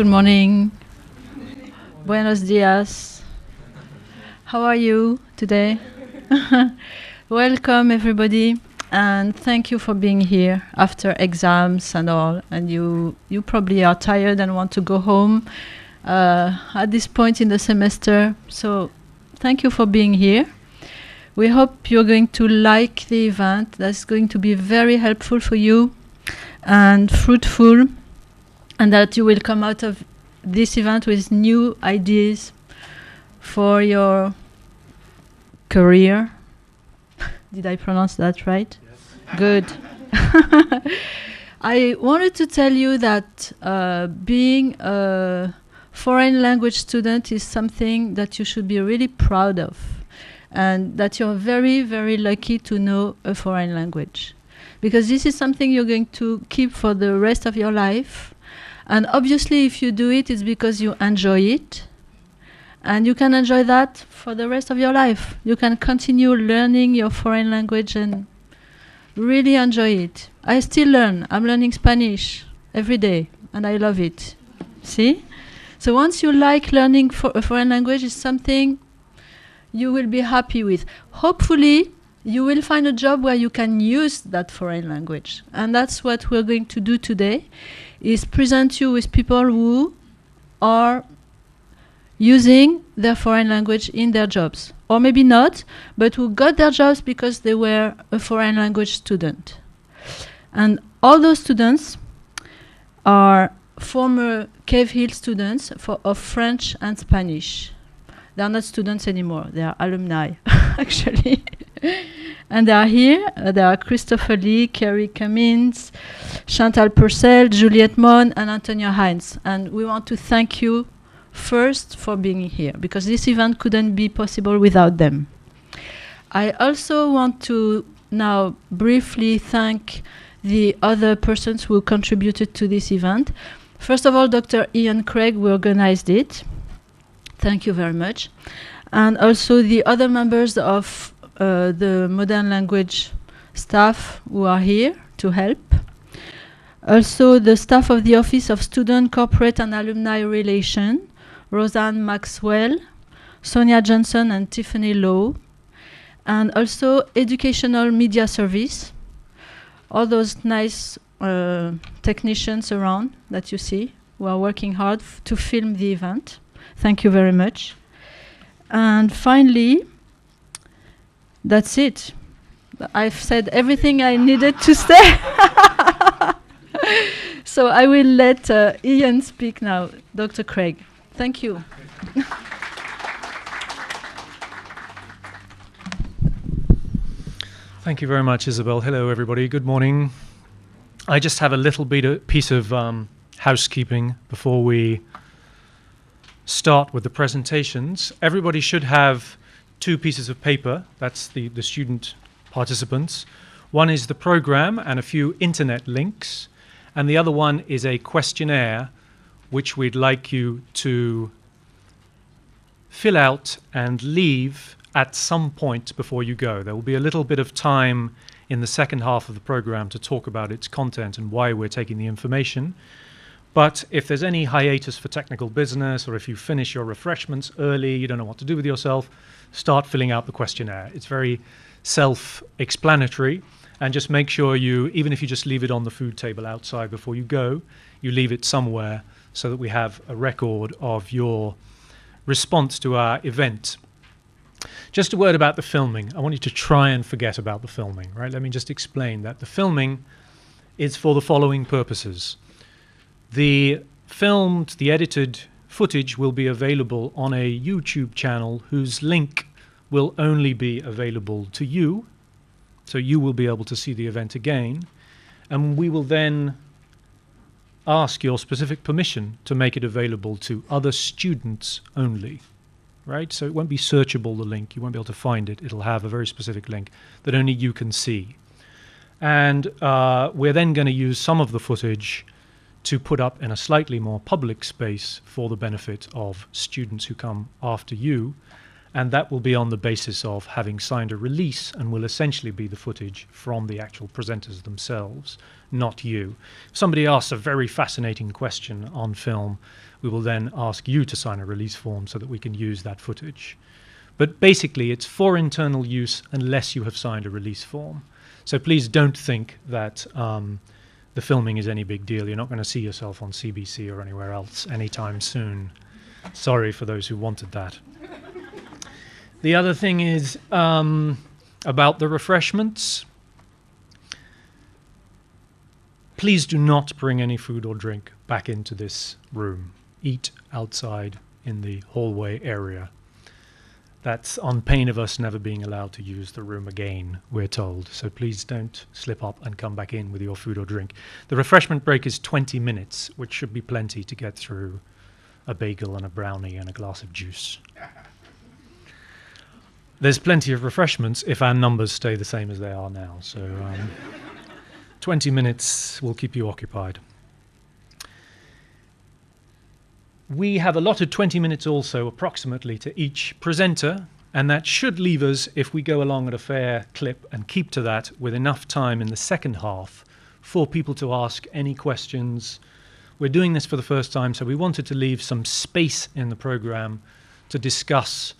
Good morning. Buenos dias. How are you today? Welcome, everybody, and thank you for being here after exams and all. And you probably are tired and want to go home at this point in the semester. So thank you for being here. We hope you're going to like the event. That's going to be very helpful for you and fruitful, and that you will come out of this event with new ideas for your career. Did I pronounce that right? Yes. Good. I wanted to tell you that being a foreign language student is something that you should be really proud of, and that you're very, very lucky to know a foreign language, because this is something you're going to keep for the rest of your life. And obviously, if you do it, it's because you enjoy it. And you can enjoy that for the rest of your life. You can continue learning your foreign language and really enjoy it. I still learn. I'm learning Spanish every day, and I love it. See? So once you like learning a foreign language, it's something you will be happy with. Hopefully, you will find a job where you can use that foreign language. And that's what we're going to do today, is present you with people who are using their foreign language in their jobs. Or maybe not, but who got their jobs because they were a foreign language student. And all those students are former Cave Hill students of French and Spanish. They are not students anymore, they are alumni, actually. And they are here. There are Christopher Lee, Kerry Cummins, Chantal Purcell, Juliette Mon, and Antonia Heinz. And we want to thank you first for being here, because this event couldn't be possible without them. I also want to now briefly thank the other persons who contributed to this event. First of all, Dr. Ian Craig, who organized it. Thank you very much. And also the other members of the modern language staff who are here to help. Also the staff of the Office of Student, Corporate and Alumni Relation, Roseanne Maxwell, Sonia Johnson and Tiffany Lowe. And also Educational Media Service, all those nice technicians around that you see who are working hard to film the event. Thank you very much. And finally, that's it. I've said everything I needed to say. So I will let Ian speak now, Dr. Craig. Thank you. Thank you very much, Isabel. Hello, everybody. Good morning. I just have a little piece of housekeeping before we start with the presentations. Everybody should have two pieces of paper. That's the student participants. One is the program and a few internet links, and the other one is a questionnaire which we'd like you to fill out and leave at some point before you go. There will be a little bit of time in the second half of the program to talk about its content and why we're taking the information. But if there's any hiatus for technical business, or if you finish your refreshments early, you don't know what to do with yourself, start filling out the questionnaire. It's very self-explanatory, and just make sure you, even if you just leave it on the food table outside before you go, you leave it somewhere so that we have a record of your response to our event. Just a word about the filming. I want you to try and forget about the filming, right? Let me just explain that the filming is for the following purposes. The edited footage will be available on a YouTube channel whose link will only be available to you, so you will be able to see the event again, and we will then ask your specific permission to make it available to other students only, right? So it won't be searchable, the link. You won't be able to find it. It'll have a very specific link that only you can see. And we're then going to use some of the footage to put up in a slightly more public space for the benefit of students who come after you. and that will be on the basis of having signed a release and will essentially be the footage from the actual presenters themselves, not you. If somebody asks a very fascinating question on film, we will then ask you to sign a release form so that we can use that footage. But basically, it's for internal use unless you have signed a release form. So please don't think that the filming is any big deal. You're not going to see yourself on CBC or anywhere else anytime soon. Sorry for those who wanted that. The other thing is about the refreshments. Please do not bring any food or drink back into this room. Eat outside in the hallway area. That's on pain of us never being allowed to use the room again, we're told. So please don't slip up and come back in with your food or drink. The refreshment break is 20 minutes, which should be plenty to get through a bagel and a brownie and a glass of juice. There's plenty of refreshments if our numbers stay the same as they are now. So 20 minutes will keep you occupied. We have allotted 20 minutes also approximately to each presenter, and that should leave us, if we go along at a fair clip and keep to that, with enough time in the second half for people to ask any questions. We're doing this for the first time, so we wanted to leave some space in the program to discuss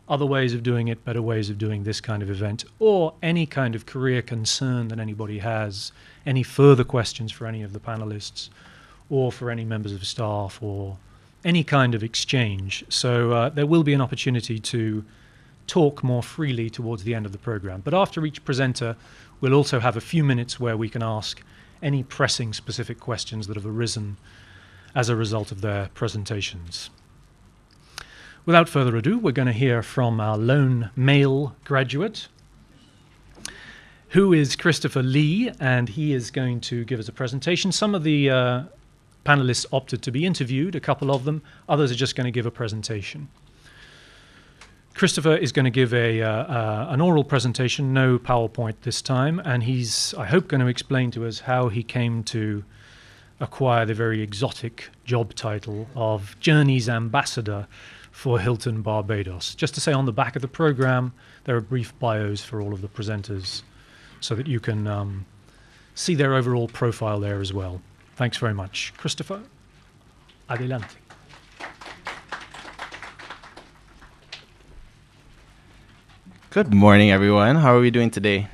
other ways of doing it, better ways of doing this kind of event, or any kind of career concern that anybody has, any further questions for any of the panelists, or for any members of staff, or any kind of exchange. So there will be an opportunity to talk more freely towards the end of the program. But after each presenter, we'll also have a few minutes where we can ask any pressing specific questions that have arisen as a result of their presentations. Without further ado, we're going to hear from our lone male graduate, who is Christopher Lee, and he is going to give us a presentation. Some of the panelists opted to be interviewed, a couple of them. Others are just going to give a presentation. Christopher is going to give an oral presentation, no PowerPoint this time, and he's, I hope, going to explain to us how he came to acquire the very exotic job title of Journey's Ambassador for Hilton Barbados. Just to say, on the back of the program, there are brief bios for all of the presenters so that you can see their overall profile there as well. Thanks very much. Christopher, adelante. Good morning, everyone. How are we doing today?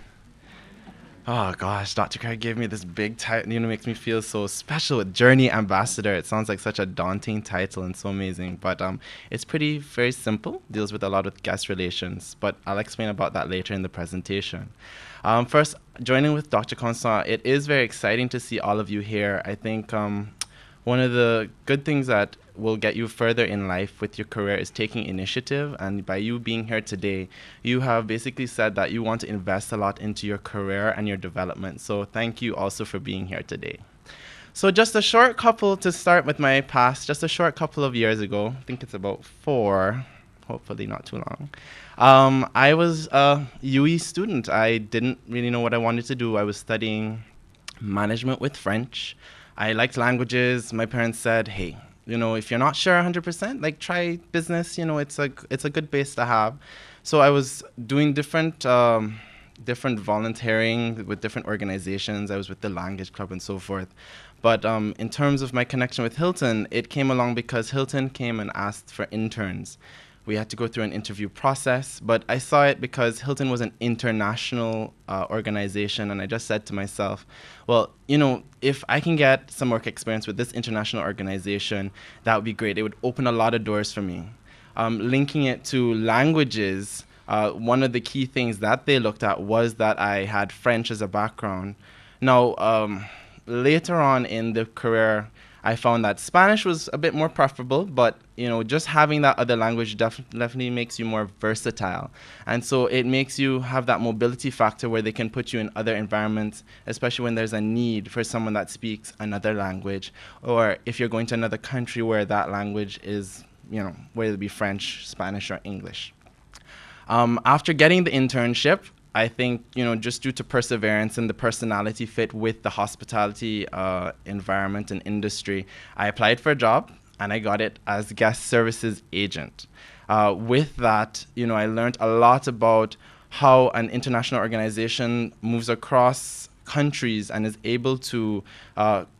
Oh gosh, Dr. Craig gave me this big title, makes me feel so special with Journey Ambassador. It sounds like such a daunting title and so amazing, but it's very simple, deals with a lot of guest relations, but I'll explain about that later in the presentation. First, joining with Dr. Constant, it is very exciting to see all of you here. I think one of the good things that will get you further in life with your career is taking initiative, and by you being here today, you have basically said that you want to invest a lot into your career and your development. So thank you also for being here today. So just a short couple to start with my past, just a short couple of years ago, I think it's about 4, hopefully not too long. I was a UE student. I didn't really know what I wanted to do. I was studying management with French. I liked languages. My parents said, hey, if you're not sure 100%, like try business, it's a good base to have. So I was doing different volunteering with different organizations. I was with the language club and so forth. But in terms of my connection with Hilton, it came along because Hilton came and asked for interns. We had to go through an interview process, but I saw it because Hilton was an international organization, and I just said to myself, well, if I can get some work experience with this international organization, that would be great. It would open a lot of doors for me. Linking it to languages, one of the key things that they looked at was that I had French as a background. Now, later on in the career, I found that Spanish was a bit more preferable, but just having that other language definitely makes you more versatile. And so it makes you have that mobility factor where they can put you in other environments, especially when there's a need for someone that speaks another language, or if you're going to another country where that language is, whether it be French, Spanish, or English. After getting the internship, I think, just due to perseverance and the personality fit with the hospitality environment and industry, I applied for a job. and I got it as guest services agent. With that, I learned a lot about how an international organization moves across countries and is able to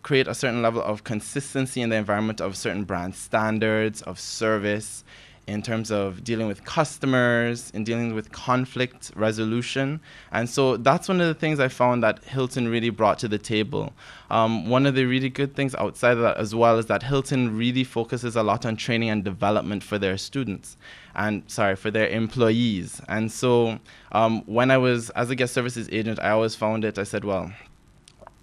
create a certain level of consistency in the environment of certain brand standards, of service, in terms of dealing with customers, in dealing with conflict resolution. And so that's one of the things I found that Hilton really brought to the table. One of the really good things outside of that as well is that Hilton really focuses a lot on training and development for their students for their employees. And so when I was, as a guest services agent, I always found it, I said, well,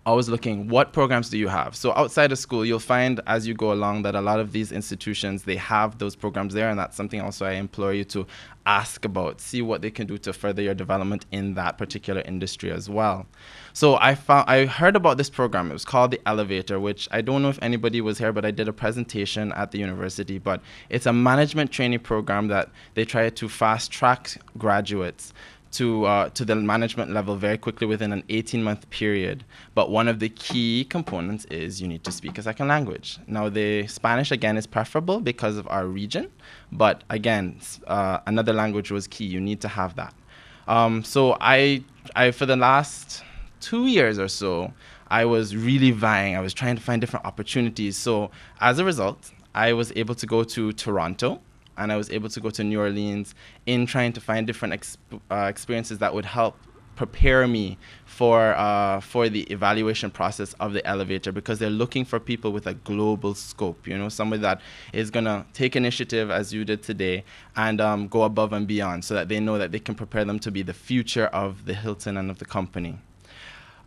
always looking, what programs do you have? So outside of school, you'll find as you go along that a lot of these institutions, they have those programs there, and that's something also I implore you to ask about, see what they can do to further your development in that particular industry as well. So I heard about this program. It was called the Elevator, which I don't know if anybody was here, but I did a presentation at the university. But it's a management training program that they try to fast track graduates to the management level very quickly within an 18-month period. But one of the key components is you need to speak a second language. Now, the Spanish, again, is preferable because of our region. But again, another language was key. You need to have that. So I for the last 2 years or so, I was really vying. I was trying to find different opportunities. So as a result, I was able to go to Toronto, and I was able to go to New Orleans in trying to find different experiences that would help prepare me for the evaluation process of the Elevator, because they're looking for people with a global scope, somebody that is going to take initiative as you did today and go above and beyond so that they know that they can prepare them to be the future of the Hilton and of the company.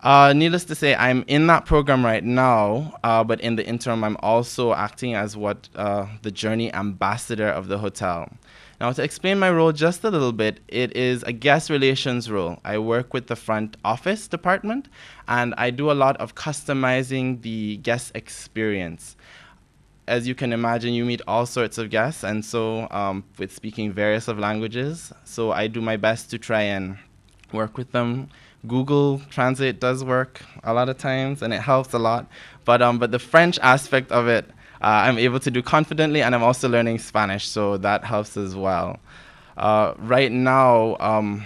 Needless to say, I'm in that program right now, but in the interim, I'm also acting as the journey ambassador of the hotel. Now, to explain my role just a little bit, it is a guest relations role. I work with the front office department, and I do a lot of customizing the guest experience. As you can imagine, you meet all sorts of guests, and so with speaking various of languages, so I do my best to try and work with them. Google Translate does work a lot of times, and it helps a lot. But the French aspect of it, I'm able to do confidently, and I'm also learning Spanish, so that helps as well. Right now,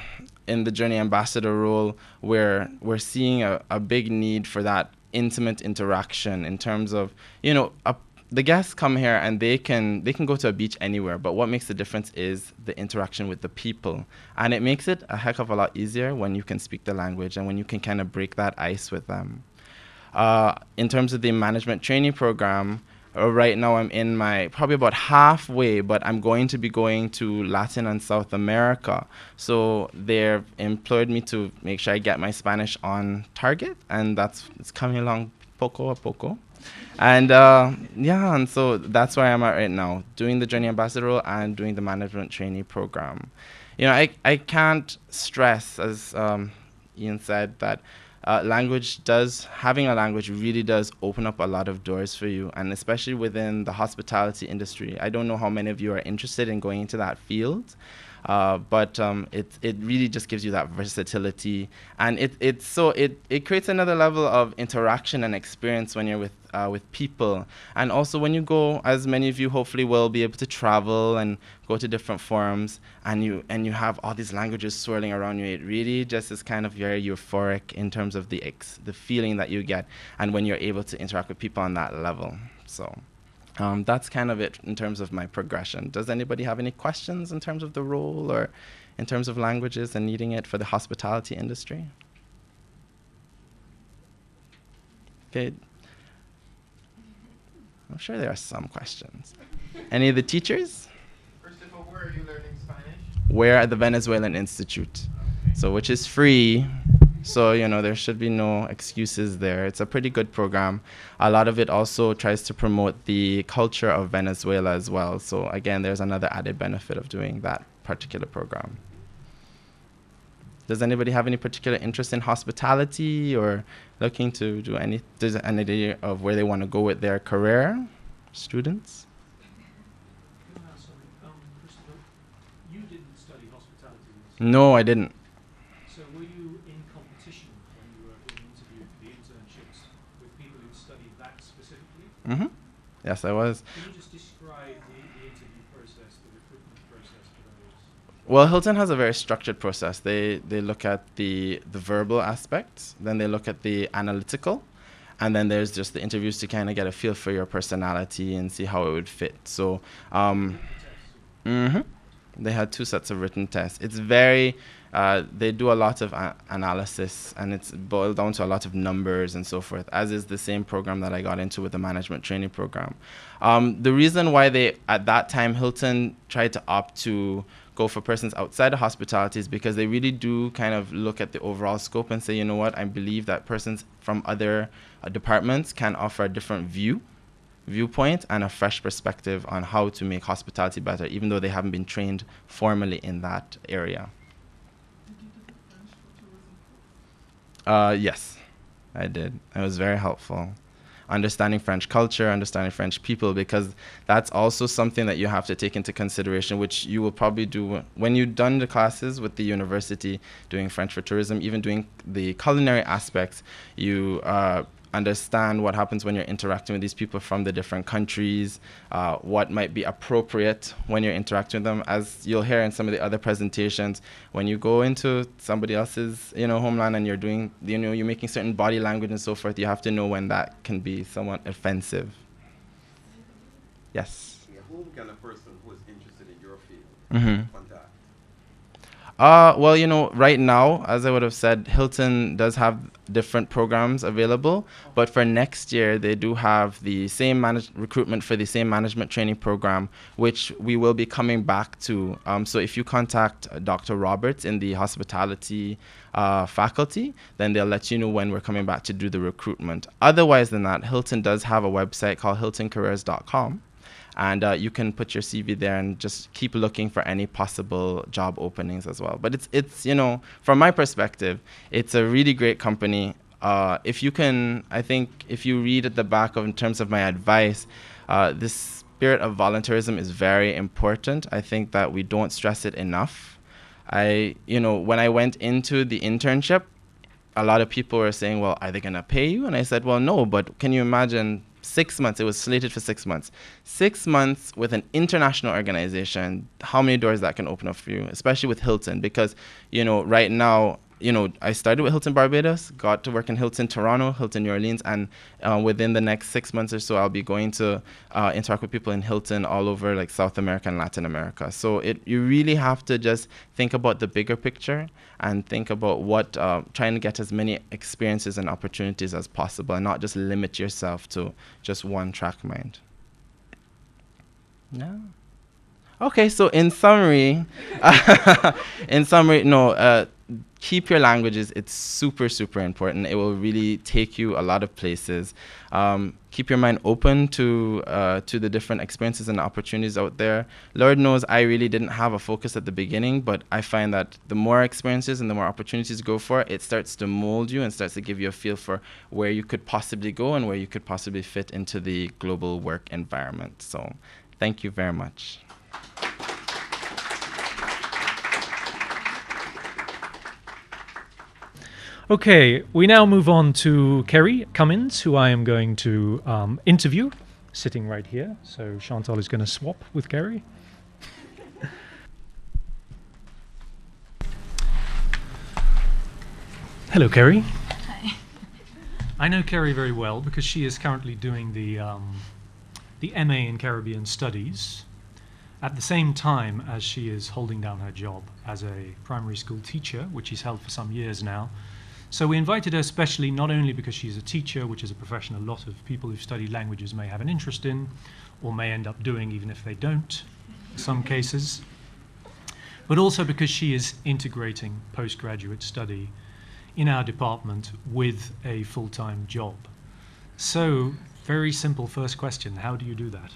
in the Journey Ambassador role, we're seeing a big need for that intimate interaction in terms of, the guests come here and they can go to a beach anywhere, but what makes the difference is the interaction with the people. And it makes it a heck of a lot easier when you can speak the language and when you can kind of break that ice with them. In terms of the management training program, right now I'm in probably about halfway, but I'm going to be going to Latin and South America. So they've employed me to make sure I get my Spanish on target, and it's coming along poco a poco. And and so that's where I'm at right now, doing the Journey Ambassador role and doing the management trainee program. I can't stress, as Ian said, that having a language really does open up a lot of doors for you, and especially within the hospitality industry. I don't know how many of you are interested in going into that field, but it really just gives you that versatility, and it creates another level of interaction and experience when you're with people. And also when you go, as many of you hopefully will be able to travel and go to different forums, and you have all these languages swirling around you, it really just is kind of very euphoric in terms of the feeling that you get, and when you're able to interact with people on that level. So that's kind of it in terms of my progression. Does anybody have any questions in terms of the role or in terms of languages and needing it for the hospitality industry? Okay. I'm sure there are some questions. Any of the teachers? First of all, where are you learning Spanish? We're at the Venezuelan Institute, so which is free. So, there should be no excuses there. It's a pretty good program. A lot of it also tries to promote the culture of Venezuela as well. So, again, there's another added benefit of doing that particular program. Does anybody have any particular interest in hospitality or looking to do does an idea of where they want to go with their career? Students? Christopher, you didn't study hospitality. No, I didn't. So were you in competition when you were being interviewed for the internships with people who studied that specifically? Mm-hmm. Yes, I was. Can you just the interview process, the recruitment process for those? Well, Hilton has a very structured process. They look at the verbal aspects, then they look at the analytical, and then there's just the interviews to kind of get a feel for your personality and see how it would fit. So, they had 2 sets of written tests. It's very, they do a lot of analysis, and it's boiled down to a lot of numbers and so forth, as is the same program that I got into with the management training program. The reason why they, at that time, Hilton tried to opt to go for persons outside of hospitality is because they really do kind of look at the overall scope and say, you know what, I believe that persons from other departments can offer a different viewpoint and a fresh perspective on how to make hospitality better, even though they haven't been trained formally in that area. Yes, I did. It was very helpful. Understanding French culture, understanding French people, because that's also something that you have to take into consideration, which you will probably do when you've done the classes with the university, doing French for tourism, even doing the culinary aspects. You understand what happens when you're interacting with these people from the different countries, what might be appropriate when you're interacting with them. As you'll hear in some of the other presentations, when you go into somebody else's, homeland and you're doing, you're making certain body language and so forth, you have to know when that can be somewhat offensive. Yes? Yeah, who can a person who is interested in your field contact? Well, right now, as I would have said, Hilton does have different programs available, but for next year, they do have the same recruitment for the same management training program, which we will be coming back to. So if you contact Dr. Roberts in the hospitality faculty, then they'll let you know when we're coming back to do the recruitment. Otherwise than that, Hilton does have a website called hiltoncareers.com. And you can put your CV there and just keep looking for any possible job openings as well. But it's from my perspective, it's a really great company. If you read at the back in terms of my advice, this spirit of volunteerism is very important. I think that we don't stress it enough. When I went into the internship, a lot of people were saying, well, are they going to pay you? And I said, well, no, but can you imagine 6 months? It was slated for 6 months. 6 months with an international organization, how many doors that can open up for you, especially with Hilton, because, right now, I started with Hilton Barbados, got to work in Hilton Toronto, Hilton New Orleans, and within the next 6 months or so, I'll be going to interact with people in Hilton all over like South America and Latin America. So you really have to just think about the bigger picture and think about trying to get as many experiences and opportunities as possible, and not just limit yourself to just one track mind. Yeah. Okay, so in summary, keep your languages. It's super, super important. It will really take you a lot of places. Keep your mind open to the different experiences and opportunities out there. Lord knows I really didn't have a focus at the beginning, but I find that the more experiences and the more opportunities you go for, it starts to mold you and starts to give you a feel for where you could possibly go and where you could possibly fit into the global work environment. So thank you very much. Okay, we now move on to Kerry Cummins, who I am going to interview, sitting right here. So Chantal is going to swap with Kerry. Hello, Kerry. Hi. I know Kerry very well because she is currently doing the MA in Caribbean Studies at the same time as she is holding down her job as a primary school teacher, which she's held for some years now. So we invited her especially not only because she's a teacher, which is a profession a lot of people who've studied languages may have an interest in, or may end up doing even if they don't, in some cases, but also because she is integrating postgraduate study in our department with a full-time job. So, very simple first question, how do you do that?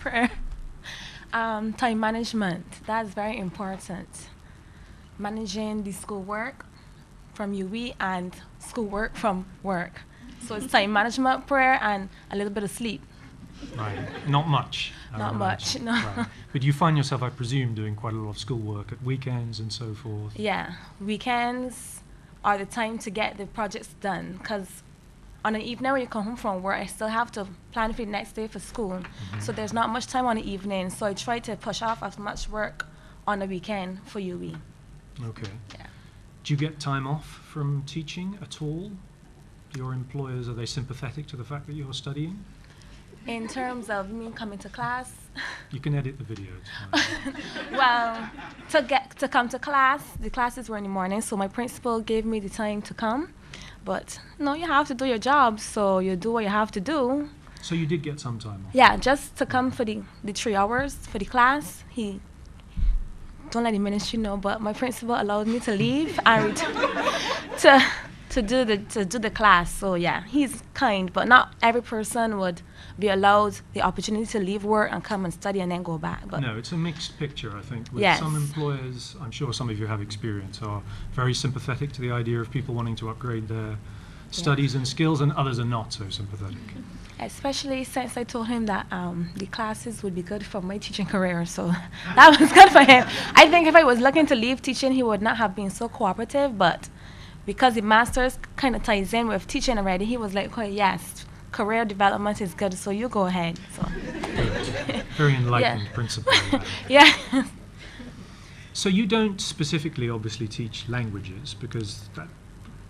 Prayer. Time management, that's very important. Managing the schoolwork from UE and schoolwork from work. So it's time management, prayer, and a little bit of sleep. Right, not much. Not much, no. Right. But you find yourself, I presume, doing quite a lot of schoolwork at weekends and so forth. Yeah, weekends are the time to get the projects done, because on the evening when you come home from work, I still have to plan for the next day for school. So there's not much time on the evening. So I try to push off as much work on the weekend for UE. Okay. Yeah. Do you get time off from teaching at all? Your employers, are they sympathetic to the fact that you're studying? In terms of me coming to class, You can edit the video. It's fine. well, to come to class, the classes were in the morning, so my principal gave me the time to come. But no, you have to do your job, so you do what you have to do. So you did get some time off? Yeah, just to come for the 3 hours for the class. He don't let the ministry know, but my principal allowed me to leave and to do the class. So yeah, he's kind, but not every person would be allowed the opportunity to leave work and come and study and then go back. But No, it's a mixed picture, I think. With Yes. some employers, I'm sure some of you have experience, are very sympathetic to the idea of people wanting to upgrade their studies and skills, and others are not so sympathetic. especially since I told him that the classes would be good for my teaching career, so that was good for him. I think if I was looking to leave teaching, he would not have been so cooperative, but because the master's kind of ties in with teaching already, he was like, oh, yes, career development is good, so you go ahead. So Very enlightened Yeah. principle. yeah. So you don't specifically, obviously, teach languages, because that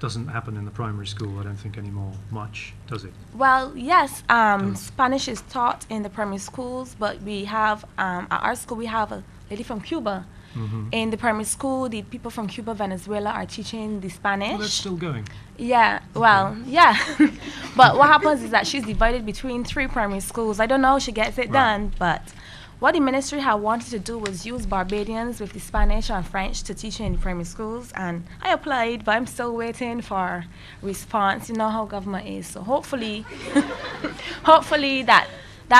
doesn't happen in the primary school, I don't think, anymore much, does it? Well, yes, Spanish is taught in the primary schools, but we have, at our school, we have a lady from Cuba. In the primary school, the people from Cuba, Venezuela are teaching the Spanish. Well, that's still going. Yeah, well, yeah. But what happens is that she's divided between 3 primary schools. I don't know how she gets it Right. done, but what the ministry had wanted to do was use Barbadians with the Spanish and French to teach in the primary schools. And I applied, but I'm still waiting for response. You know how government is. So hopefully, hopefully that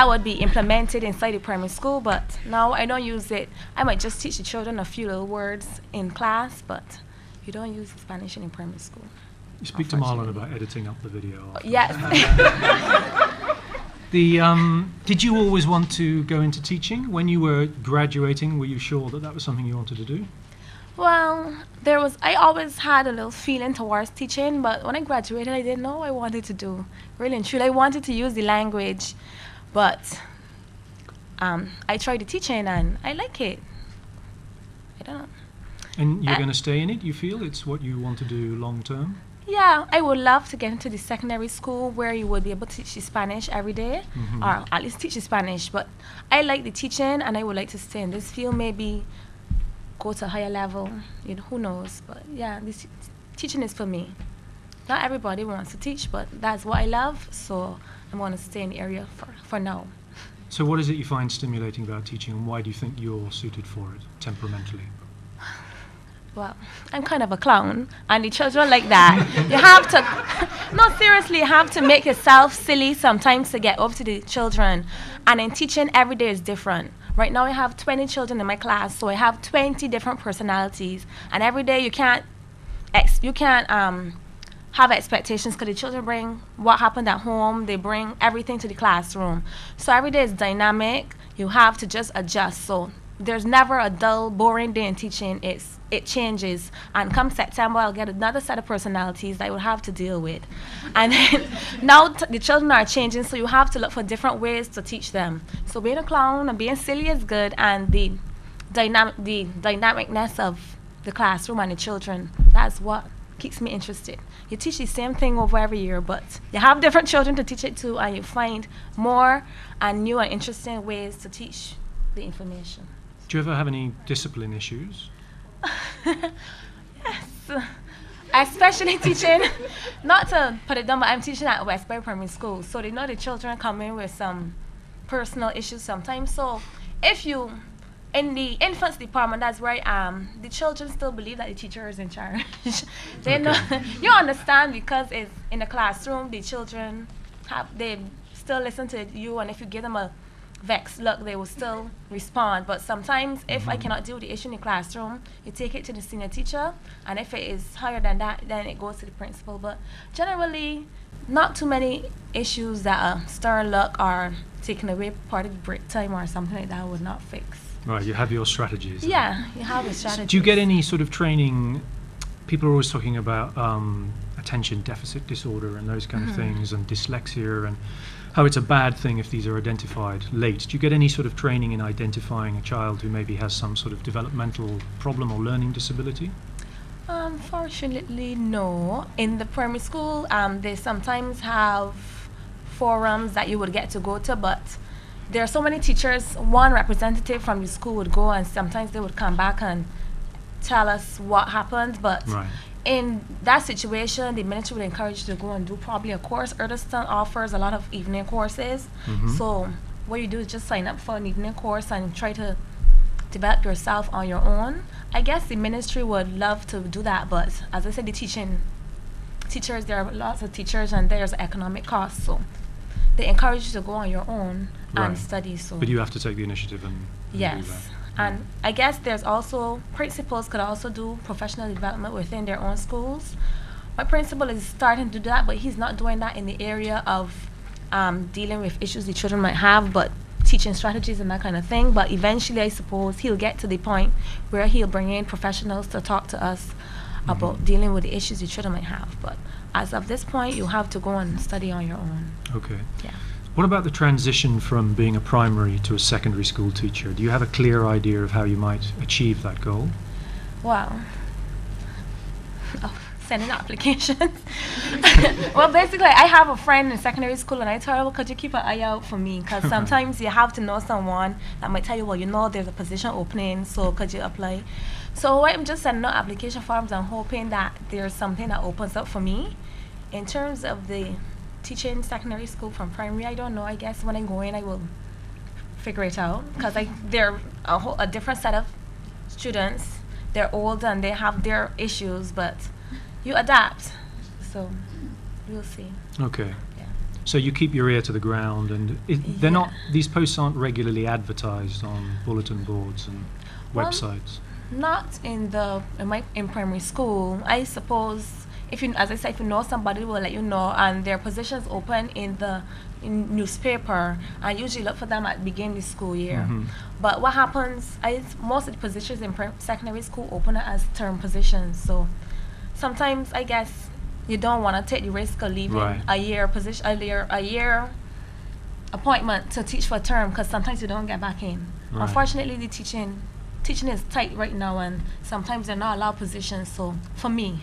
would be implemented inside the primary school. But no, I don't use it. I might just teach the children a few little words in class, but you don't use Spanish in the primary school. You speak to Marlon Unfortunately. about editing up the video. after. Yes. Did you always want to go into teaching? When you were graduating, were you sure that that was something you wanted to do? Well, I always had a little feeling towards teaching, but when I graduated, I didn't know what I wanted to do. Really and truly, I wanted to use the language, but I tried the teaching and I like it. I don't know. And you're Uh, going to stay in it? You feel it's what you want to do long term? Yeah, I would love to get into the secondary school where you would be able to teach the Spanish every day, or at least teach the Spanish. But I like the teaching, and I would like to stay in this field, maybe go to a higher level. You know, who knows? But yeah, this teaching is for me. Not everybody wants to teach, but that's what I love, so I'm going to stay in the area for now. So what is it you find stimulating about teaching, and why do you think you're suited for it temperamentally? Well, I'm kind of a clown, and the children like that. You have to, no, seriously, you have to make yourself silly sometimes to get up to the children. And in teaching, every day is different. Right now, I have 20 children in my class, so I have 20 different personalities. And every day, you can't have expectations because the children bring what happened at home. They bring everything to the classroom. So every day is dynamic. You have to just adjust. So there's never a dull, boring day in teaching. It changes. And come September, I'll get another set of personalities that I will have to deal with. And then now the children are changing, so you have to look for different ways to teach them. So being a clown and being silly is good, and the dynamicness of the classroom and the children, that's what keeps me interested. You teach the same thing over every year, but you have different children to teach it to, and you find more and new and interesting ways to teach the information. Do you ever have any discipline issues? Yes, especially teaching, not to put it down, but I'm teaching at Westbury Primary School, so they know the children come in with some personal issues sometimes. So if you, in the infants department, that's where I am, the children still believe that the teacher is in charge. They know, you understand, because it's in the classroom, the children they still listen to you, and if you give them a vexed look, they will still respond. But sometimes if I cannot deal with the issue in the classroom, you take it to the senior teacher, and if it is higher than that, then it goes to the principal. But generally, not too many issues that a stern look or taking away part of the break time or something like that would not fix. Right, you have your strategies. Yeah, you have a strategy. Do you get any sort of training? People are always talking about attention deficit disorder and those kind of things, and dyslexia, and how it's a bad thing if these are identified late. Do you get any sort of training in identifying a child who maybe has some sort of developmental problem or learning disability? Unfortunately, no. In the primary school, they sometimes have forums that you would get to go to, but there are so many teachers. One representative from the school would go, and sometimes they would come back and tell us what happened. But Right. in that situation, the ministry would encourage you to go and do probably a course. Earlston offers a lot of evening courses. So what you do is just sign up for an evening course and try to develop yourself on your own. I guess the ministry would love to do that, but as I said, the teachers, there are lots of teachers and there's economic costs. So they encourage you to go on your own Right. and study. So But you have to take the initiative and do yes. that. And I guess there's also, principals could also do professional development within their own schools. My principal is starting to do that, but he's not doing that in the area of dealing with issues the children might have, but teaching strategies and that kind of thing. But eventually, I suppose, he'll get to the point where he'll bring in professionals to talk to us about dealing with the issues the children might have. But as of this point, you have to go and study on your own. Okay. Yeah. What about the transition from being a primary to a secondary school teacher? Do you have a clear idea of how you might achieve that goal? Wow. Oh, sending applications. Well, basically, I have a friend in secondary school, and I told her, well, could you keep an eye out for me? Because sometimes you have to know someone that might tell you, well, you know, there's a position opening, so could you apply? So I'm just sending out application forms and hoping that there's something that opens up for me. In terms of the teaching secondary school from primary, I don't know. I guess when I go in, I will figure it out, because they're a different set of students. They're old and they have their issues, but you adapt. So we'll see. Okay. Yeah. So you keep your ear to the ground, and they're not. These posts aren't regularly advertised on bulletin boards and Well, websites. Not in primary school. I suppose if you, as I said, if you know somebody, will let you know, and their positions open in newspaper. I usually look for them at the beginning of the school year. But what happens? Most of the positions in secondary school open as term positions. So sometimes I guess you don't want to take the risk of leaving Right. a year appointment to teach for a term, because sometimes you don't get back in. Right. Unfortunately, the teaching is tight right now, and sometimes they're not allowed positions. So for me,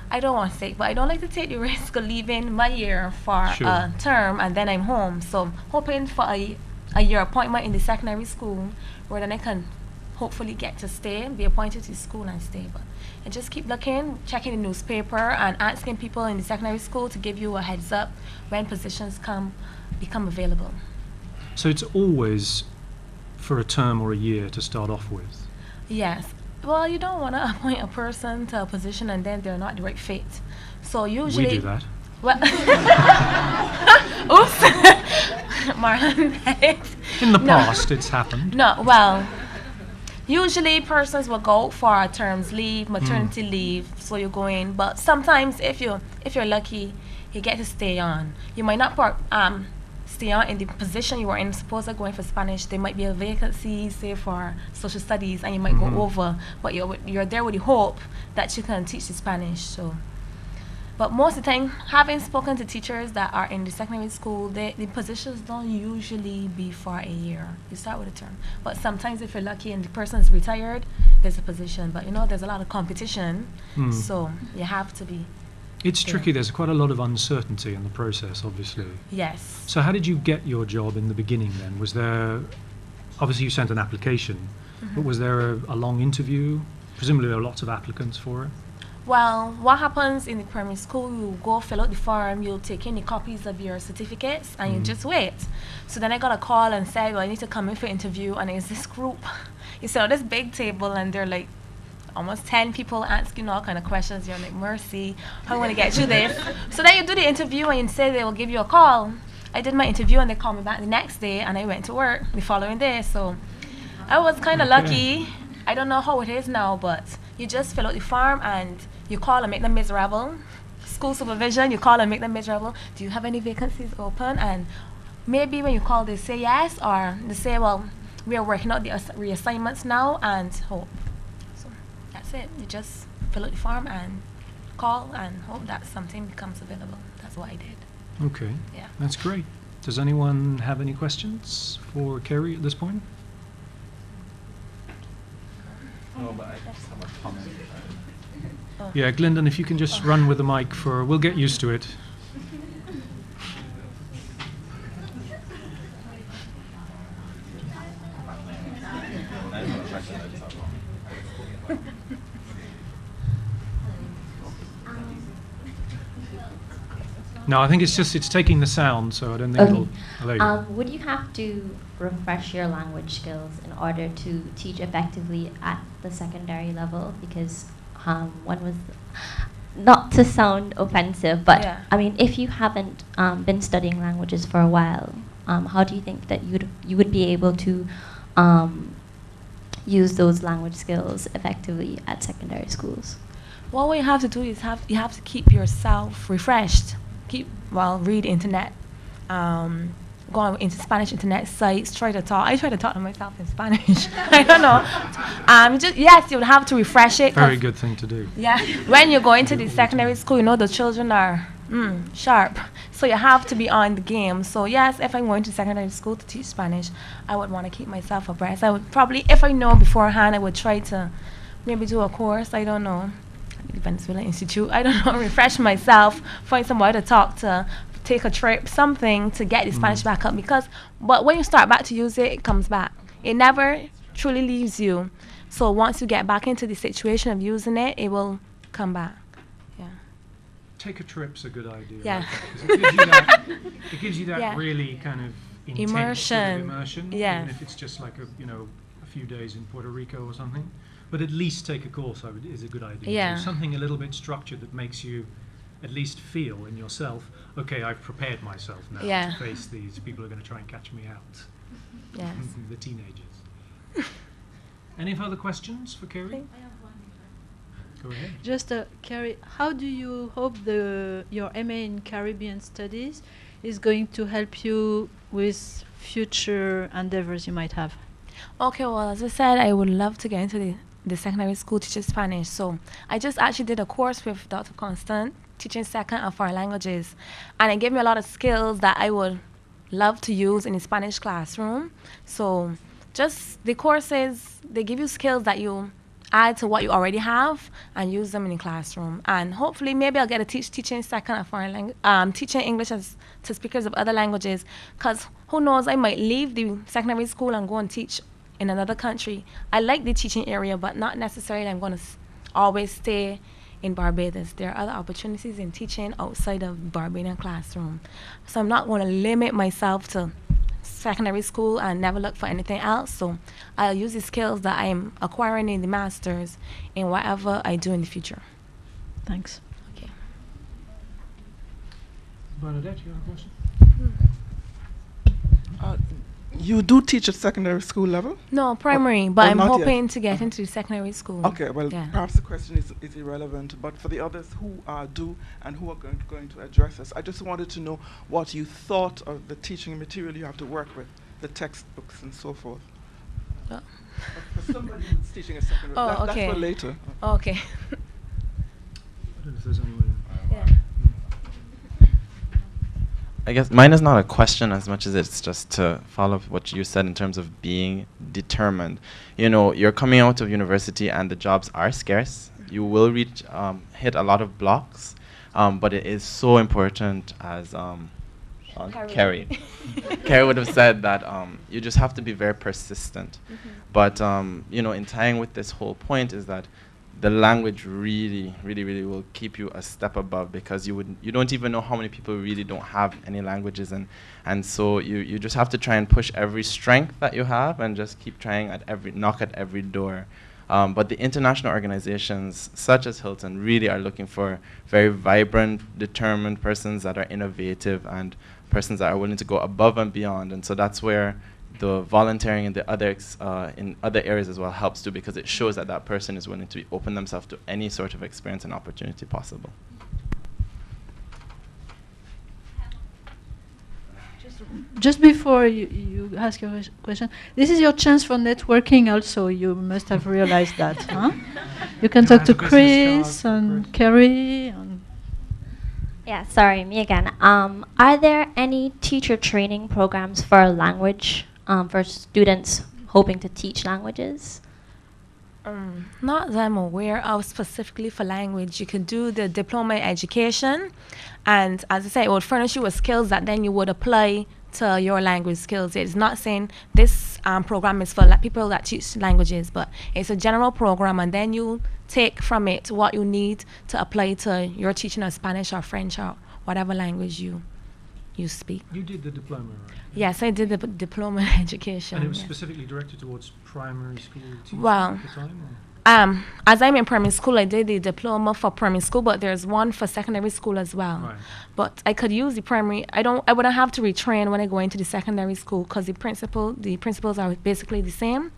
I don't want to say, but I don't like to take the risk of leaving my year for Sure. a term and then I'm home. So hoping for a year appointment in the secondary school, where then I can hopefully get to stay, be appointed to school and stay. But I just keep looking, checking the newspaper and asking people in the secondary school to give you a heads up when positions become available. So it's always for a term or a year to start off with. Yes. Well, you don't want to appoint a person to a position and then they're not the right fit. So usually... We do that. Well, oops. Marlon. In the No. past, it's happened. No, well, usually persons will go for a term's leave, maternity leave, so you go in. But sometimes if you're lucky, you get to stay on. You might not stay on in the position you were in. Suppose you're going for Spanish, there might be a vacancy, say for social studies, and you might go over, but you're there with the hope that you can teach the Spanish. So, but most of the time, having spoken to teachers that are in the secondary school, the positions don't usually be for a year. You start with a term, but sometimes if you're lucky and the person is retired, there's a position. But there's a lot of competition, so you have to be. It's Yeah. tricky. There's quite a lot of uncertainty in the process, obviously. Yes. So how did you get your job in the beginning then? Was there, obviously you sent an application, but was there a long interview? Presumably there were lots of applicants for it. Well, what happens in the primary school, you go fill out the form, you'll take in the copies of your certificates, and you just wait. So then I got a call and said, well, I need to come in for interview, and it's this group. You sit on this big table, and they're like almost 10 people asking all kind of questions. You're like, mercy, how am I going to get through this? So then you do the interview, and you say they will give you a call. I did my interview, and they called me back the next day, and I went to work the following day. So I was kind of lucky. I don't know how it is now, but you just fill out the form and you call and make them miserable. School supervision, you call and make them miserable. Do you have any vacancies open? And maybe when you call, they say yes, or they say, well, we are working out the reassignments now, and hope. So that's it. You just fill out the form and call and hope that something becomes available. That's what I did. Okay, Yeah. that's great. Does anyone have any questions for Kerry at this point? But I just have a comment. Yeah, Glendon, if you can just run with the mic for, we'll get used to it. No, I think it's taking the sound, so I don't think it'll allow you. Would you have to refresh your language skills in order to teach effectively at the secondary level? Because one was, not to sound offensive, but Yeah. I mean, if you haven't been studying languages for a while, how do you think that you would be able to use those language skills effectively at secondary schools? Well, what you have to do is you have to keep yourself refreshed. Read internet, go on into Spanish internet sites, I try to talk to myself in Spanish. I don't know. Yes, you would have to refresh it. Very good thing to do. Yeah, when you go into the secondary school, you know the children are sharp, so you have to be on the game. So yes, if I'm going to secondary school to teach Spanish, I would want to keep myself abreast. I would probably, if I know beforehand, I would try to maybe do a course. I don't know. Venezuela Institute, I don't know, refresh myself, find somebody to talk to, take a trip, something to get the Spanish back up. But when you start back to use it, it comes back. It never truly leaves you. So once you get back into the situation of using it, it will come back. Yeah. Take a trip's a good idea. Yeah. Like that, 'cause it gives you that Yeah. really kind of intense Immersion. immersion. Yes. Even if it's just like a few days in Puerto Rico or something. But at least take a course is a good idea. Yeah. So something a little bit structured that makes you at least feel in yourself, okay, I've prepared myself now Yeah. to face these people who are going to try and catch me out. Yes. The teenagers. Any further questions for Kerry? Go ahead. Just Carrie, how do you hope your MA in Caribbean Studies is going to help you with future endeavors you might have? Okay, well, as I said, I would love to get into the secondary school teaching Spanish. So I just actually did a course with Dr. Constant, teaching second and foreign languages. And it gave me a lot of skills that I would love to use in the Spanish classroom. So just the courses, they give you skills that you add to what you already have and use them in the classroom. And hopefully maybe I'll get to teaching second and foreign language, teaching English to speakers of other languages. Because who knows, I might leave the secondary school and go and teach in another country. I like the teaching area, but not necessarily I'm going to always stay in Barbados. There are other opportunities in teaching outside of Barbadian classroom. So I'm not going to limit myself to secondary school and never look for anything else. So I'll use the skills that I'm acquiring in the masters in whatever I do in the future. Thanks. Okay. Bernadette, you have a question? You do teach at secondary school level? No, primary, but I'm not yet. hoping to get into the secondary school. Okay, well, Yeah. perhaps the question is irrelevant, but for the others who do and who are going to address us, I just wanted to know what you thought of the teaching material you have to work with, the textbooks and so forth. Oh. For somebody who's teaching a secondary, Oh, that's okay. for later. Okay. I don't know if there's anyone. Yeah. I guess mine is not a question as much as it's just to follow up what you said in terms of being determined. You know, you're coming out of university and the jobs are scarce. You will hit a lot of blocks, but it is so important, as Carrie Carrie would have said, that you just have to be very persistent. But in tying with this whole point is that the language really, really, really will keep you a step above, because you don't even know how many people really don't have any languages, and so you just have to try and push every strength that you have and just keep trying knock at every door. But the international organizations such as Hilton really are looking for very vibrant, determined persons that are innovative and persons that are willing to go above and beyond, and so that's where the volunteering in the in other areas as well helps too, because it shows that that person is willing to open themselves to any sort of experience and opportunity possible. Just just before you ask your question, this is your chance for networking also. You must have realized that, huh? You can talk to Chris and Kerry. Yeah, sorry, me again. Are there any teacher training programs for language, for students hoping to teach languages? Not that I'm aware of specifically for language. You can do the diploma in education, and as I say, it would furnish you with skills that then you would apply to your language skills. It's not saying this program is for people that teach languages, but it's a general program, and then you take from it what you need to apply to your teaching of Spanish or French or whatever language you speak. You did the diploma, right? Yes, I did the diploma in education. And it was yes. specifically directed towards primary school teaching Well, at the time? Or? As I'm in primary school, I did the diploma for primary school, but there's one for secondary school as well. Right. But I could use the primary. I wouldn't have to retrain when I go into the secondary school because the principles are basically the same.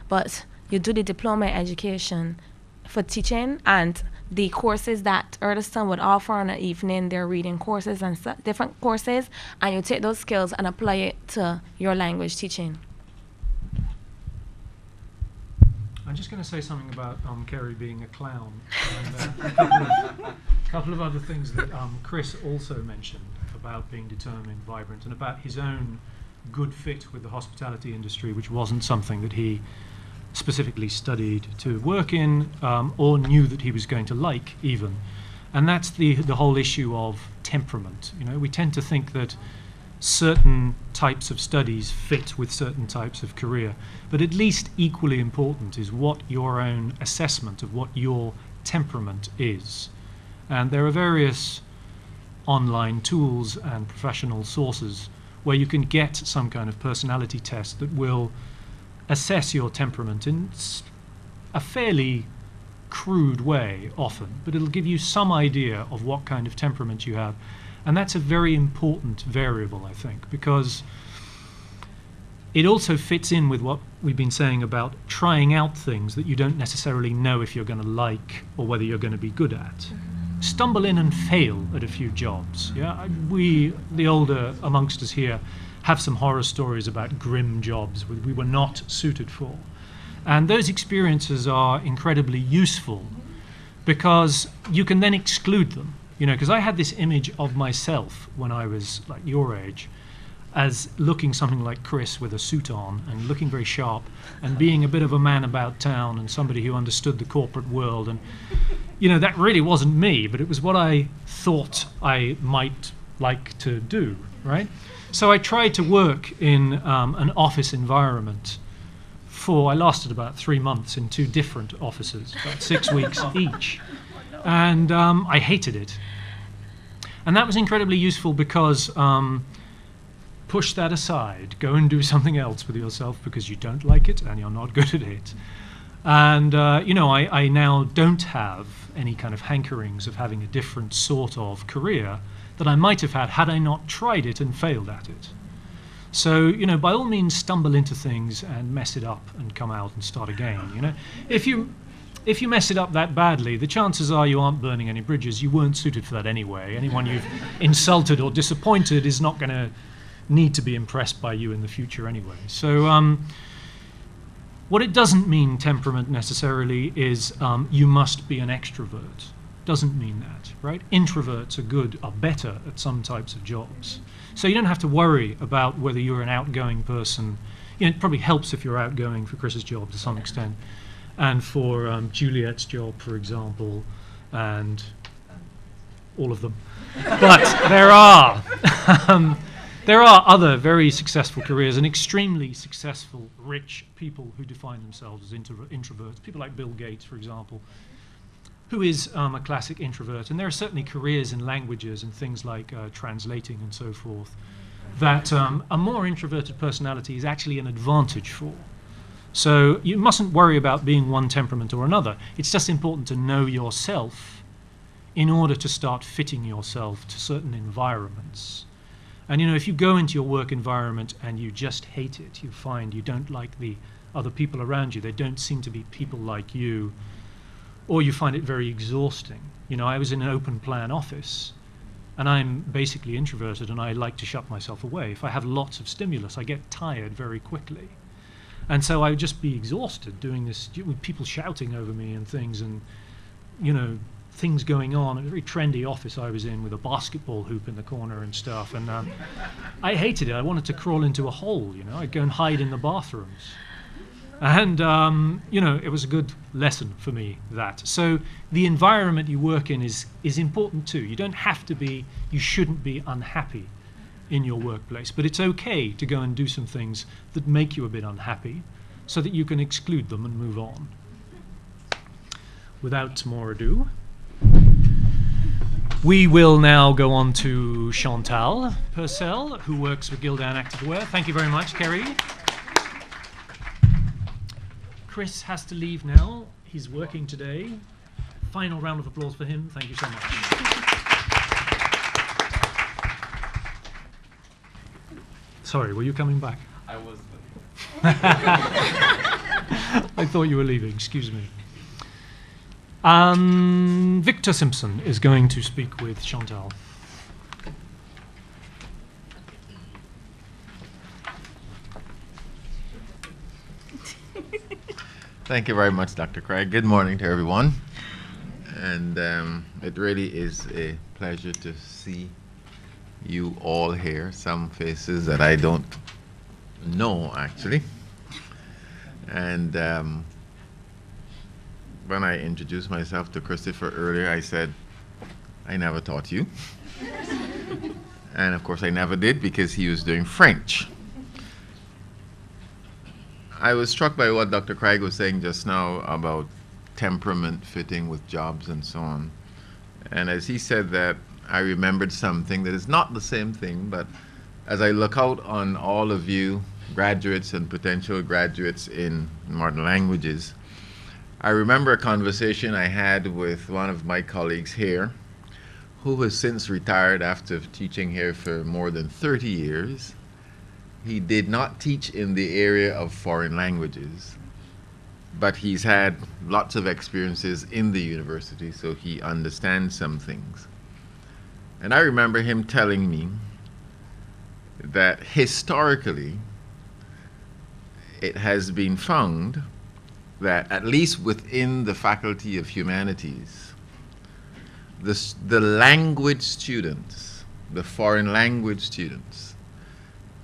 But you do the diploma in education for teaching, and the courses that Erdeston would offer on an evening, they're reading courses and different courses, and you take those skills and apply it to your language teaching. I'm just going to say something about Kerry being a clown, and a couple of other things that Chris also mentioned about being determined, vibrant, and about his own good fit with the hospitality industry, which wasn't something that he specifically studied to work in or knew that he was going to like even. And that's the whole issue of temperament. You know, we tend to think that certain types of studies fit with certain types of career, but at least equally important is what your own assessment of what your temperament is. And there are various online tools and professional sources where you can get some kind of personality test that will assess your temperament in a fairly crude way often, but it'll give you some idea of what kind of temperament you have. And that's a very important variable, I think, because it also fits in with what we've been saying about trying out things that you don't necessarily know if you're going to like or whether you're going to be good at. Stumble in and fail at a few jobs. Yeah, we, the older amongst us here, have some horror stories about grim jobs we were not suited for. And those experiences are incredibly useful because you can then exclude them. You know, because I had this image of myself when I was like your age as looking something like Chris with a suit on and looking very sharp and being a bit of a man about town and somebody who understood the corporate world. And, you know, that really wasn't me, but it was what I thought I might like to do, right? So I tried to work in an office environment I lasted about 3 months in 2 different offices, about 6 weeks each. And I hated it. And that was incredibly useful because push that aside, go and do something else with yourself because you don't like it and you're not good at it. And, you know, I now don't have any kind of hankerings of having a different sort of career that I might have had I not tried it and failed at it. So, you know, by all means stumble into things and mess it up and come out and start again, you know. If you mess it up that badly, the chances are you aren't burning any bridges. You weren't suited for that anyway. Anyone you've insulted or disappointed is not going to need to be impressed by you in the future anyway. So what it doesn't mean, temperament necessarily, is you must be an extrovert. Doesn't mean that, right? Introverts are better at some types of jobs. So you don't have to worry about whether you're an outgoing person. You know, it probably helps if you're outgoing for Chris's job to some extent. And for Juliet's job, for example, and all of them. But there are other very successful careers and extremely successful, rich people who define themselves as introverts. People like Bill Gates, for example, who is a classic introvert. And there are certainly careers in languages and things like translating and so forth that a more introverted personality is actually an advantage for. So you mustn't worry about being one temperament or another. It's just important to know yourself in order to start fitting yourself to certain environments. And, you know, if you go into your work environment and you just hate it, you find you don't like the other people around you, they don't seem to be people like you, or you find it very exhausting. You know, I was in an open plan office And I'm basically introverted, and I like to shut myself away. If I have lots of stimulus, I get tired very quickly. And so I would just be exhausted doing this, with people shouting over me and things, and, you know, things going on. A very trendy office I was in with a basketball hoop in the corner and stuff. And I hated it. I wanted to crawl into a hole, you know. I'd go and hide in the bathrooms. And, you know, it was a good lesson for me, that. So the environment you work in is important too. You don't have to be, you shouldn't be unhappy in your workplace. But it's okay to go and do some things that make you a bit unhappy so that you can exclude them and move on. Without more ado, we will now go on to Chantal Purcell, who works with Gildan Activewear. Thank you very much, Kerry. Chris has to leave now. He's working today. Final round of applause for him. Thank you so much. Sorry, were you coming back? I was. I thought you were leaving. Excuse me. Victor Simpson is going to speak with Chantal. Thank you very much, Dr. Craig. Good morning to everyone. And it really is a pleasure to see you all here. Some faces that I don't know, actually. And when I introduced myself to Christopher earlier, I said, I never taught you. And of course I never did, because he was doing French. I was struck by what Dr. Craig was saying just now about temperament fitting with jobs and so on. And as he said that, I remembered something that is not the same thing, but as I look out on all of you, graduates and potential graduates in modern languages, I remember a conversation I had with one of my colleagues here, who has since retired after teaching here for more than 30 years. He did not teach in the area of foreign languages, but he's had lots of experiences in the university, so he understands some things. And I remember him telling me that historically it has been found that, at least within the Faculty of Humanities, the language students, the foreign language students,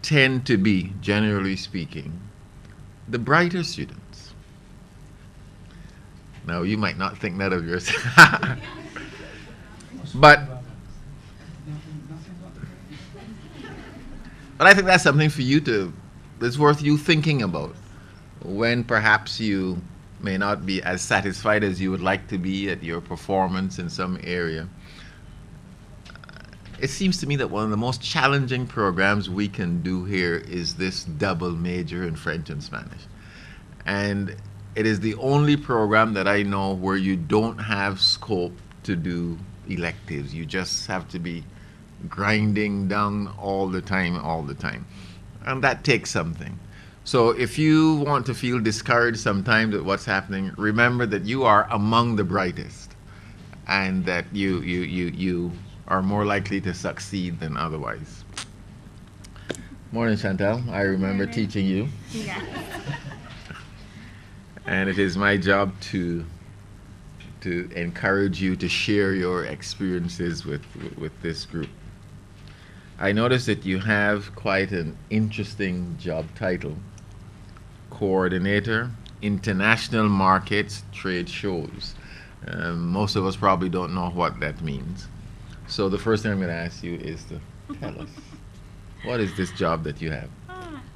tend to be, generally speaking, the brighter students. Now, you might not think that of yours. But I think that's something for you to, that's worth you thinking about when perhaps you may not be as satisfied as you would like to be at your performance in some area. It seems to me that one of the most challenging programs we can do here is this double major in French and Spanish. And it is the only program that I know where you don't have scope to do electives. You just have to be grinding down all the time. And that takes something. So if you want to feel discouraged sometimes at what's happening, remember that you are among the brightest, and that you are more likely to succeed than otherwise. Morning, Chantal. I remember teaching you. Yeah. And it is my job to encourage you to share your experiences with this group. I noticed that you have quite an interesting job title: Coordinator, International Markets, Trade Shows. Most of us probably don't know what that means. So the first thing I'm going to ask you is to tell us, what is this job that you have?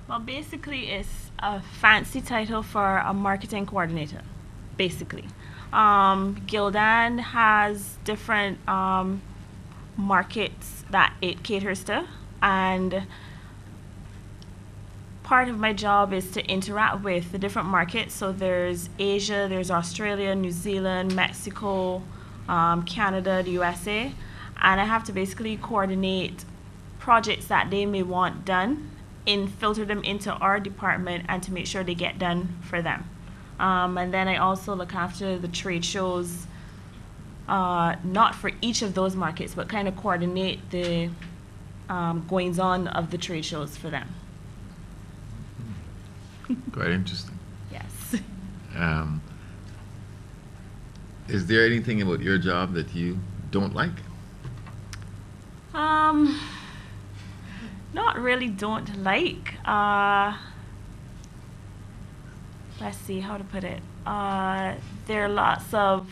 Well, basically, it's a fancy title for a marketing coordinator, basically. Gildan has different markets that it caters to, and part of my job is to interact with the different markets. So there's Asia, there's Australia, New Zealand, Mexico, Canada, the USA, and I have to basically coordinate projects that they may want done and filter them into our department and to make sure they get done for them. And then I also look after the trade shows not for each of those markets, but kind of coordinate the goings on of the trade shows for them. Quite interesting. Yes. Is there anything about your job that you don't like? Not really don't like. Let's see how to put it. There are lots of,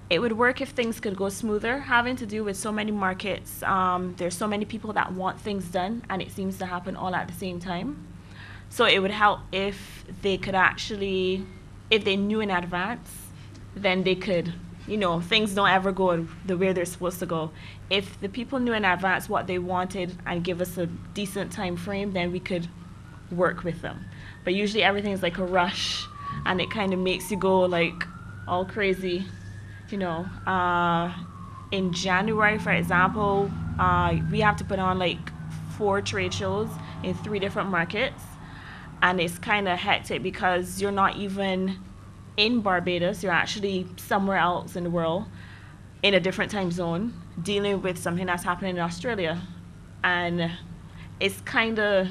it would work if things could go smoother, having to do with so many markets. There's so many people that want things done, and it seems to happen all at the same time. So it would help if they could actually, if they knew in advance, then they could, you know, things don't ever go the way they're supposed to go. If the people knew in advance what they wanted and give us a decent time frame, then we could work with them. But usually everything is like a rush, and it kind of makes you go like all crazy, you know. In January, for example, we have to put on like 4 trade shows in 3 different markets. And it's kind of hectic because you're not even in Barbados, you're actually somewhere else in the world, in a different time zone, dealing with something that's happening in Australia. And it's kind of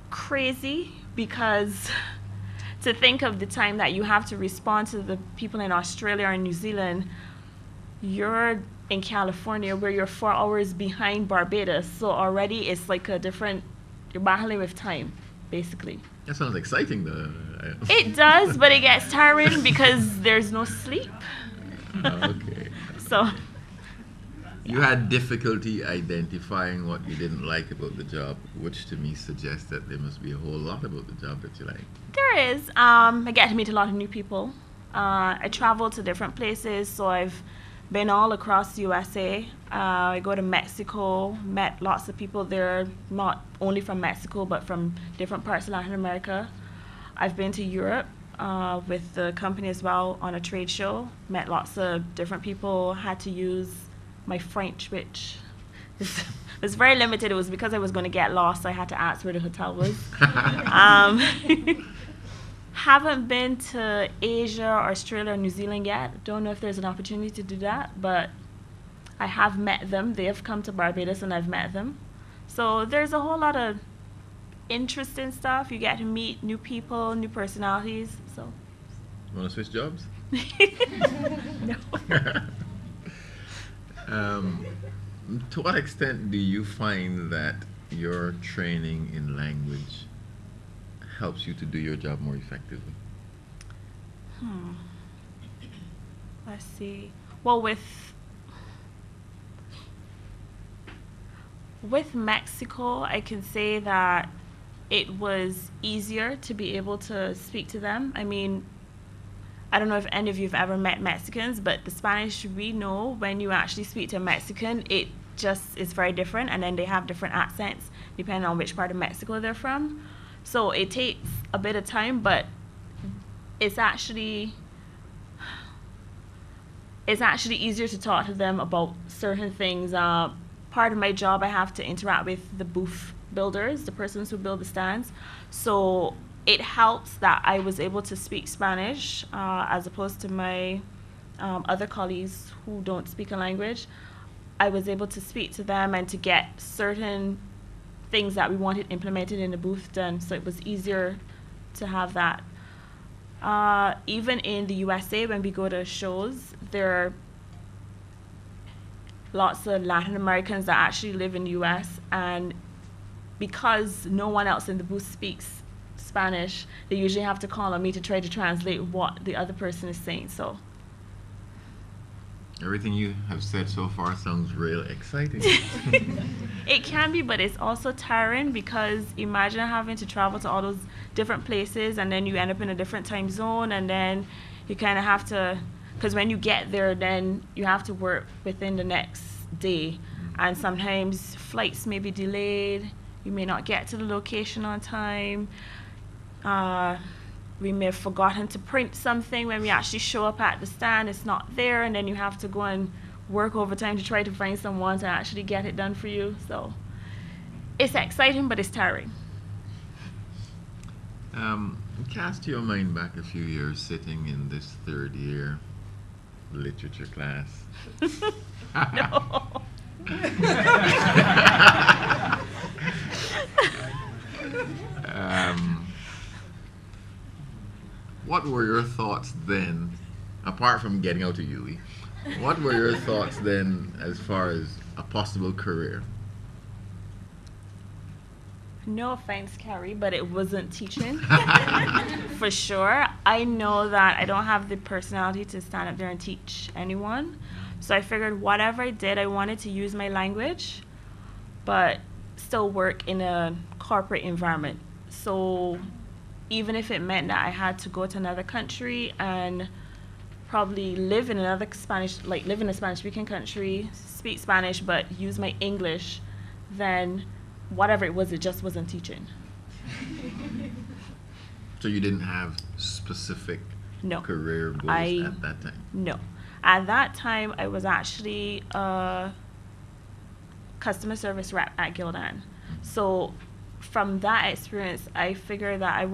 crazy because to think of the time that you have to respond to the people in Australia or New Zealand, you're in California where you're 4 hours behind Barbados. So already it's like a different, you're battling with time, basically. That sounds exciting, though. It does, but it gets tiring because there's no sleep. Okay. So. You had difficulty identifying what you didn't like about the job, which to me suggests that there must be a whole lot about the job that you like. There is. I get to meet a lot of new people. I travel to different places, so I've been all across USA. I go to Mexico, met lots of people there, not only from Mexico, but from different parts of Latin America. I've been to Europe with the company as well on a trade show, met lots of different people, had to use my French, which was very limited. It was because I was going to get lost, so I had to ask where the hotel was. Haven't been to Asia, Australia, or New Zealand yet. Don't know if there's an opportunity to do that, but I have met them. They have come to Barbados and I've met them. So there's a whole lot of interesting stuff. You get to meet new people, new personalities. So. Want to switch jobs? No. To what extent do you find that your training in language helps you to do your job more effectively? Let's see. Well, with Mexico, I can say that it was easier to be able to speak to them. I mean, I don't know if any of you have ever met Mexicans, but the Spanish we know, when you actually speak to a Mexican, it just is very different, and then they have different accents depending on which part of Mexico they're from. So it takes a bit of time, but it's actually easier to talk to them about certain things. Part of my job, I have to interact with the booth builders, the persons who build the stands. So it helps that I was able to speak Spanish as opposed to my other colleagues who don't speak a language. I was able to speak to them and to get certain things that we wanted implemented in the booth done, so it was easier to have that. Even in the USA, when we go to shows, there are lots of Latin Americans that actually live in the US, and because no one else in the booth speaks Spanish, they usually have to call on me to try to translate what the other person is saying. So everything you have said so far sounds real exciting. It can be, but it's also tiring, because imagine having to travel to all those different places and then you end up in a different time zone, and then you kind of have to, because when you get there, then you have to work within the next day, and sometimes flights may be delayed, you may not get to the location on time. We may have forgotten to print something when we actually show up at the stand, it's not there, and then you have to go and work overtime to try to find someone to actually get it done for you. So it's exciting, but it's tiring. Cast your mind back a few years, sitting in this 3rd year literature class. No. What were your thoughts then, apart from getting out of UE? What were your thoughts then as far as a possible career? No offense, Carrie, but it wasn't teaching. For sure. I know that I don't have the personality to stand up there and teach anyone. So I figured whatever I did, I wanted to use my language, but still work in a corporate environment. So even if it meant that I had to go to another country and probably live in another live in a Spanish-speaking country, speak Spanish, but use my English, then whatever it was, it just wasn't teaching. So you didn't have specific career goals at that time? No. At that time, I was actually a customer service rep at Gildan. So from that experience, I figured that I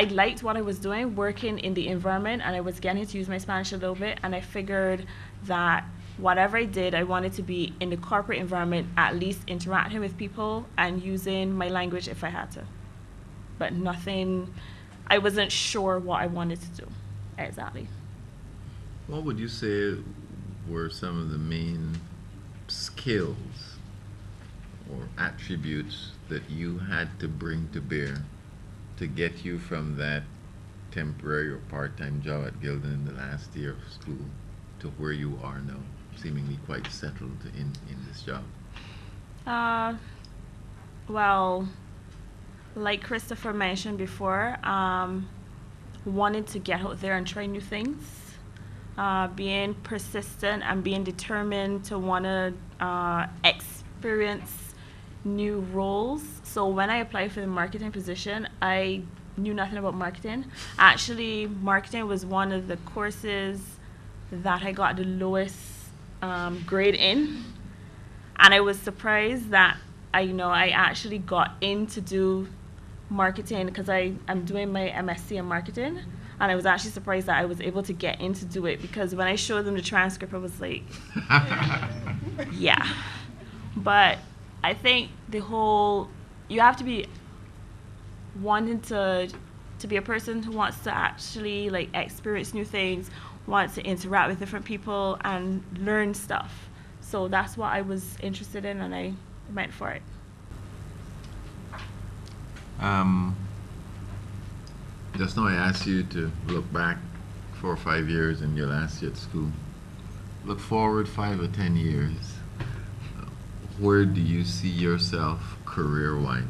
liked what I was doing, working in the environment, and I was getting to use my Spanish a little bit, and I figured that whatever I did, I wanted to be in the corporate environment, at least interacting with people and using my language if I had to. But I wasn't sure what I wanted to do exactly. What would you say were some of the main skills or attributes that you had to bring to bear to get you from that temporary or part-time job at Gildan in the last year of school to where you are now, seemingly quite settled in this job? Well, like Christopher mentioned before, wanted to get out there and try new things, being persistent and being determined to want to experience new roles. So when I applied for the marketing position, I knew nothing about marketing. Actually, marketing was one of the courses that I got the lowest grade in, and I was surprised that I actually got in to do marketing because I'm doing my MSc in marketing, and I was actually surprised that I was able to get in to do it, because when I showed them the transcript, I was like, yeah. But I think you have to be wanting to be a person who wants to actually experience new things, wants to interact with different people and learn stuff. So that's what I was interested in, and I went for it. Just now I asked you to look back 4 or 5 years in your last year at school. Look forward 5 or 10 years. Where do you see yourself career-wise?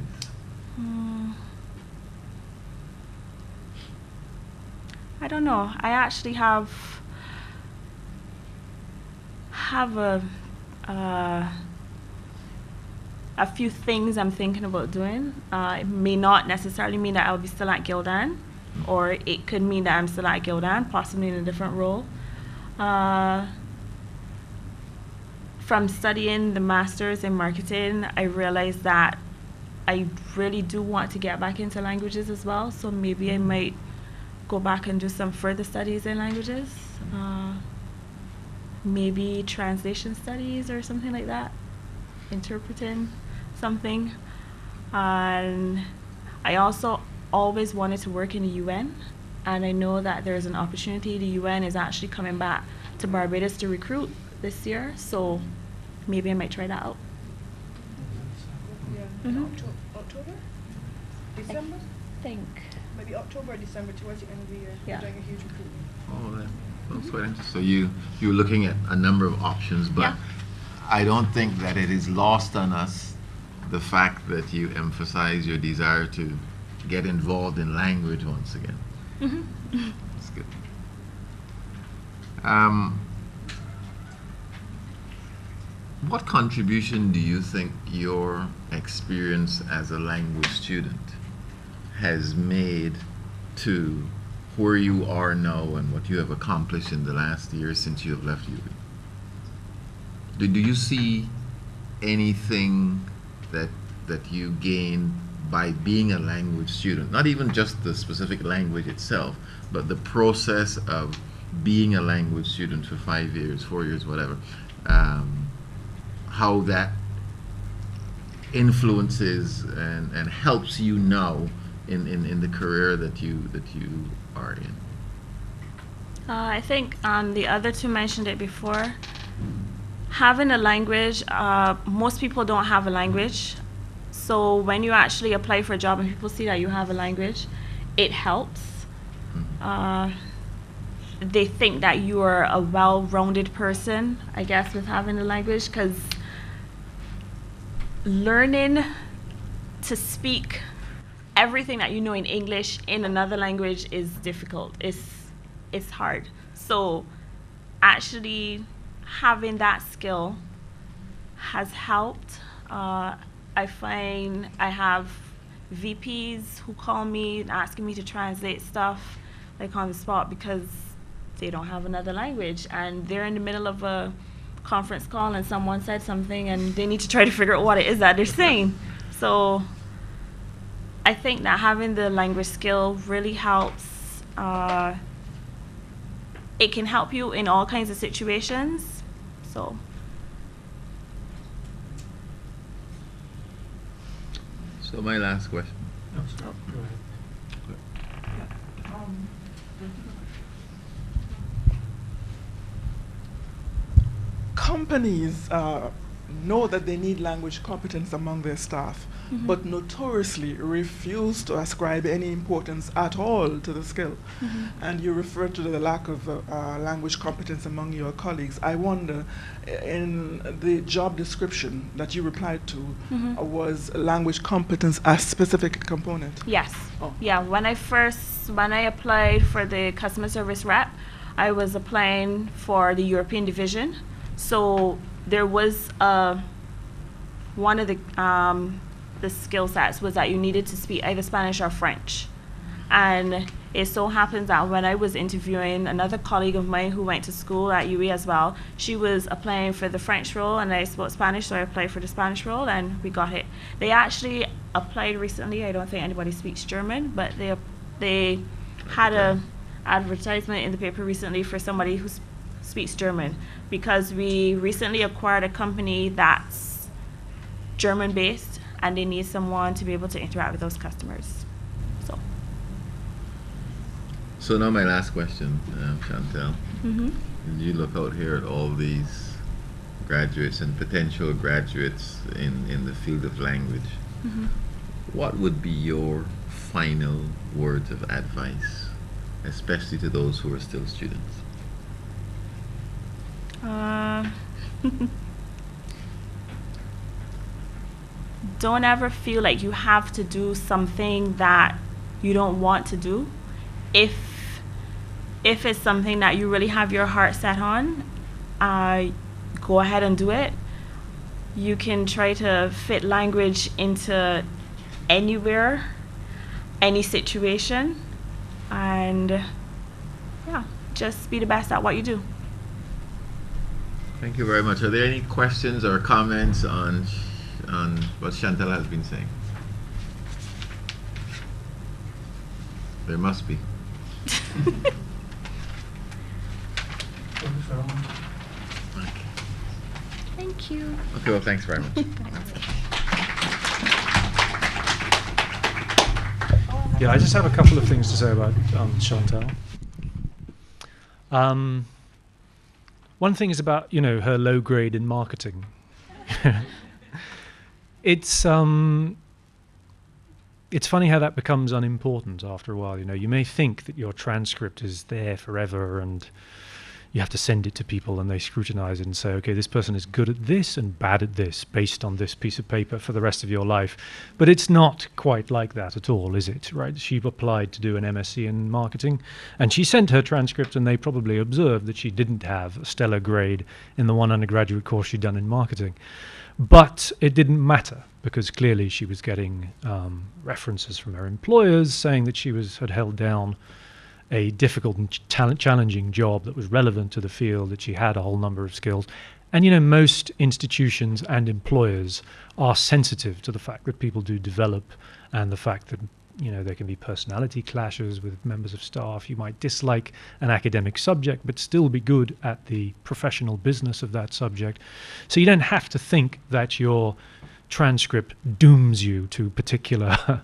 I don't know. I actually have a few things I'm thinking about doing. It may not necessarily mean that I'll be still at Gildan, or it could mean that I'm still at Gildan, possibly in a different role. From studying the master's in marketing, I realized that I really do want to get back into languages as well, so maybe I might go back and do some further studies in languages, maybe translation studies or something like that, interpreting something. And I also always wanted to work in the UN, and I know that there's an opportunity. The UN is actually coming back to Barbados to recruit this year, so maybe I might try that out. Yeah. October? December? I think. Maybe October or December, towards the end of the year. Yeah. We're doing a huge recruitment. Oh, that's quite interesting. So you're looking at a number of options, but Yeah. I don't think that it is lost on us the fact that you emphasize your desire to get involved in language once again. That's good. What contribution do you think your experience as a language student has made to where you are now and what you have accomplished in the last year since you have left UE? Do you see anything that you gained by being a language student? Not even just the specific language itself, but the process of being a language student for 5 years, 4 years, whatever, how that influences and helps you now in the career that you are in. I think the other two mentioned it before. Having a language, most people don't have a language. So when you actually apply for a job and people see that you have a language, it helps. They think that you are a well-rounded person, I guess, with having a language, because learning to speak everything that you know in English in another language is difficult. It's hard. So actually having that skill has helped. I find I have VPs who call me asking me to translate stuff like on the spot because they don't have another language and they're in the middle of a conference call and someone said something and they need to try to figure out what it is that they're saying. So I think that having the language skill really helps. It can help you in all kinds of situations. So. So my last question. Companies know that they need language competence among their staff, but notoriously refuse to ascribe any importance at all to the skill. And you refer to the lack of language competence among your colleagues. I wonder, in the job description that you replied to, was language competence a specific component? Yes. Oh. Yeah, when I applied for the customer service rep, I was applying for the European division. So there was one of the skill sets was that you needed to speak either Spanish or French. And it so happens that when I was interviewing another colleague of mine who went to school at UE as well, she was applying for the French role and I spoke Spanish, so I applied for the Spanish role and we got it. They actually applied recently. I don't think anybody speaks German, but they had a advertisement in the paper recently for somebody who speaks German, because we recently acquired a company that's German based and they need someone to be able to interact with those customers. So now my last question, Chantel. You look out here at all these graduates and potential graduates in the field of language. What would be your final words of advice, especially to those who are still students? Don't ever feel like you have to do something that you don't want to do. If it's something that you really have your heart set on, go ahead and do it. You can try to fit language into anywhere, any situation, and yeah, just be the best at what you do. Thank you very much. Are there any questions or comments on what Chantal has been saying? There must be. Thank you. Okay, well, thanks very much. Yeah, I just have a couple of things to say about Chantal. One thing is about, her low grade in marketing. It's funny how that becomes unimportant after a while. You may think that your transcript is there forever and you have to send it to people and they scrutinize it and say, okay, this person is good at this and bad at this based on this piece of paper for the rest of your life. But it's not quite like that at all, is it? Right? She applied to do an MSc in marketing and she sent her transcript and they probably observed that she didn't have a stellar grade in the one undergraduate course she'd done in marketing. But it didn't matter because clearly she was getting references from her employers saying that she had held down a difficult and challenging job that was relevant to the field, that she had a whole number of skills. And most institutions and employers are sensitive to the fact that people do develop and the fact that there can be personality clashes with members of staff. You might dislike an academic subject, but still be good at the professional business of that subject. So you don't have to think that your transcript dooms you to particular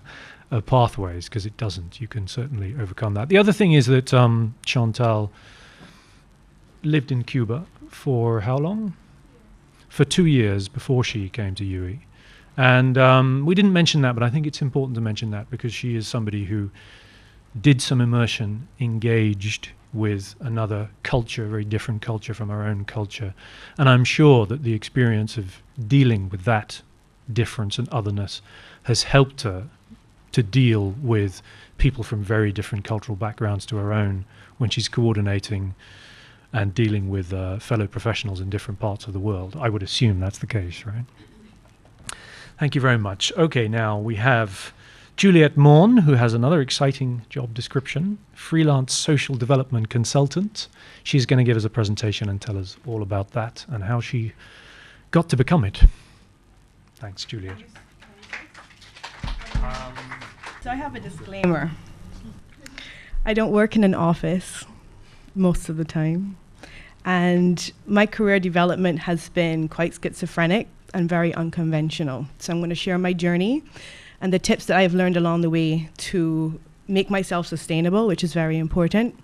pathways, because it doesn't. You can certainly overcome that. The other thing is that Chantal lived in Cuba for how long? For 2 years before she came to UE. And we didn't mention that, but I think it's important to mention that because she is somebody who did some immersion, engaged with another culture, a very different culture from our own culture. And I'm sure that the experience of dealing with that difference and otherness has helped her to deal with people from very different cultural backgrounds to her own when she's coordinating and dealing with fellow professionals in different parts of the world. I would assume that's the case, right? Thank you very much. Okay, now we have Juliette Morn, who has another exciting job description, freelance social development consultant. She's going to give us a presentation and tell us all about that and how she got to become it. Thanks, Juliette. So I have a disclaimer. I don't work in an office most of the time, and my career development has been quite schizophrenic and very unconventional. So I'm going to share my journey and the tips that I've learned along the way to make myself sustainable, which is very important,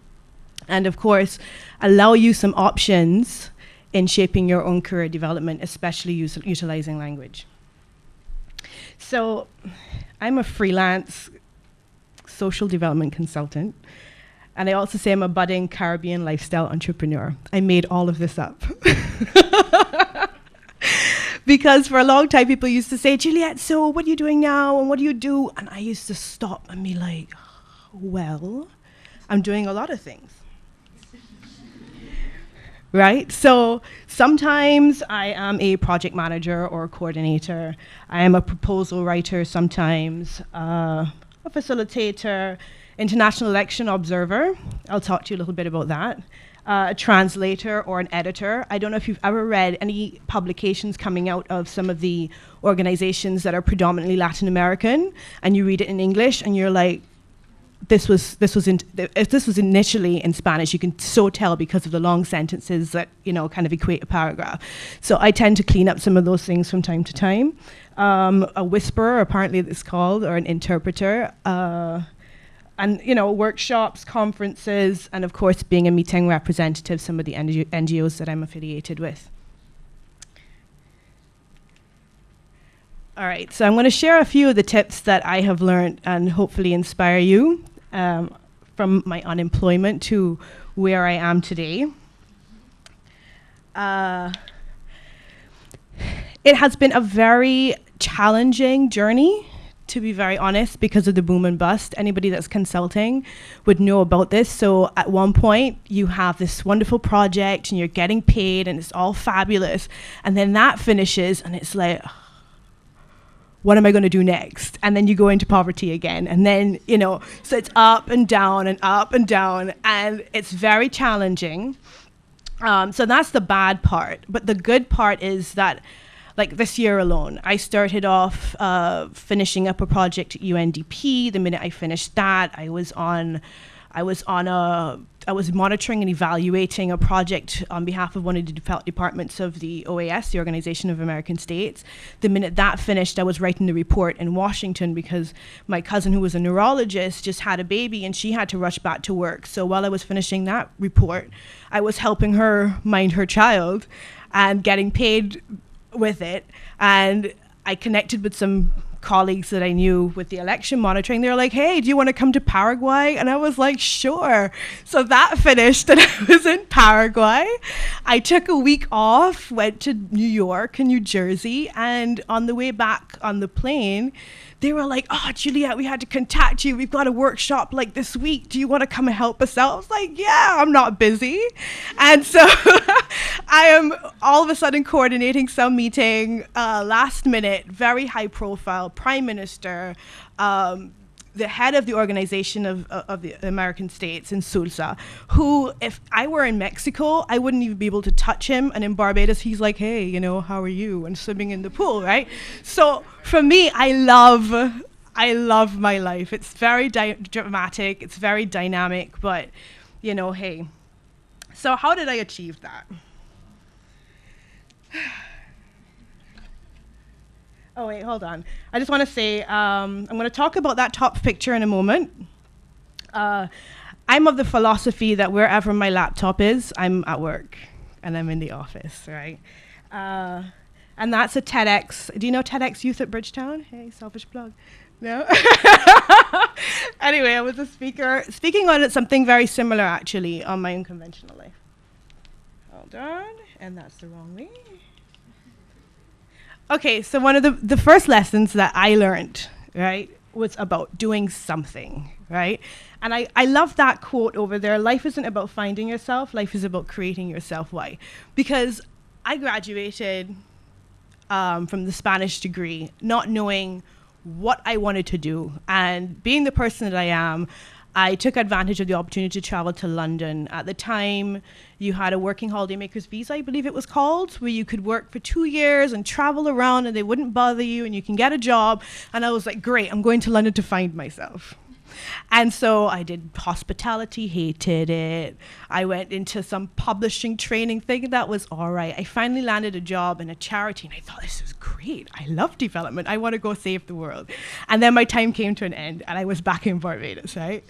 and of course allow you some options in shaping your own career development, especially utilizing language. So I'm a freelance social development consultant, and I also say I'm a budding Caribbean lifestyle entrepreneur. I made all of this up. Because for a long time, people used to say, Juliette, so what are you doing now? And what do you do? And I used to stop and be like, well, I'm doing a lot of things. Right? So sometimes I am a project manager or a coordinator. I am a proposal writer sometimes, a facilitator, international election observer. I'll talk to you a little bit about that. A translator or an editor. I don't know if you've ever read any publications coming out of some of the organizations that are predominantly Latin American, and you read it in English and you're like, if this was initially in Spanish, you can so tell because of the long sentences that, kind of equate a paragraph. So I tend to clean up some of those things from time to time. A whisperer, apparently it's called, or an interpreter. And, workshops, conferences, and of course, being a meeting representative, some of the NGOs that I'm affiliated with. All right, so I'm going to share a few of the tips that I have learned and hopefully inspire you from my unemployment to where I am today. It has been a very challenging journey, to be very honest, because of the boom and bust. Anybody that's consulting would know about this. So at one point, you have this wonderful project and you're getting paid and it's all fabulous. And then that finishes and it's like, what am I going to do next? And then you go into poverty again. And then, so it's up and down and up and down. And it's very challenging. So that's the bad part. But the good part is that, like this year alone, I started off finishing up a project at UNDP. The minute I finished that, I was monitoring and evaluating a project on behalf of one of the departments of the OAS, the Organization of American States. The minute that finished, I was writing the report in Washington because my cousin, who was a neurologist, just had a baby and she had to rush back to work. So while I was finishing that report, I was helping her mind her child and getting paid with it. And I connected with some colleagues that I knew with the election monitoring. They were like, hey, do you want to come to Paraguay? And I was like, sure. So that finished and I was in Paraguay. I took a week off, went to New York and New Jersey, and on the way back on the plane, they were like, oh, Juliette, we had to contact you. We've got a workshop like this week. Do you want to come and help us out? I was like, yeah, I'm not busy. And so I am all of a sudden coordinating some meeting, last minute, very high profile, Prime Minister, the head of the Organization of the American States in Sulsa, who, if I were in Mexico, I wouldn't even be able to touch him. And in Barbados, he's like, hey, how are you? And swimming in the pool, right? So for me, I love I love my life. It's very dramatic. It's very dynamic, but, you know, hey. So how did I achieve that? Oh, wait, hold on. I just want to say, I'm going to talk about that top picture in a moment. I'm of the philosophy that wherever my laptop is, I'm at work, and I'm in the office, right? And that's a TEDx. Do you know TEDx Youth at Bridgetown? Hey, selfish plug. No? Anyway, I was a speaker speaking on something very similar, actually, on my unconventional life. Hold on, and that's the wrong way. Okay, so one of the first lessons that I learned, right, was about doing something, right? And I love that quote over there. Life isn't about finding yourself. Life is about creating yourself. Why? Because I graduated from the Spanish degree not knowing what I wanted to do. And being the person that I am, I took advantage of the opportunity to travel to London. At the time, you had a working holidaymaker's visa, I believe it was called, where you could work for 2 years and travel around and they wouldn't bother you and you can get a job. And I was like, great, I'm going to London to find myself. And so I did hospitality, hated it. I went into some publishing training thing, that was all right. I finally landed a job in a charity and I thought, this is great. I love development. I want to go save the world. And then my time came to an end and I was back in Barbados, right?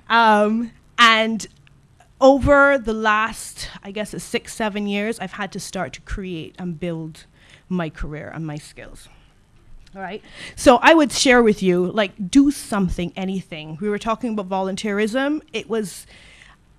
And over the last, I guess it's 6-7 years, I've had to start to create and build my career and my skills. All right. So I would share with you, like, do something, anything. We were talking about volunteerism. It was,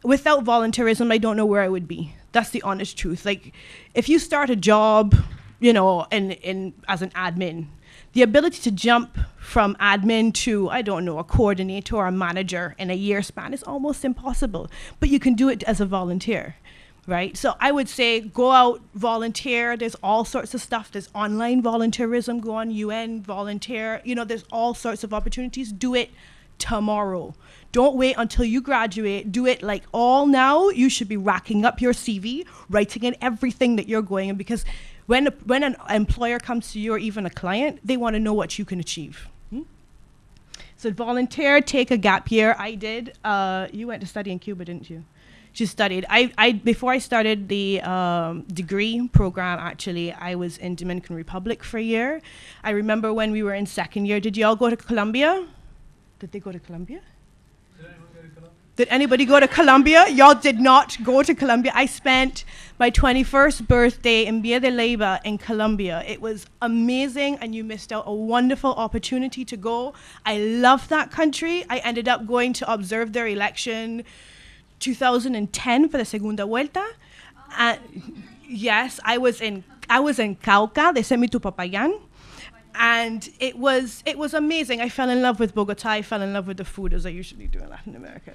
without volunteerism, I don't know where I would be. That's the honest truth. Like, if you start a job, you know, as an admin, the ability to jump from admin to, I don't know, a coordinator or a manager in a year span is almost impossible. But you can do it as a volunteer. Right? So I would say go out, volunteer. There's all sorts of stuff. There's online volunteerism. Go on UN, volunteer. You know, there's all sorts of opportunities. Do it tomorrow. Don't wait until you graduate. Do it like all now. You should be racking up your CV, writing in everything that you're going in, because when an employer comes to you or even a client, they want to know what you can achieve. So volunteer, take a gap year. I did. You went to study in Cuba, didn't you? She studied. Before I started the degree program, actually, I was in Dominican Republic for a year. I remember when we were in second year. Did you all go to Colombia? Did they go to Colombia? Did anyone go to Colombia? Did anybody go to Colombia? Y'all did not go to Colombia. I spent my 21st birthday in Via de Leyva in Colombia. It was amazing, and you missed out a wonderful opportunity to go. I love that country. I ended up going to observe their election 2010 for the Segunda Vuelta. Yes, I was in Cauca. They sent me to Popayán. And it was amazing. I fell in love with Bogota. I fell in love with the food, as I usually do in Latin America.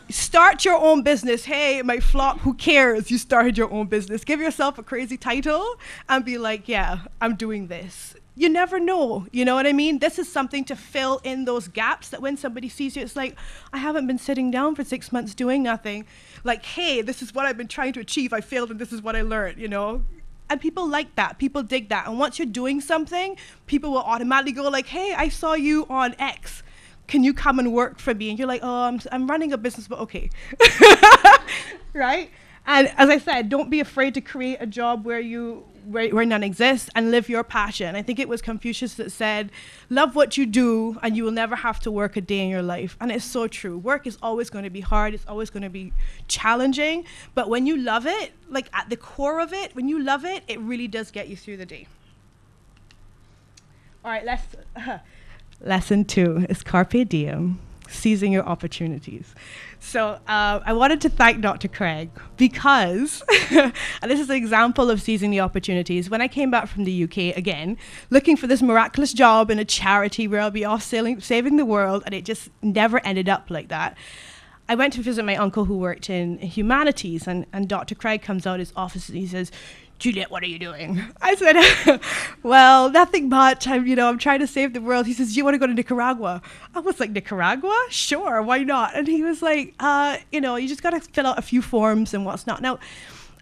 Start your own business. Hey, my flock, who cares? You started your own business. Give yourself a crazy title and be like, yeah, I'm doing this. You never know, you know what I mean? This is something to fill in those gaps that when somebody sees you, it's like, I haven't been sitting down for 6 months doing nothing. Like, hey, this is what I've been trying to achieve. I failed and this is what I learned, you know? And people like that. People dig that. And once you're doing something, people will automatically go like, hey, I saw you on X. Can you come and work for me? And you're like, oh, I'm running a business, but okay. Right? And as I said, don't be afraid to create a job where none exists, and live your passion. I think it was Confucius that said, love what you do and you will never have to work a day in your life. And it's so true. Work is always going to be hard. It's always going to be challenging. But when you love it, like at the core of it, when you love it, it really does get you through the day. All right, lesson 2 is carpe diem, seizing your opportunities. So I wanted to thank Dr. Craig because, and this is an example of seizing the opportunities. When I came back from the UK again, looking for this miraculous job in a charity where I'll be off saving the world, and it just never ended up like that. I went to visit my uncle who worked in humanities, and Dr. Craig comes out of his office and he says, Juliet, what are you doing? I said, well, nothing much. I'm trying to save the world. He says, do you want to go to Nicaragua? I was like, Nicaragua? Sure, why not? And he was like, you just got to fill out a few forms and what's not. Now,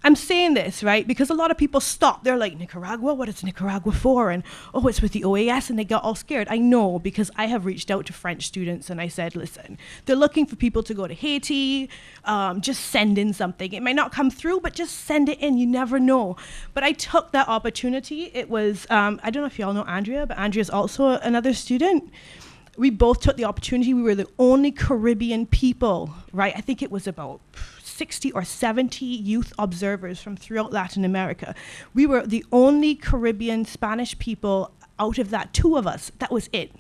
I'm saying this, right, because a lot of people stop. They're like, Nicaragua? What is Nicaragua for? And, oh, it's with the OAS, and they got all scared. I know, because I have reached out to French students, and I said, listen, they're looking for people to go to Haiti. Just send in something. It might not come through, but just send it in. You never know. But I took that opportunity. It was, I don't know if you all know Andrea, but Andrea's also another student. We both took the opportunity. We were the only Caribbean people, right? I think it was about 60 or 70 youth observers from throughout Latin America. We were the only Caribbean Spanish people out of that, 2 of us. That was it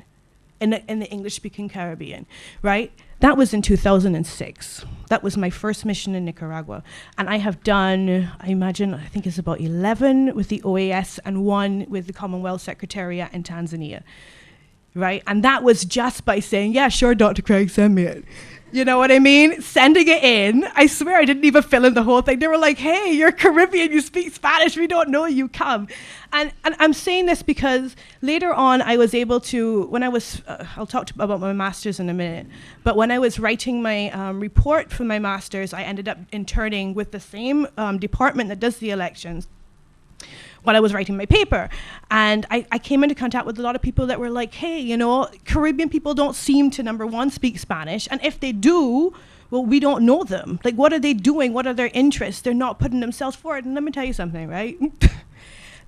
in the English-speaking Caribbean, right? That was in 2006. That was my first mission in Nicaragua. And I have done, I think it's about 11 with the OAS and 1 with the Commonwealth Secretariat in Tanzania. Right? And that was just by saying, yeah, sure, Dr. Craig, send me it. You know what I mean? Sending it in. I swear I didn't even fill in the whole thing. They were like, hey, you're Caribbean, you speak Spanish, we don't know you, come. And I'm saying this because later on I was able to, when I was, I'll talk about my master's in a minute, but when I was writing my report for my master's, I ended up interning with the same department that does the elections while I was writing my paper. And I came into contact with a lot of people that were like, hey, you know, Caribbean people don't seem to, number one, speak Spanish. And if they do, well, we don't know them. Like, what are they doing? What are their interests? They're not putting themselves forward. And let me tell you something, right?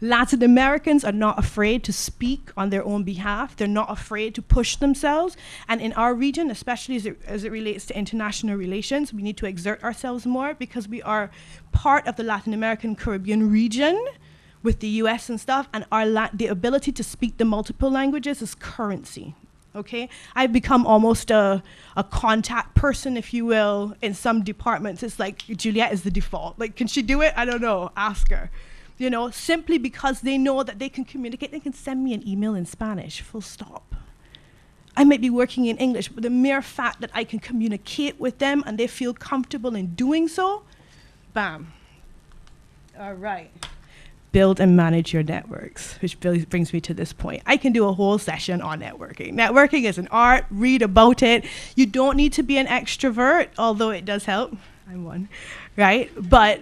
Latin Americans are not afraid to speak on their own behalf. They're not afraid to push themselves. And in our region, especially as it relates to international relations, we need to exert ourselves more because we are part of the Latin American Caribbean region with the US and stuff, and the ability to speak the multiple languages is currency, okay? I've become almost a contact person, if you will, in some departments. It's like, Juliette is the default. Like, can she do it? I don't know, ask her. You know, simply because they know that they can communicate. They can send me an email in Spanish, full stop. I might be working in English, but the mere fact that I can communicate with them and they feel comfortable in doing so, bam. All right. Build and manage your networks, which brings me to this point. I can do a whole session on networking. Networking is an art, read about it. You don't need to be an extrovert, although it does help. I'm one, right? But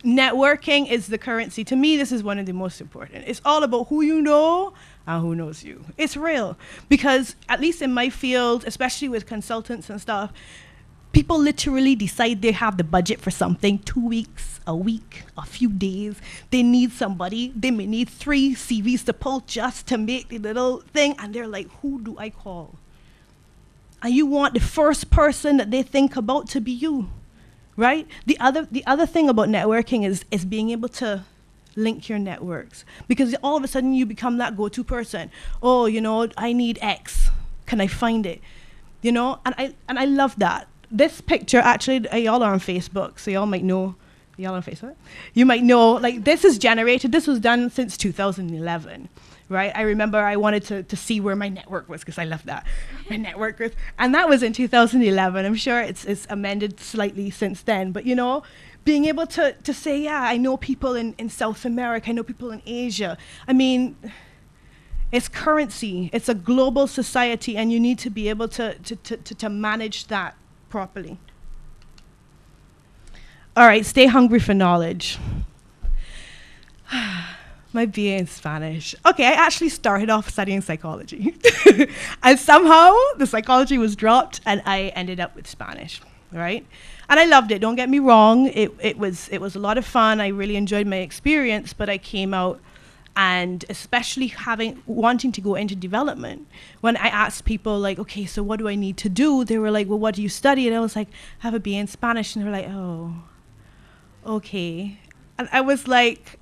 networking is the currency. To me, this is one of the most important. It's all about who you know and who knows you. It's real, because at least in my field, especially with consultants and stuff, people literally decide they have the budget for something, 2 weeks, a week, a few days. They need somebody. They may need 3 CVs to pull just to make the little thing. And they're like, who do I call? And you want the first person that they think about to be you, right? The other thing about networking is being able to link your networks. Because all of a sudden you become that go-to person. Oh, you know, I need X. Can I find it? You know, and I love that. This picture, actually, y'all are on Facebook, so y'all might know. Y'all on Facebook? You might know, like, this is generated. This was done since 2011, right? I remember I wanted to see where my network was, because I love that. My network was, and that was in 2011. I'm sure it's amended slightly since then, but, you know, being able to say, yeah, I know people in South America, I know people in Asia. I mean, it's currency. It's a global society, and you need to be able to manage that properly. All right, stay hungry for knowledge. My BA in Spanish. Okay, I actually started off studying psychology. And somehow the psychology was dropped and I ended up with Spanish, right? And I loved it, don't get me wrong. It was a lot of fun. I really enjoyed my experience, but I came out, and especially wanting to go into development, when I asked people, like, okay, so what do I need to do? They were like, well, what do you study? And I was like, I have a BA in Spanish. And they were like, oh, okay. And I was like,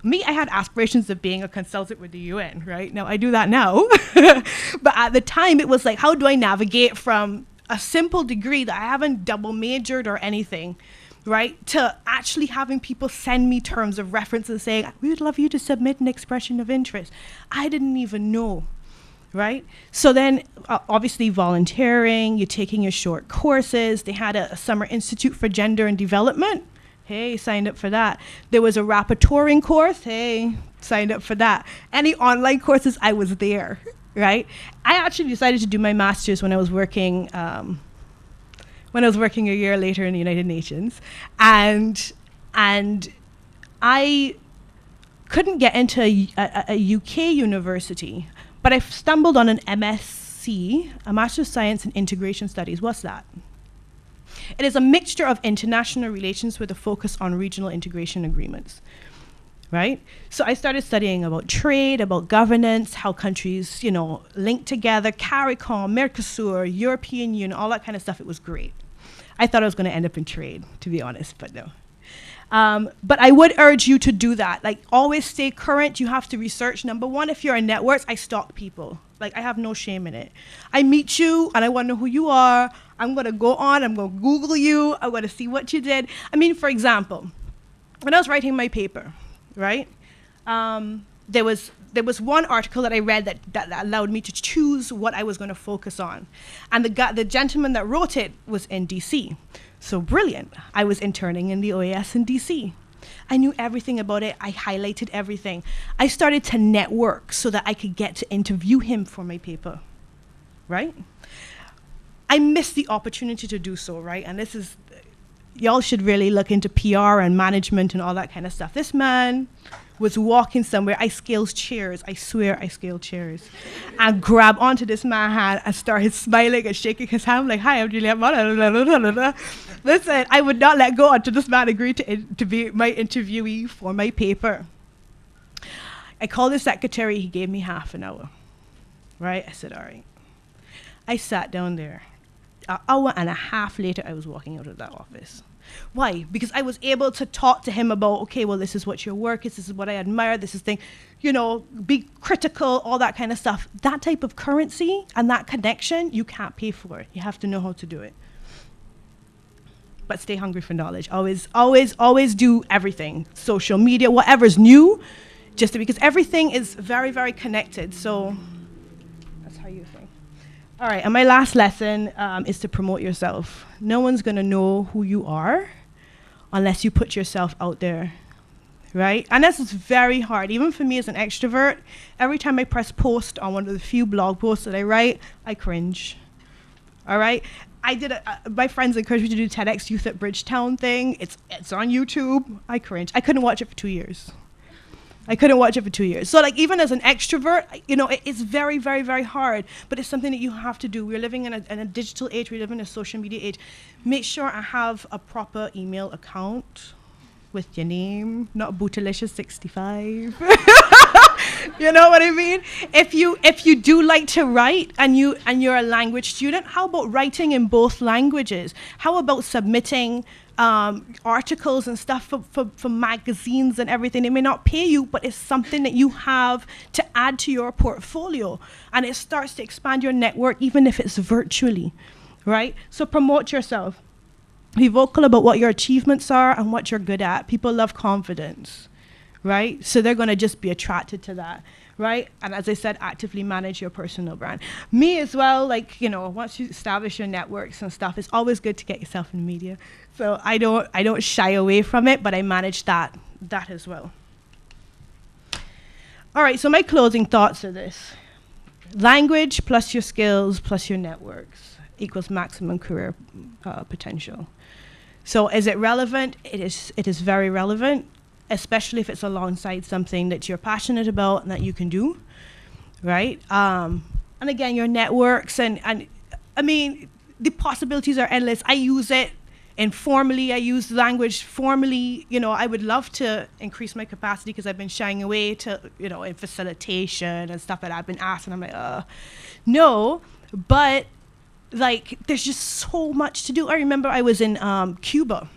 I had aspirations of being a consultant with the UN, right? Now, I do that now. But at the time, it was like, how do I navigate from a simple degree that I haven't double majored or anything, right, to actually having people send me terms of reference and saying, we would love you to submit an expression of interest. I didn't even know, right? So then, obviously, volunteering, you're taking your short courses. They had a Summer Institute for Gender and Development. Hey, signed up for that. There was a rapporteuring course. Hey, signed up for that. Any online courses, I was there, right? I actually decided to do my master's when I was working a year later in the United Nations. And And I couldn't get into a UK university, but I stumbled on an MSc, a Master of Science in Integration Studies. What's that? It is a mixture of international relations with a focus on regional integration agreements, right? So I started studying about trade, about governance, how countries, link together, CARICOM, Mercosur, European Union, all that kind of stuff. It was great. I thought I was going to end up in trade, to be honest, but no. But I would urge you to do that. Like, always stay current. You have to research. Number one, if you're in networks, I stalk people. Like, I have no shame in it. I meet you, and I want to know who you are. I'm going to go on. I'm going to Google you. I'm going to see what you did. I mean, for example, when I was writing my paper, right, there was one article that I read that allowed me to choose what I was going to focus on. And the gentleman that wrote it was in D.C., so brilliant. I was interning in the OAS in DC. I knew everything about it. I highlighted everything. I started to network so that I could get to interview him for my paper, right? I missed the opportunity to do so, right? And this is, y'all should really look into PR and management and all that kind of stuff. This man was walking somewhere. I scaled chairs. I swear I scaled chairs. And grabbed onto this man's hand and started smiling and shaking his hand. I'm like, hi, I'm Juliet. Listen, I would not let go until this man agreed to be my interviewee for my paper. I called the secretary. He gave me half an hour. Right? I said, all right. I sat down there. An hour and a half later, I was walking out of that office. Why? Because I was able to talk to him about, okay, well, this is what your work is, this is what I admire, this is thing, be critical, all that kind of stuff. That type of currency and that connection, you can't pay for it. You have to know how to do it. But stay hungry for knowledge. Always do everything. Social media, whatever's new, because everything is very, very connected. So that's how you think. All right, and my last lesson is to promote yourself. No one's going to know who you are unless you put yourself out there, right? And this is very hard. Even for me as an extrovert, every time I press post on one of the few blog posts that I write, I cringe, all right? My friends encouraged me to do TEDx Youth at Bridgetown thing. It's on YouTube. I cringe. I couldn't watch it for 2 years. So like, even as an extrovert, it's very, very, very hard, but it's something that you have to do. We're living in a digital age. We live in a social media age. Make sure I have a proper email account with your name, not Bootylicious65. You know what I mean? If you do like to write and you're a language student, how about writing in both languages? How about submitting articles and stuff for magazines and everything? They may not pay you, but it's something that you have to add to your portfolio, and it starts to expand your network, even if it's virtually, right? So promote yourself. Be vocal about what your achievements are and what you're good at. People love confidence, right? So they're going to just be attracted to that, right? And as I said, actively manage your personal brand. Me as well, once you establish your networks and stuff, it's always good to get yourself in the media. So I don't shy away from it, but I manage that as well. All right, so my closing thoughts are this. Language plus your skills plus your networks equals maximum career potential. So is it relevant? It is very relevant, especially if it's alongside something that you're passionate about and that you can do, right? And again, your networks, and I mean, the possibilities are endless. I use it informally. I use language formally. I would love to increase my capacity because I've been shying away to, in facilitation and stuff that I've been asked, and I'm like, no, but there's just so much to do. I remember I was in Cuba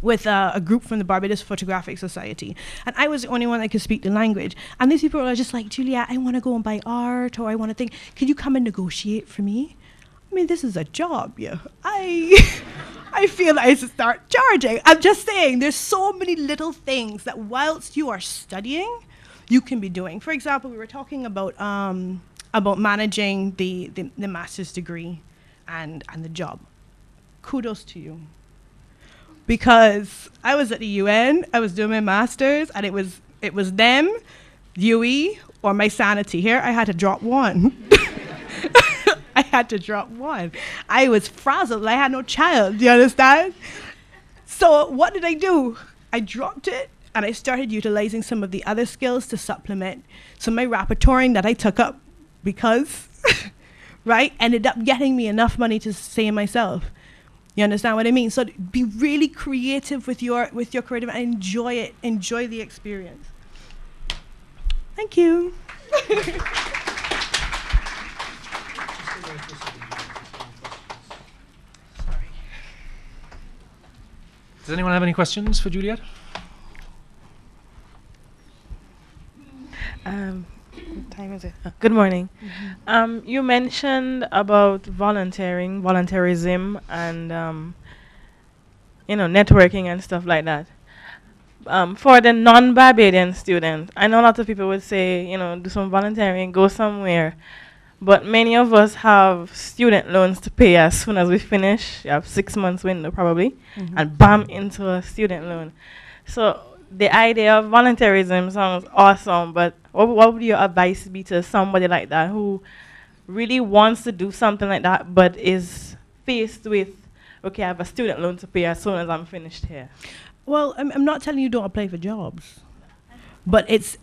with a group from the Barbados Photographic Society, and I was the only one that could speak the language. And these people are just like, Julia, I want to go and buy art, or I want to think, can you come and negotiate for me? I mean, this is a job, yeah. I feel I should start charging. I'm just saying, there's so many little things that whilst you are studying, you can be doing. For example, we were talking about managing the master's degree and the job. Kudos to you. Because I was at the UN, I was doing my master's, and it was them, UE, or my sanity. Here, I had to drop one. I was frazzled. I had no child. Do you understand? So what did I do? I dropped it and I started utilizing some of the other skills to supplement. So my rapporteuring that I took up because, right, ended up getting me enough money to sustain myself. You understand what I mean? So be really creative with your creative and enjoy it. Enjoy the experience. Thank you. Does anyone have any questions for Juliet? What time is it? Good morning. You mentioned about volunteerism, and networking and stuff like that. For the non-Barbadian student, I know a lot of people would say, do some volunteering, go somewhere. But many of us have student loans to pay as soon as we finish. You have 6 months window probably, and bam, into a student loan. So the idea of volunteerism sounds awesome, but what would your advice be to somebody like that who really wants to do something like that, but is faced with, okay, I have a student loan to pay as soon as I'm finished here? Well, I'm not telling you don't apply for jobs. But it's,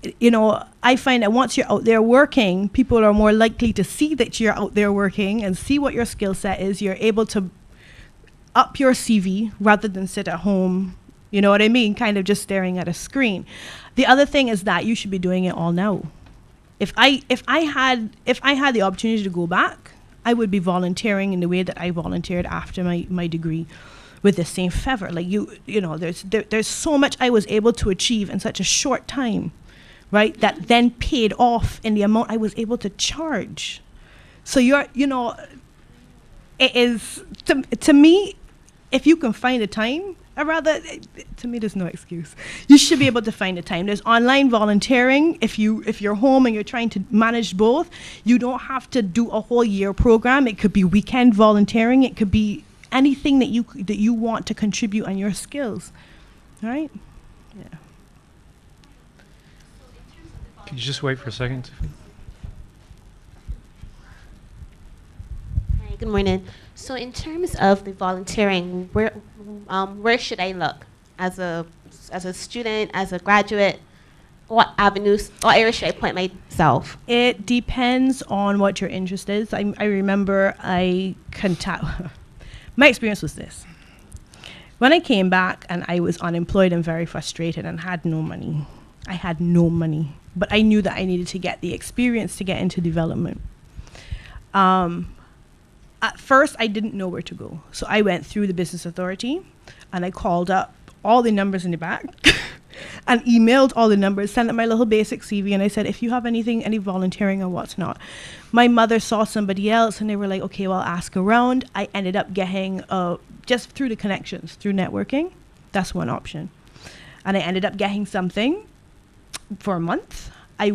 I find that once you're out there working, people are more likely to see that you're out there working and see what your skill set is. You're able to up your CV rather than sit at home, you know what I mean? Kind of just staring at a screen. The other thing is that you should be doing it all now. If I had the opportunity to go back, I would be volunteering in the way that I volunteered after my degree, with the same fervor. Like there's so much I was able to achieve in such a short time, right? That then paid off in the amount I was able to charge. So it is to me, if you can find the time, to me there's no excuse. You should be able to find the time. There's online volunteering. If you're home and you're trying to manage both, you don't have to do a whole year program. It could be weekend volunteering. It could be anything that you want to contribute on your skills, right? Yeah. Could you just wait for a second? Hi, good morning. So in terms of the volunteering, where should I look as a student, as a graduate? What avenues, what areas should I point myself? It depends on what your interest is. I remember my experience was this. When I came back and I was unemployed and very frustrated and had no money, but I knew that I needed to get the experience to get into development. At first, I didn't know where to go. So I went through the business authority and I called up all the numbers in the back and emailed all the numbers, sent up my little basic CV, and I said, if you have any volunteering or what's not. My mother saw somebody else and they were like, okay, well, ask around. I ended up getting, just through the connections, through networking, that's one option. And I ended up getting something for a month. I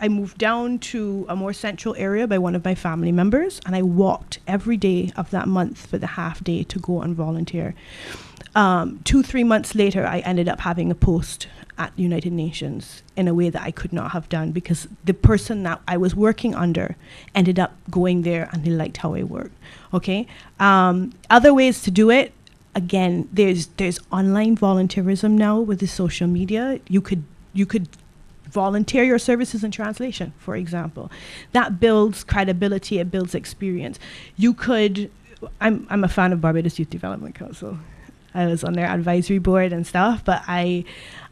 moved down to a more central area by one of my family members, and I walked every day of that month for the half day to go and volunteer. 2-3 months later, I ended up having a post at United Nations in a way that I could not have done because the person that I was working under ended up going there and they liked how I worked. Okay. Other ways to do it, again, there's online volunteerism now with the social media. You could volunteer your services in translation, for example. That builds credibility, it builds experience. I'm a fan of Barbados Youth Development Council. I was on their advisory board and stuff, but I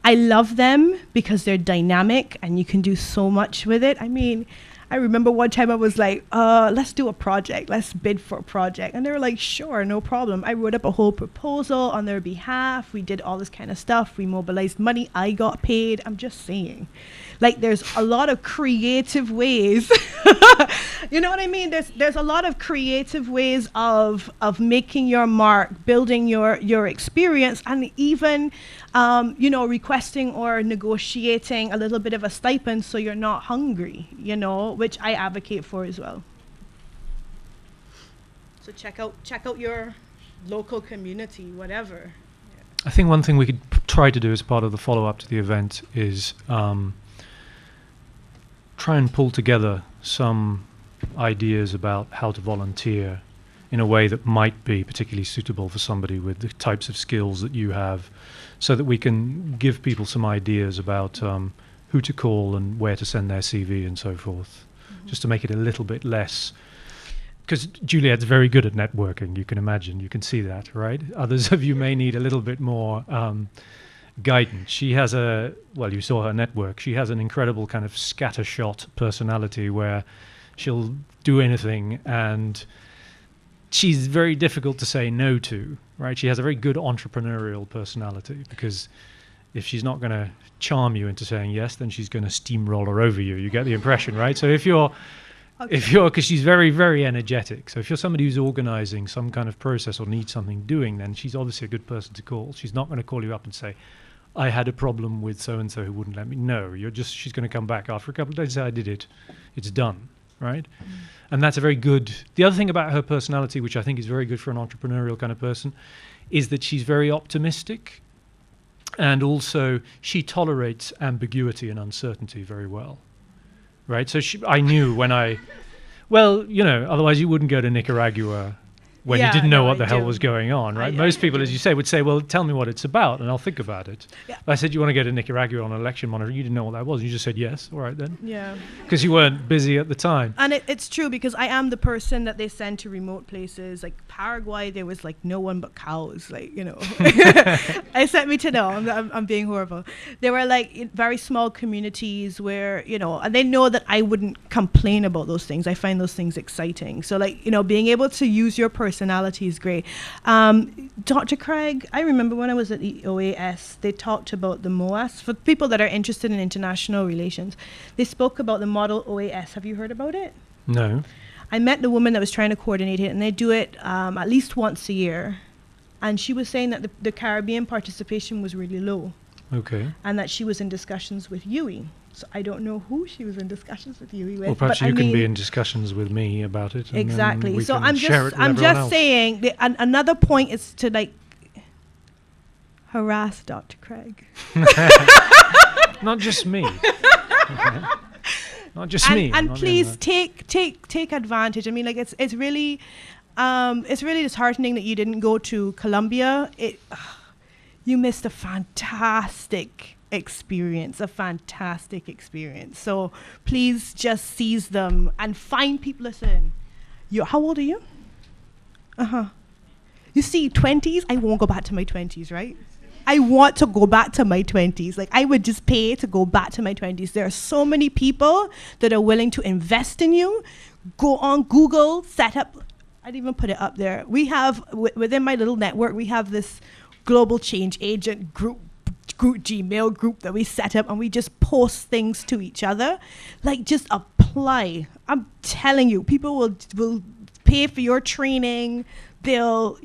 love them because they're dynamic and you can do so much with it. I mean, I remember one time I was like, let's do a project, let's bid for a project. And they were like, sure, no problem. I wrote up a whole proposal on their behalf. We did all this kind of stuff. We mobilized money. I got paid. I'm just saying. Like, there's a lot of creative ways. You know what I mean? There's a lot of creative ways of making your mark, building your experience, and even requesting or negotiating a little bit of a stipend so you're not hungry, which I advocate for as well. So check out your local community, whatever. I think one thing we could try to do as part of the follow-up to the event is try and pull together some ideas about how to volunteer in a way that might be particularly suitable for somebody with the types of skills that you have, so that we can give people some ideas about who to call and where to send their CV and so forth, just to make it a little bit less. Because Juliet's very good at networking, you can imagine, you can see that, right? Others of you may need a little bit more guidance. She has you saw her network, she has an incredible kind of scattershot personality where she'll do anything, and she's very difficult to say no to, right? She has a very good entrepreneurial personality, because if she's not going to charm you into saying yes, then she's going to steamroller over you. You get the impression, right? So if you're, because she's very, very energetic. So if you're somebody who's organizing some kind of process or needs something doing, then she's obviously a good person to call. She's not going to call you up and say, I had a problem with so-and-so who wouldn't let me. No, she's going to come back after a couple of days and say, I did it. It's done, right? And that's a very good, the other thing about her personality, which I think is very good for an entrepreneurial kind of person, is that she's very optimistic, and also she tolerates ambiguity and uncertainty very well, right? So I knew when otherwise you wouldn't go to Nicaragua when you didn't know what the hell was going on, right? Most people, as you say, would say, well, tell me what it's about and I'll think about it. Yeah. I said, you want to go to Nicaragua on an election monitor? You didn't know what that was. You just said, yes. All right, then. Yeah. Because you weren't busy at the time. And it's true, because I am the person that they send to remote places. Like Paraguay, there was like no one but cows. Like, I sent me to I'm being horrible. There were like very small communities where, and they know that I wouldn't complain about those things. I find those things exciting. So like, being able to use your personality is great. Dr. Craig, I remember when I was at the OAS, they talked about the MOAS. For people that are interested in international relations, they spoke about the model OAS. Have you heard about it? No. I met the woman that was trying to coordinate it, and they do it at least once a year. And she was saying that the Caribbean participation was really low. Okay. And that she was in discussions with UE. So I don't know who she was in discussions with UE with. Well, perhaps you can be in discussions with me about it. Exactly. So I'm just saying another point is to like harass Dr. Craig. Not just me. Okay. Not just me. And please take advantage. I mean, like it's really disheartening that you didn't go to Colombia. You missed a fantastic experience. So please just seize them and find people. Listen, how old are you? You see, 20s, I won't go back to my 20s, right? I want to go back to my 20s. Like, I would just pay to go back to my 20s. There are so many people that are willing to invest in you. Go on Google, set up, I'd even put it up there. We have, within my little network, we have this global change agent group Gmail group that we set up, and we just post things to each other. Like, just apply. I'm telling you, people will pay for your training. They'll,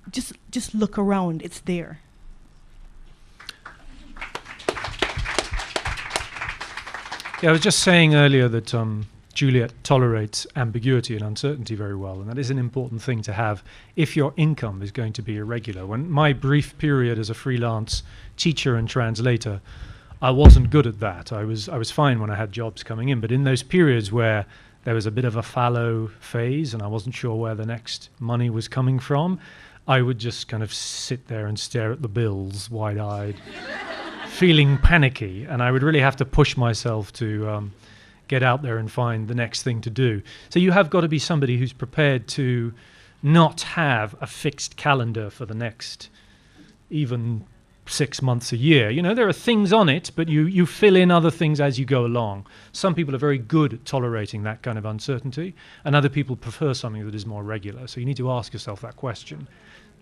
just look around. It's there. Yeah, I was just saying earlier that Juliet tolerates ambiguity and uncertainty very well, and that is an important thing to have if your income is going to be irregular. When my brief period as a freelance teacher and translator, I wasn't good at that. I was fine when I had jobs coming in, but in those periods where there was a bit of a fallow phase and I wasn't sure where the next money was coming from, I would just kind of sit there and stare at the bills wide-eyed, feeling panicky, and I would really have to push myself to get out there and find the next thing to do. So you have got to be somebody who's prepared to not have a fixed calendar for the next even 6 months a year. There are things on it, but you fill in other things as you go along. Some people are very good at tolerating that kind of uncertainty, and other people prefer something that is more regular. So you need to ask yourself that question.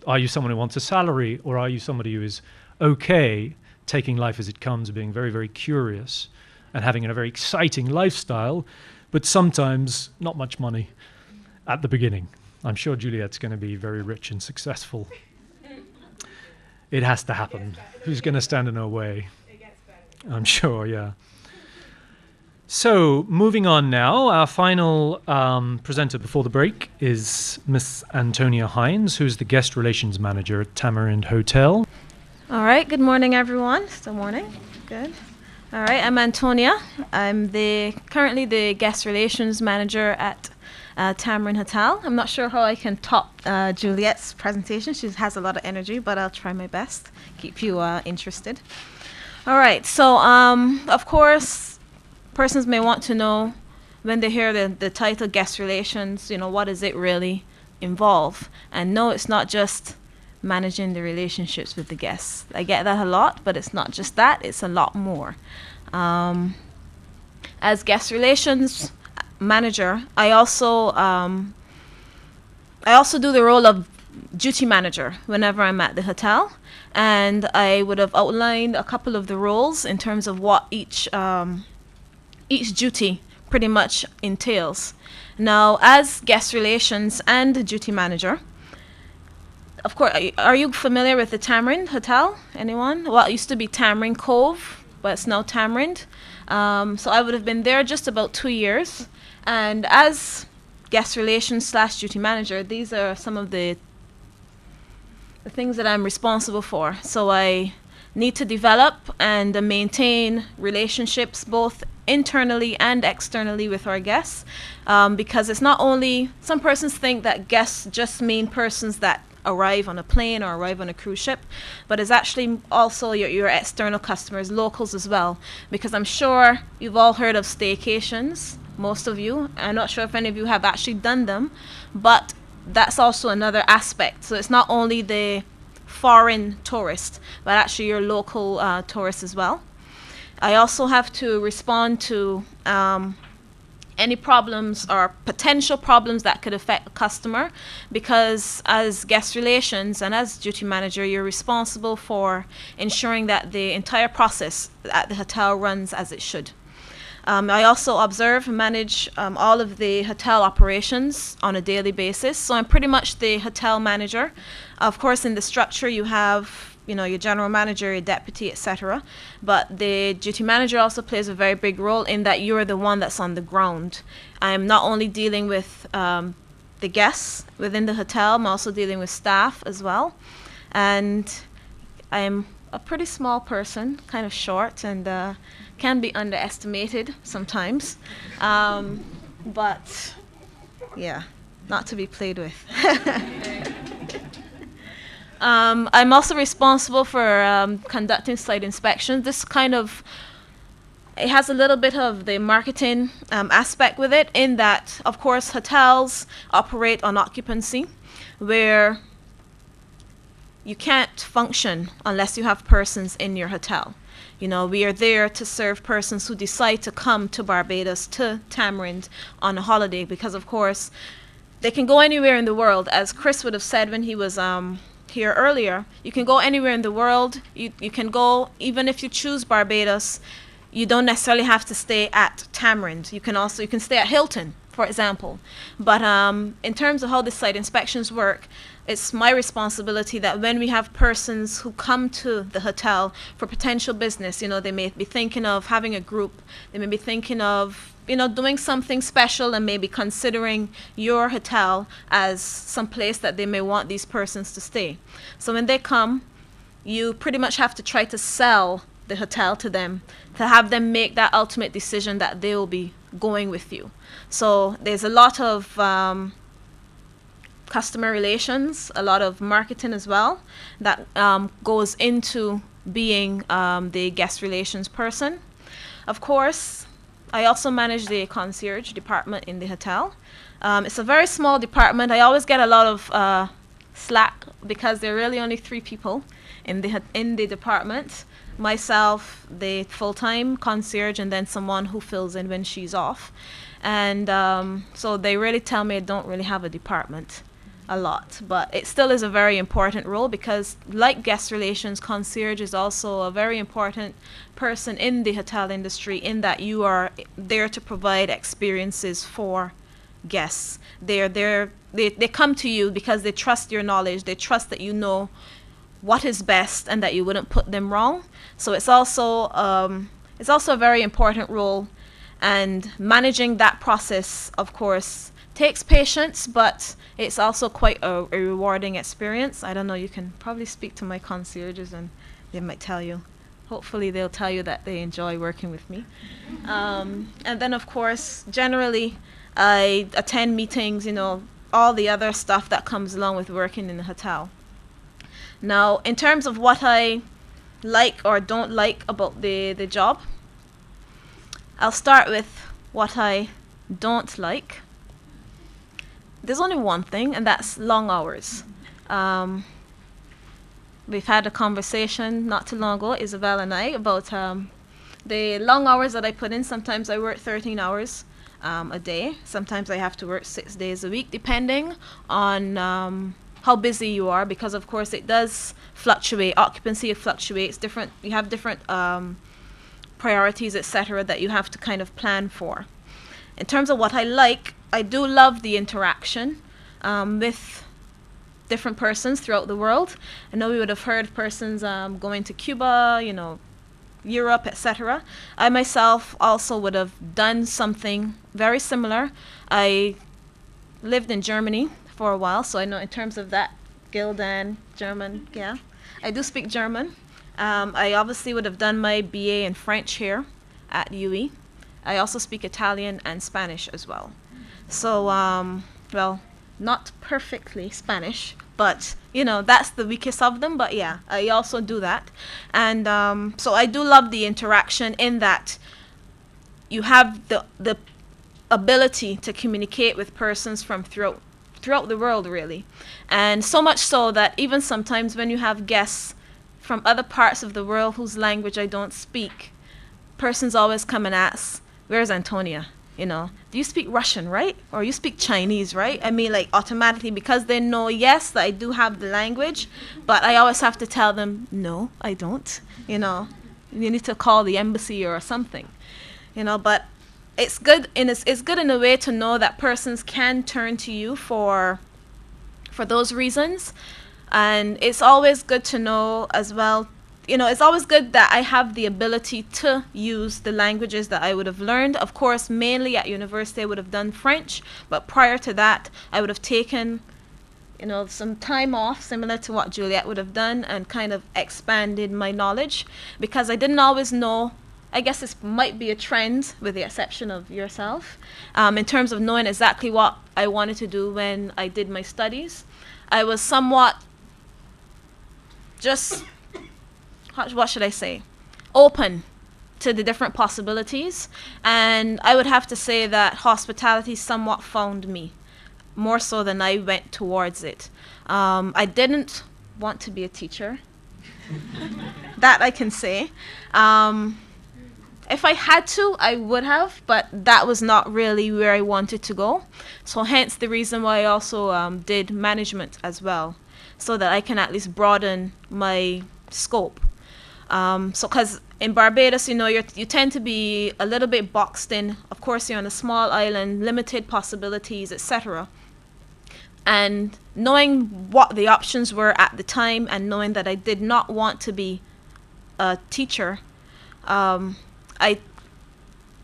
Are you someone who wants a salary, or are you somebody who is okay taking life as it comes, being very, very curious, and having a very exciting lifestyle, but sometimes not much money at the beginning? I'm sure Juliet's going to be very rich and successful. It has to happen. Who's going to stand in her way? It gets better. I'm sure, yeah. So, moving on now, our final presenter before the break is Miss Antonia Hines, who's the guest relations manager at Tamarind Hotel. All right, good morning, everyone. Still morning. Good. All right, I'm Antonia. I'm currently the guest relations manager at Tamarind Hotel. I'm not sure how I can top Juliet's presentation. She has a lot of energy, but I'll try my best. Keep you interested. All right, so of course, persons may want to know when they hear the title guest relations, what does it really involve? And no, it's not just managing the relationships with the guests. I get that a lot, but it's not just that, it's a lot more. As guest relations manager, I also do the role of duty manager whenever I'm at the hotel, and I would have outlined a couple of the roles in terms of what each duty pretty much entails. Now, as guest relations and duty manager, of course, are you familiar with the Tamarind Hotel? Anyone? Well, it used to be Tamarind Cove, but it's now Tamarind. So I would have been there just about 2 years. And as guest relations / duty manager, these are some of the things that I'm responsible for. So I need to develop and maintain relationships both internally and externally with our guests, because it's not only, some persons think that guests just mean persons that arrive on a plane or arrive on a cruise ship, but it's actually also your external customers, locals as well, because I'm sure you've all heard of staycations, most of you. I'm not sure if any of you have actually done them, but that's also another aspect. So it's not only the foreign tourist, but actually your local tourists as well. I also have to respond to any problems or potential problems that could affect a customer, because as guest relations and as duty manager, you're responsible for ensuring that the entire process at the hotel runs as it should. I also observe and manage all of the hotel operations on a daily basis. So I'm pretty much the hotel manager. Of course, in the structure you have your general manager, your deputy, etc. But the duty manager also plays a very big role in that you're the one that's on the ground. I'm not only dealing with the guests within the hotel, I'm also dealing with staff as well. And I'm a pretty small person, kind of short, and can be underestimated sometimes. But yeah, not to be played with. I'm also responsible for conducting site inspections. This it has a little bit of the marketing aspect with it, in that, of course, hotels operate on occupancy, where you can't function unless you have persons in your hotel. We are there to serve persons who decide to come to Barbados, to Tamarind on a holiday, because, of course, they can go anywhere in the world. As Chris would have said when he was here earlier, you can go anywhere in the world. You can go, even if you choose Barbados, you don't necessarily have to stay at Tamarind. You can stay at Hilton, for example. But in terms of how the site inspections work, it's my responsibility that when we have persons who come to the hotel for potential business, they may be thinking of having a group, they may be thinking of doing something special, and maybe considering your hotel as some place that they may want these persons to stay. So when they come, you pretty much have to try to sell the hotel to them, to have them make that ultimate decision that they will be going with you. So there's a lot of customer relations, a lot of marketing as well, that goes into being the guest relations person. Of course, I also manage the concierge department in the hotel. It's a very small department. I always get a lot of slack because there are really only 3 people in the department. Myself, the full-time concierge, and then someone who fills in when she's off. And so they really tell me I don't really have a department a lot, but it still is a very important role, because like guest relations, concierge is also a very important person in the hotel industry, in that you are there to provide experiences for guests. They come to you because they trust your knowledge, they trust that you know what is best and that you wouldn't put them wrong. So it's also a very important role, and managing that process, of course, takes patience, but it's also quite a rewarding experience. I don't know, you can probably speak to my concierges and they might tell you. Hopefully they'll tell you that they enjoy working with me. And then, of course, generally, I attend meetings, all the other stuff that comes along with working in a hotel. Now, in terms of what I like or don't like about the job, I'll start with what I don't like. There's only one thing, and that's long hours. We've had a conversation not too long ago, Isabel and I, about the long hours that I put in. Sometimes I work 13 hours a day. Sometimes I have to work 6 days a week, depending on how busy you are, because of course it does fluctuate. Occupancy fluctuates. You have different priorities, etc., that you have to kind of plan for. In terms of what I like, I do love the interaction with different persons throughout the world. I know we would have heard persons going to Cuba, Europe, etc. I myself also would have done something very similar. I lived in Germany for a while, so I know in terms of that, Gildan, German, yeah. I do speak German. I obviously would have done my BA in French here at UE. I also speak Italian and Spanish as well. So, well, not perfectly Spanish, but that's the weakest of them. But yeah, I also do that. And so I do love the interaction in that you have the ability to communicate with persons from throughout the world, really. And so much so that even sometimes when you have guests from other parts of the world whose language I don't speak, persons always come and ask, "Where's Antonia? Do you speak Russian, right? Or you speak Chinese, right?" I mean, like, automatically, because they know, yes, that I do have the language, but I always have to tell them, no, I don't. You need to call the embassy or something. But it's good it's good in a way to know that persons can turn to you for those reasons. And it's always good to know as well, it's always good that I have the ability to use the languages that I would have learned. Of course, mainly at university, I would have done French, but prior to that, I would have taken, some time off, similar to what Juliet would have done, and kind of expanded my knowledge, because I didn't always know. I guess this might be a trend, with the exception of yourself, in terms of knowing exactly what I wanted to do when I did my studies. I was somewhat just, what should I say, open to the different possibilities. And I would have to say that hospitality somewhat found me, more so than I went towards it. I didn't want to be a teacher. That I can say. If I had to, I would have, but that was not really where I wanted to go. So hence the reason why I also did management as well, so that I can at least broaden my scope. So because in Barbados, you tend to be a little bit boxed in. Of course, you're on a small island, limited possibilities, etc. And knowing what the options were at the time, and knowing that I did not want to be a teacher, I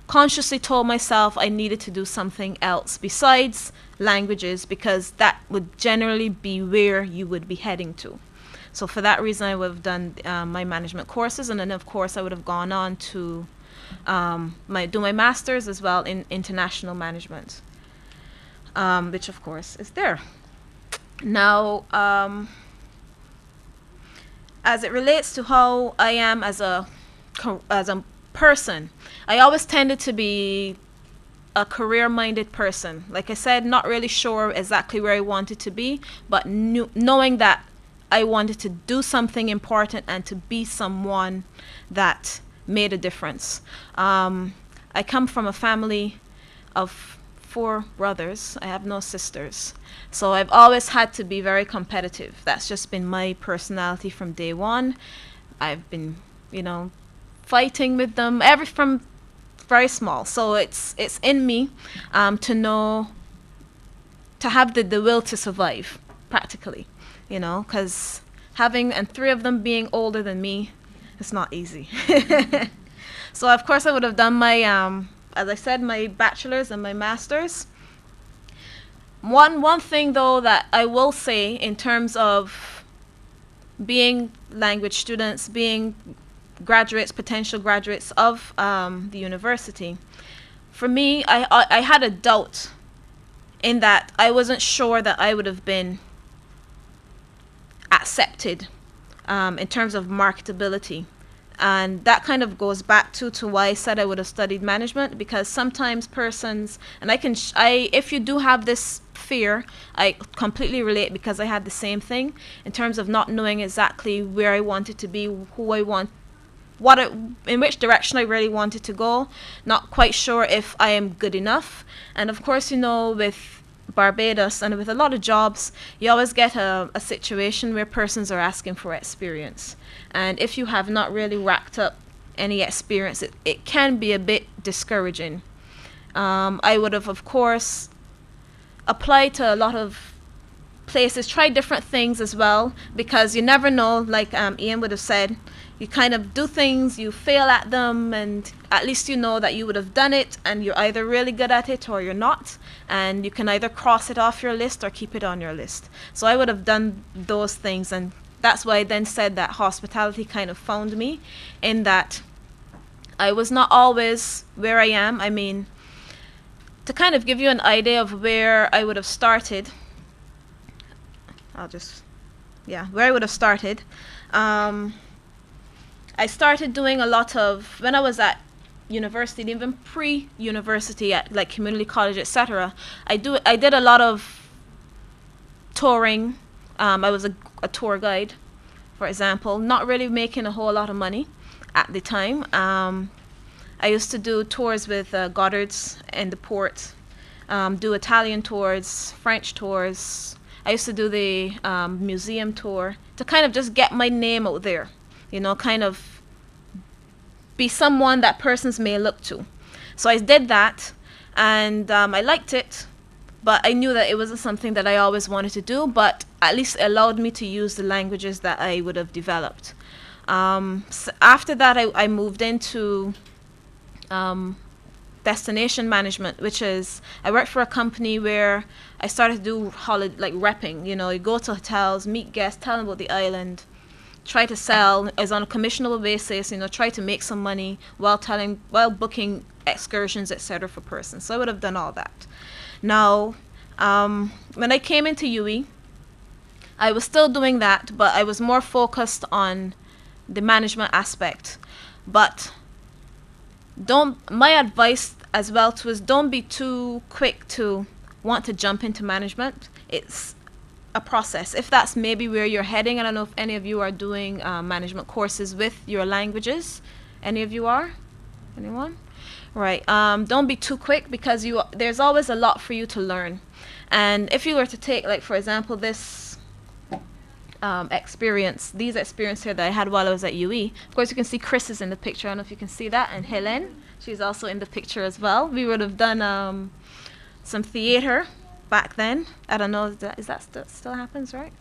consciously told myself I needed to do something else besides languages, because that would generally be where you would be heading to. So for that reason, I would have done my management courses, and then of course I would have gone on to do my master's as well in international management, which of course is there. Now, as it relates to how I am as a person, I always tended to be a career-minded person. Like I said, not really sure exactly where I wanted to be, but knowing that I wanted to do something important and to be someone that made a difference. I come from a family of 4 brothers. I have no sisters. So I've always had to be very competitive. That's just been my personality from day one. I've been, fighting with them from very small. So it's in me to have the will to survive, practically. Because having, and 3 of them being older than me, it's not easy. So of course I would have done my, as I said, my bachelor's and my master's. One thing though that I will say in terms of being language students, being graduates, potential graduates of the university, for me, I had a doubt in that I wasn't sure that I would have been accepted in terms of marketability. And that kind of goes back to why I said I would have studied management, because sometimes persons, and if you do have this fear, I completely relate, because I had the same thing in terms of not knowing exactly where I wanted to be, who I want, in which direction I really wanted to go, not quite sure if I am good enough. And of course, with Barbados and with a lot of jobs, you always get a situation where persons are asking for experience. And if you have not really racked up any experience, it can be a bit discouraging. I would have, of course, applied to a lot of places, tried different things as well, because you never know, like Ian would have said, you kind of do things, you fail at them, and at least you know that you would have done it, and you're either really good at it or you're not, and you can either cross it off your list or keep it on your list. So I would have done those things, and that's why I then said that hospitality kind of found me, in that I was not always where I am. I mean, to kind of give you an idea of where I would have started, where I would have started. I started doing a lot of, when I was at university, even pre-university at like community college, etc. I did a lot of touring. I was a tour guide, for example, not really making a whole lot of money at the time. I used to do tours with Goddard's in the port, do Italian tours, French tours. I used to do the museum tour to kind of just get my name out there, kind of be someone that persons may look to. So I did that, and I liked it, but I knew that it wasn't something that I always wanted to do, but at least it allowed me to use the languages that I would have developed. So after that, I moved into destination management, which is, I worked for a company where I started to do repping. You go to hotels, meet guests, tell them about the island, try to sell as on a commissionable basis, try to make some money while booking excursions, etc. for persons. So I would have done all that. Now, when I came into UE, I was still doing that, but I was more focused on the management aspect. But my advice as well is don't be too quick to want to jump into management. It's a process. If that's maybe where you're heading, I don't know if any of you are doing management courses with your languages. Any of you are? Anyone? Right. Don't be too quick, because there's always a lot for you to learn. And if you were to take, like, for example, this these experiences here that I had while I was at UE. Of course, you can see Chris is in the picture. I don't know if you can see that. And Helen, she's also in the picture as well. We would have done some theater back then. I don't know, is that still happens, right?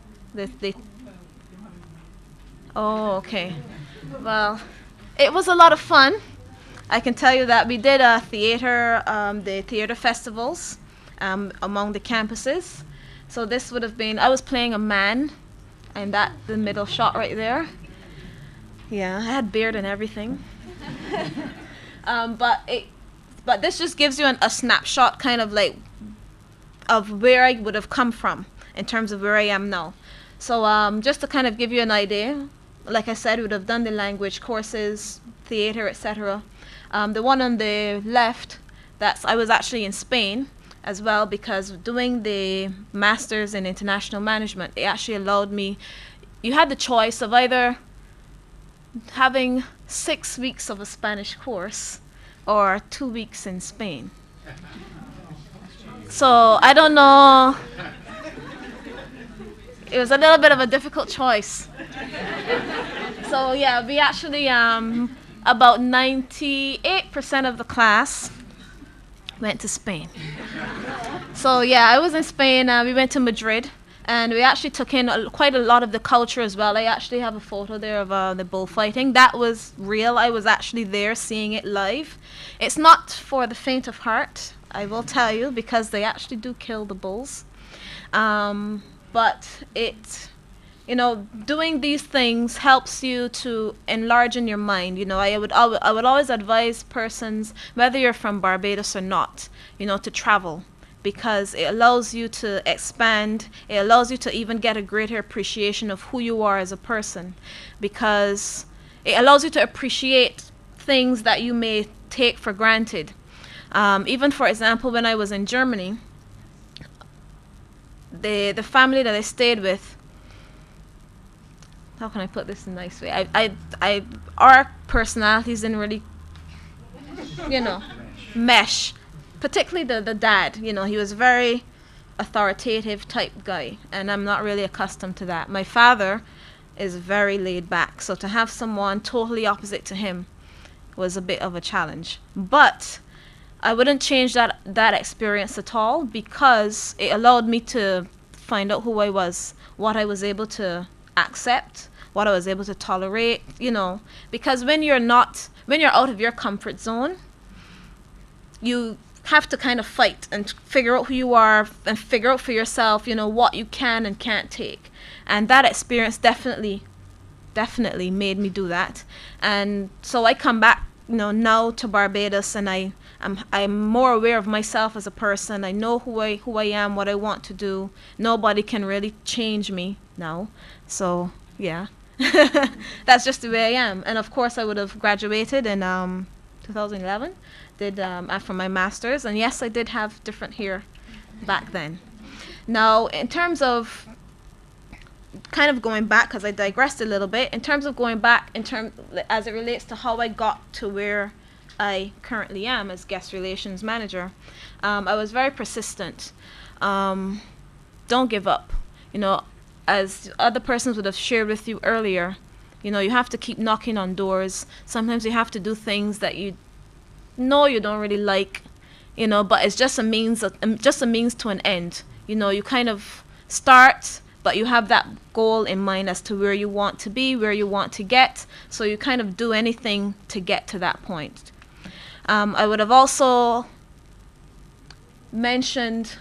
Oh, okay. Well, it was a lot of fun. I can tell you that we did a theater, the theater festivals among the campuses. So this would have been, I was playing a man, and the middle shot right there. Yeah, I had beard and everything. But this just gives you a snapshot, kind of like, of where I would have come from in terms of where I am now. So just to kind of give you an idea, like I said, we would have done the language courses, theater, etc. The one on the left, I was actually in Spain as well, because doing the Masters in International Management, it actually allowed me, you had the choice of either having 6 weeks of a Spanish course or 2 weeks in Spain. So I don't know, it was a little bit of a difficult choice. So yeah, we actually, about 98% of the class went to Spain. So yeah, I was in Spain, we went to Madrid, and we actually took in quite a lot of the culture as well. I actually have a photo there of the bullfighting. That was real. I was actually there seeing it live. It's not for the faint of heart, I will tell you, because they actually do kill the bulls. But doing these things helps you to enlarge in your mind. I would always advise persons, whether you're from Barbados or not, to travel. because it allows you to expand. It allows you to even get a greater appreciation of who you are as a person, because it allows you to appreciate things that you may take for granted. Even, for example, when I was in Germany, the family that I stayed with, how can I put this in a nice way? Our personalities didn't really, mesh. Particularly the dad, he was a very authoritative type guy, and I'm not really accustomed to that. My father is very laid back, so to have someone totally opposite to him was a bit of a challenge. But I wouldn't change that experience at all, because it allowed me to find out who I was, what I was able to accept, what I was able to tolerate, because when you're out of your comfort zone, you have to kind of fight and figure out who you are and figure out for yourself, what you can and can't take. And that experience definitely made me do that. And so I come back, now to Barbados, and I'm more aware of myself as a person. I know who I am, what I want to do. Nobody can really change me now. So yeah, that's just the way I am. And of course, I would have graduated in 2011. Did after my master's, and yes, I did have different hair back then. Now, in terms of kind of going back, because I digressed a little bit, in terms of going back, as it relates to how I got to where I currently am as guest relations manager, I was very persistent. Don't give up. As other persons would have shared with you earlier, you have to keep knocking on doors. Sometimes you have to do things that you don't really like, but it's just a means to an end. You kind of start, but you have that goal in mind as to where you want to be, where you want to get, so you kind of do anything to get to that point. I would have also mentioned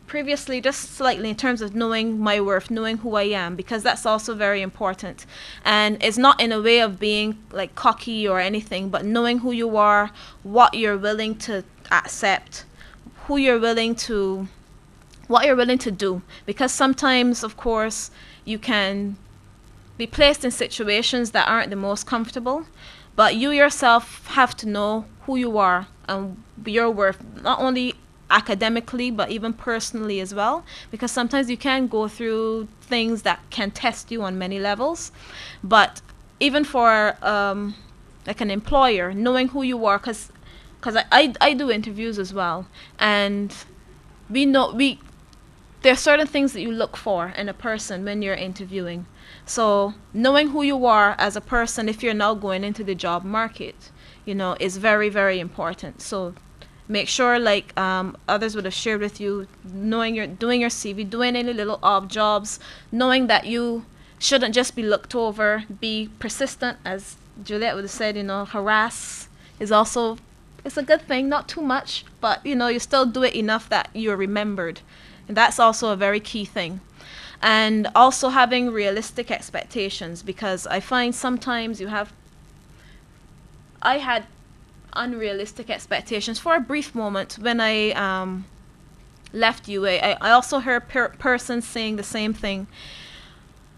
previously, just slightly, in terms of knowing my worth, knowing who I am, because that's also very important. And it's not in a way of being like cocky or anything, but knowing who you are, what you're willing to accept, what you're willing to do. Because sometimes, of course, you can be placed in situations that aren't the most comfortable, but you yourself have to know who you are and your worth, not only academically but even personally as well, because sometimes you can go through things that can test you on many levels. But even for like an employer, knowing who you are, because I do interviews as well, and there are certain things that you look for in a person when you're interviewing. So knowing who you are as a person, if you're now going into the job market, is very, very important. So make sure, like others would have shared with you, doing your CV, doing any little odd jobs, knowing that you shouldn't just be looked over, be persistent, as Juliet would have said, harass is also, it's a good thing, not too much, but you still do it enough that you're remembered. And that's also a very key thing. And also having realistic expectations, because I find sometimes I had unrealistic expectations for a brief moment when I left UA. I also heard persons saying the same thing.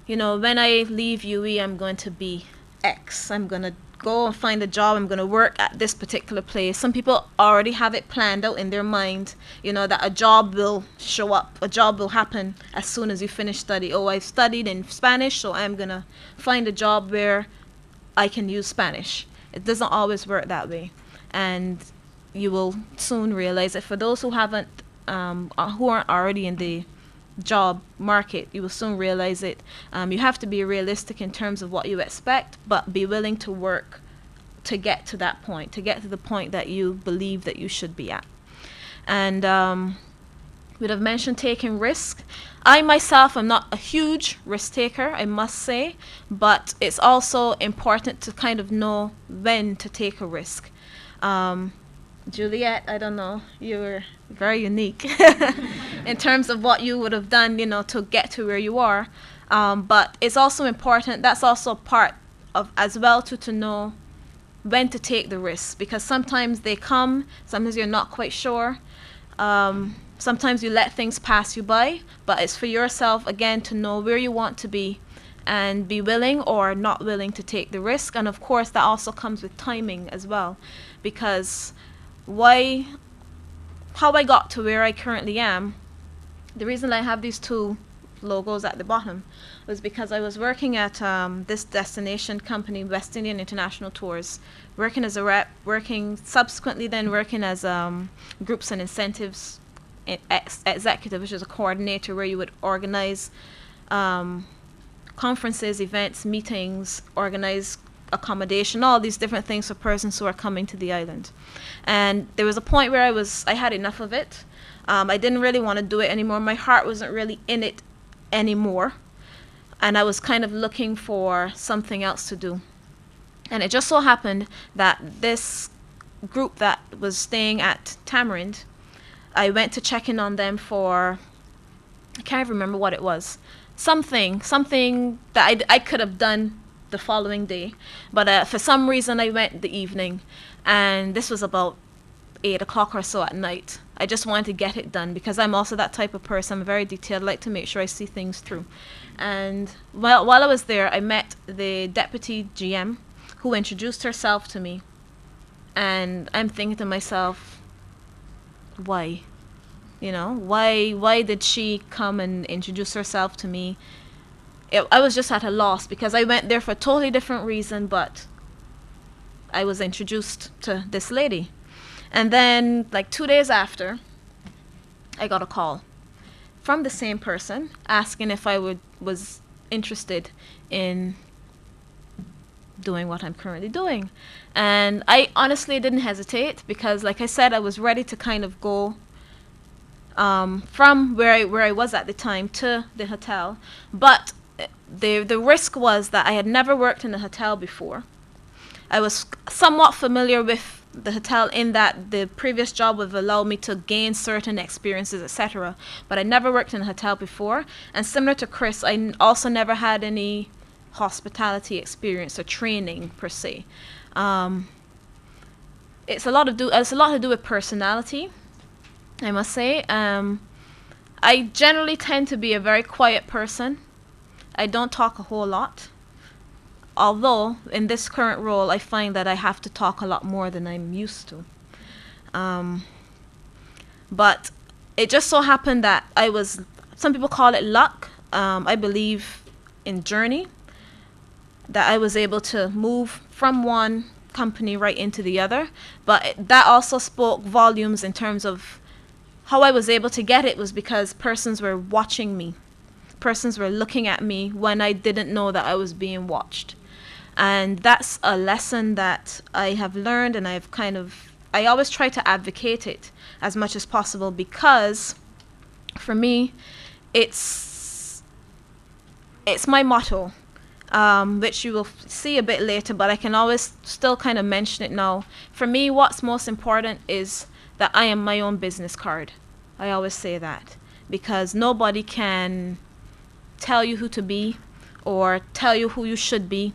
When I leave UE, I'm going to be X. I'm going to go and find a job. I'm going to work at this particular place. Some people already have it planned out in their mind, that a job will show up, a job will happen as soon as you finish study. Oh, I've studied in Spanish, so I'm going to find a job where I can use Spanish. It doesn't always work that way. And you will soon realize that for those who haven't, who aren't already in the job market, you will soon realize it. You have to be realistic in terms of what you expect, but be willing to work to get to that point, to get to the point that you believe that you should be at. And we'd have mentioned taking risk. I myself am not a huge risk taker, I must say, but it's also important to kind of know when to take a risk. Juliet, I don't know, you were very unique in terms of what you would have done, to get to where you are. But it's also important, that's also part of as well to know when to take the risks, because sometimes they come, sometimes you're not quite sure. sometimes you let things pass you by, but it's for yourself, again, to know where you want to be and be willing or not willing to take the risk. And of course, that also comes with timing as well, because how I got to where I currently am, the reason I have these two logos at the bottom was because I was working at this destination company, West Indian International Tours, working as a rep, subsequently then working as groups and incentives executive, which is a coordinator where you would organize conferences, events, meetings, organize accommodation, all these different things for persons who are coming to the island. And there was a point where I had enough of it. I didn't really want to do it anymore. My heart wasn't really in it anymore. And I was kind of looking for something else to do. And it just so happened that this group that was staying at Tamarind, I went to check in on them for, I can't remember what it was, something that I could have done the following day, but for some reason I went the evening, and this was about 8 o'clock or so at night. I just wanted to get it done because I'm also that type of person. I'm very detailed, I like to make sure I see things through. And while I was there, I met the deputy GM who introduced herself to me, and I'm thinking to myself, why? You know, why did she come and introduce herself to me? I was just at a loss because I went there for a totally different reason, but I was introduced to this lady. And then, like 2 days after, I got a call from the same person asking if I was interested in doing what I'm currently doing. And I honestly didn't hesitate because, like I said, I was ready to kind of go from where I was at the time to the hotel. But the risk was that I had never worked in a hotel before. I was somewhat familiar with the hotel in that the previous job would allow me to gain certain experiences, etc. But I never worked in a hotel before. And similar to Chris, I also never had any hospitality experience or training per se. It's a lot to do with personality, I must say. I generally tend to be a very quiet person. I don't talk a whole lot. Although, in this current role, I find that I have to talk a lot more than I'm used to. But it just so happened that some people call it luck. I believe in journey, that I was able to move from one company right into the other. But that also spoke volumes in terms of how I was able to get it was because persons were watching me. Persons were looking at me when I didn't know that I was being watched. And that's a lesson that I have learned, and I always try to advocate it as much as possible because for me, it's my motto, which you will see a bit later, but I can always still kind of mention it now. For me, what's most important is that I am my own business card. I always say that because nobody can tell you who to be or tell you who you should be.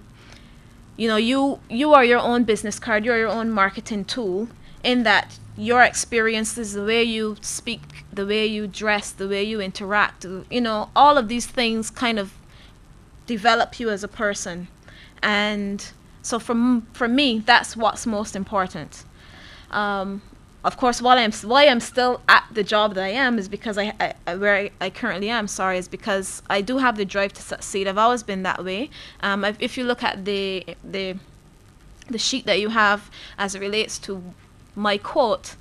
You know, you are your own business card. You're your own marketing tool in that your experiences, the way you speak, the way you dress, the way you interact, you know, all of these things kind of develop you as a person. And so for me, that's what's most important. Of course, why I'm still at the job that I am is because where I currently am, is because I do have the drive to succeed. I've always been that way. If you look at the sheet that you have as it relates to my quote,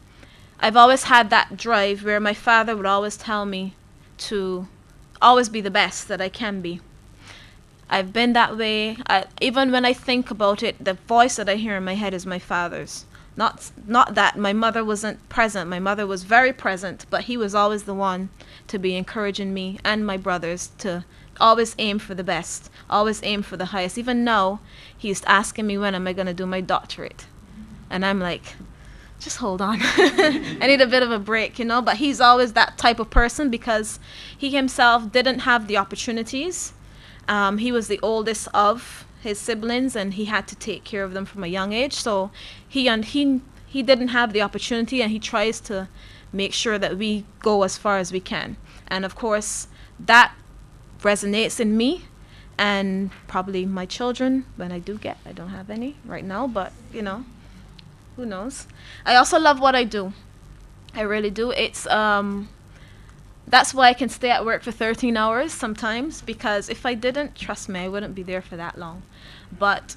I've always had that drive where my father would always tell me to always be the best that I can be. I've been that way. Even when I think about it, the voice that I hear in my head is my father's. Not that my mother wasn't present. My mother was very present, but he was always the one to be encouraging me and my brothers to always aim for the best, always aim for the highest. Even now, he's asking me when am I going to do my doctorate. And I'm like, just hold on. I need a bit of a break, you know. But he's always that type of person because he himself didn't have the opportunities. He was the oldest of his siblings, and he had to take care of them from a young age. So he didn't have the opportunity, and he tries to make sure that we go as far as we can. And of course, that resonates in me and probably my children when I don't have any right now, but you know, who knows. I also love what I do. I really do. It's that's why I can stay at work for 13 hours sometimes, because if I didn't, trust me, I wouldn't be there for that long. But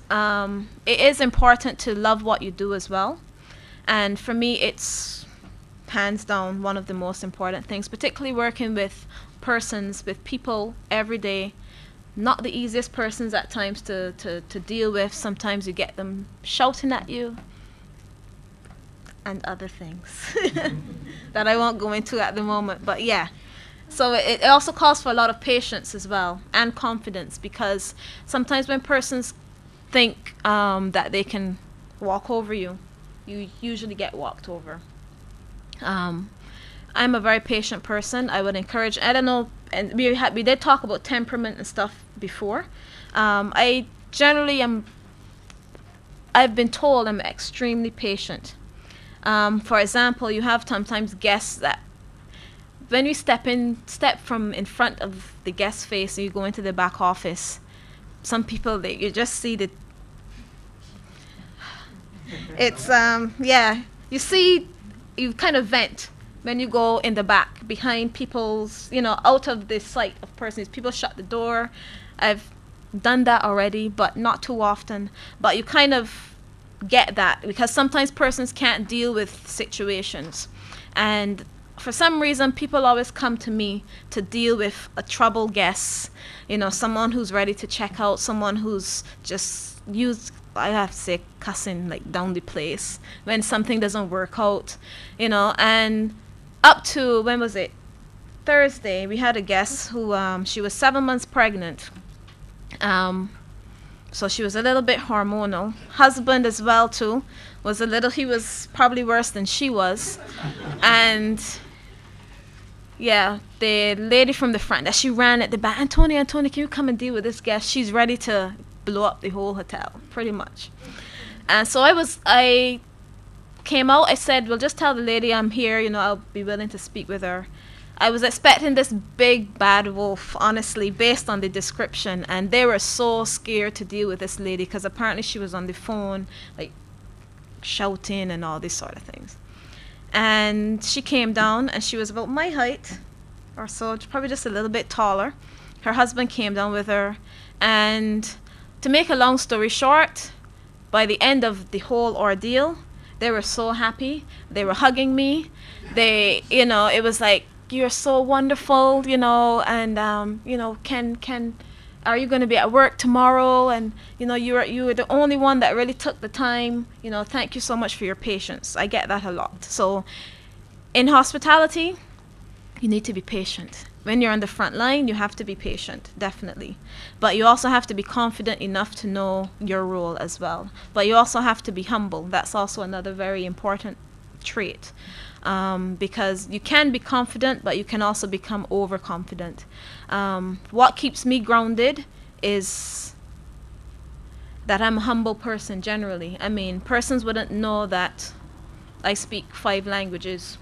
it is important to love what you do as well. And for me, it's hands down one of the most important things, particularly working with persons, with people every day. Not the easiest persons at times to deal with. Sometimes you get them shouting at you and other things that I won't go into at the moment. But yeah, so it also calls for a lot of patience as well, and confidence, because sometimes when persons think that they can walk over you, you usually get walked over. I'm a very patient person. I would encourage, I don't know, and we did talk about temperament and stuff before. I generally I've been told I'm extremely patient. For example, you have sometimes guests that when you step from in front of the guest face and you go into the back office, some people, you just see the, it's, yeah, you kind of vent when you go in the back behind people's, out of the sight of persons. People shut the door. I've done that already, but not too often. But you kind of get that because sometimes persons can't deal with situations. And for some reason, people always come to me to deal with a troubled guest, someone who's ready to check out, someone who's just I have to say, cussing like down the place when something doesn't work out, and up to, when was it? Thursday, we had a guest who, she was 7 months pregnant. So she was a little bit hormonal. Husband as well too, he was probably worse than she was. And yeah, the lady from the front, that she ran at the back, Antonia, can you come and deal with this guest? She's ready to blow up the whole hotel, pretty much. And so I came out, I said, well, just tell the lady I'm here, I'll be willing to speak with her. I was expecting this big bad wolf, honestly, based on the description, and they were so scared to deal with this lady because apparently she was on the phone, like shouting and all these sort of things. And she came down, and she was about my height or so, probably just a little bit taller. Her husband came down with her, and to make a long story short, by the end of the whole ordeal, they were so happy. They were hugging me. They, it was like, you're so wonderful, and, are you going to be at work tomorrow? And, you were the only one that really took the time. Thank you so much for your patience. I get that a lot. So in hospitality, you need to be patient. When you're on the front line, you have to be patient, definitely. But you also have to be confident enough to know your role as well. But you also have to be humble. That's also another very important trait. Because you can be confident, but you can also become overconfident. What keeps me grounded is that I'm a humble person generally. I mean, persons wouldn't know that I speak 5 languages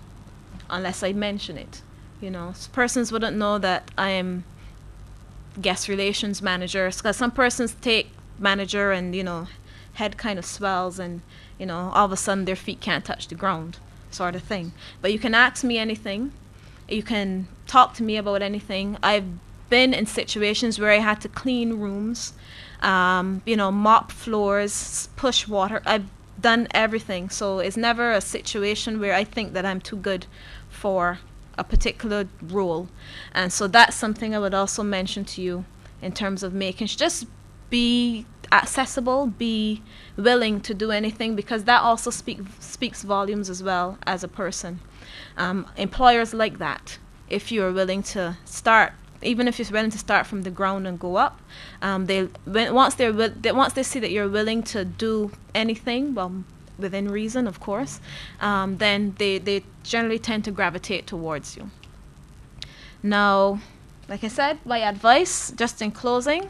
unless I mention it. Persons wouldn't know that I am guest relations manager, because some persons take manager and, head kind of swells and, all of a sudden their feet can't touch the ground, sort of thing. But you can ask me anything. You can talk to me about anything. I've been in situations where I had to clean rooms, mop floors, push water. I've done everything. So it's never a situation where I think that I'm too good for a particular role. And so that's something I would also mention to you in terms of just be accessible, be willing to do anything, because that also speaks volumes as well as a person. Employers like that. If you're willing to start, even if you're willing to start from the ground and go up, once they see that you're willing to do anything, well, within reason, of course, then they generally tend to gravitate towards you. Now, like I said, my advice, just in closing,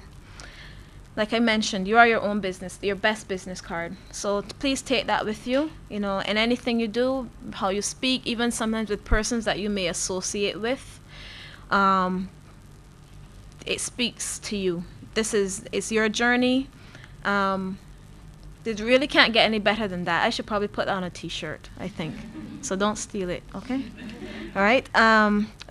like I mentioned, you are your own business, your best business card. So please take that with you, you know, in anything you do, how you speak, even sometimes with persons that you may associate with. It speaks to you. It's your journey. It really can't get any better than that. I should probably put that on a t-shirt, I think. So don't steal it, okay? All right.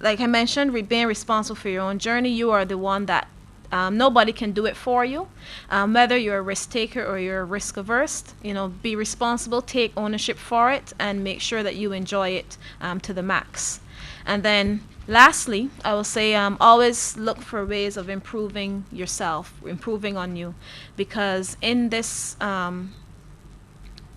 Like I mentioned, being responsible for your own journey. You are the one that nobody can do it for you. Whether you're a risk taker or you're risk averse, you know, be responsible, take ownership for it, and make sure that you enjoy it to the max. And then lastly, I will say always look for ways of improving yourself, improving on you, because in this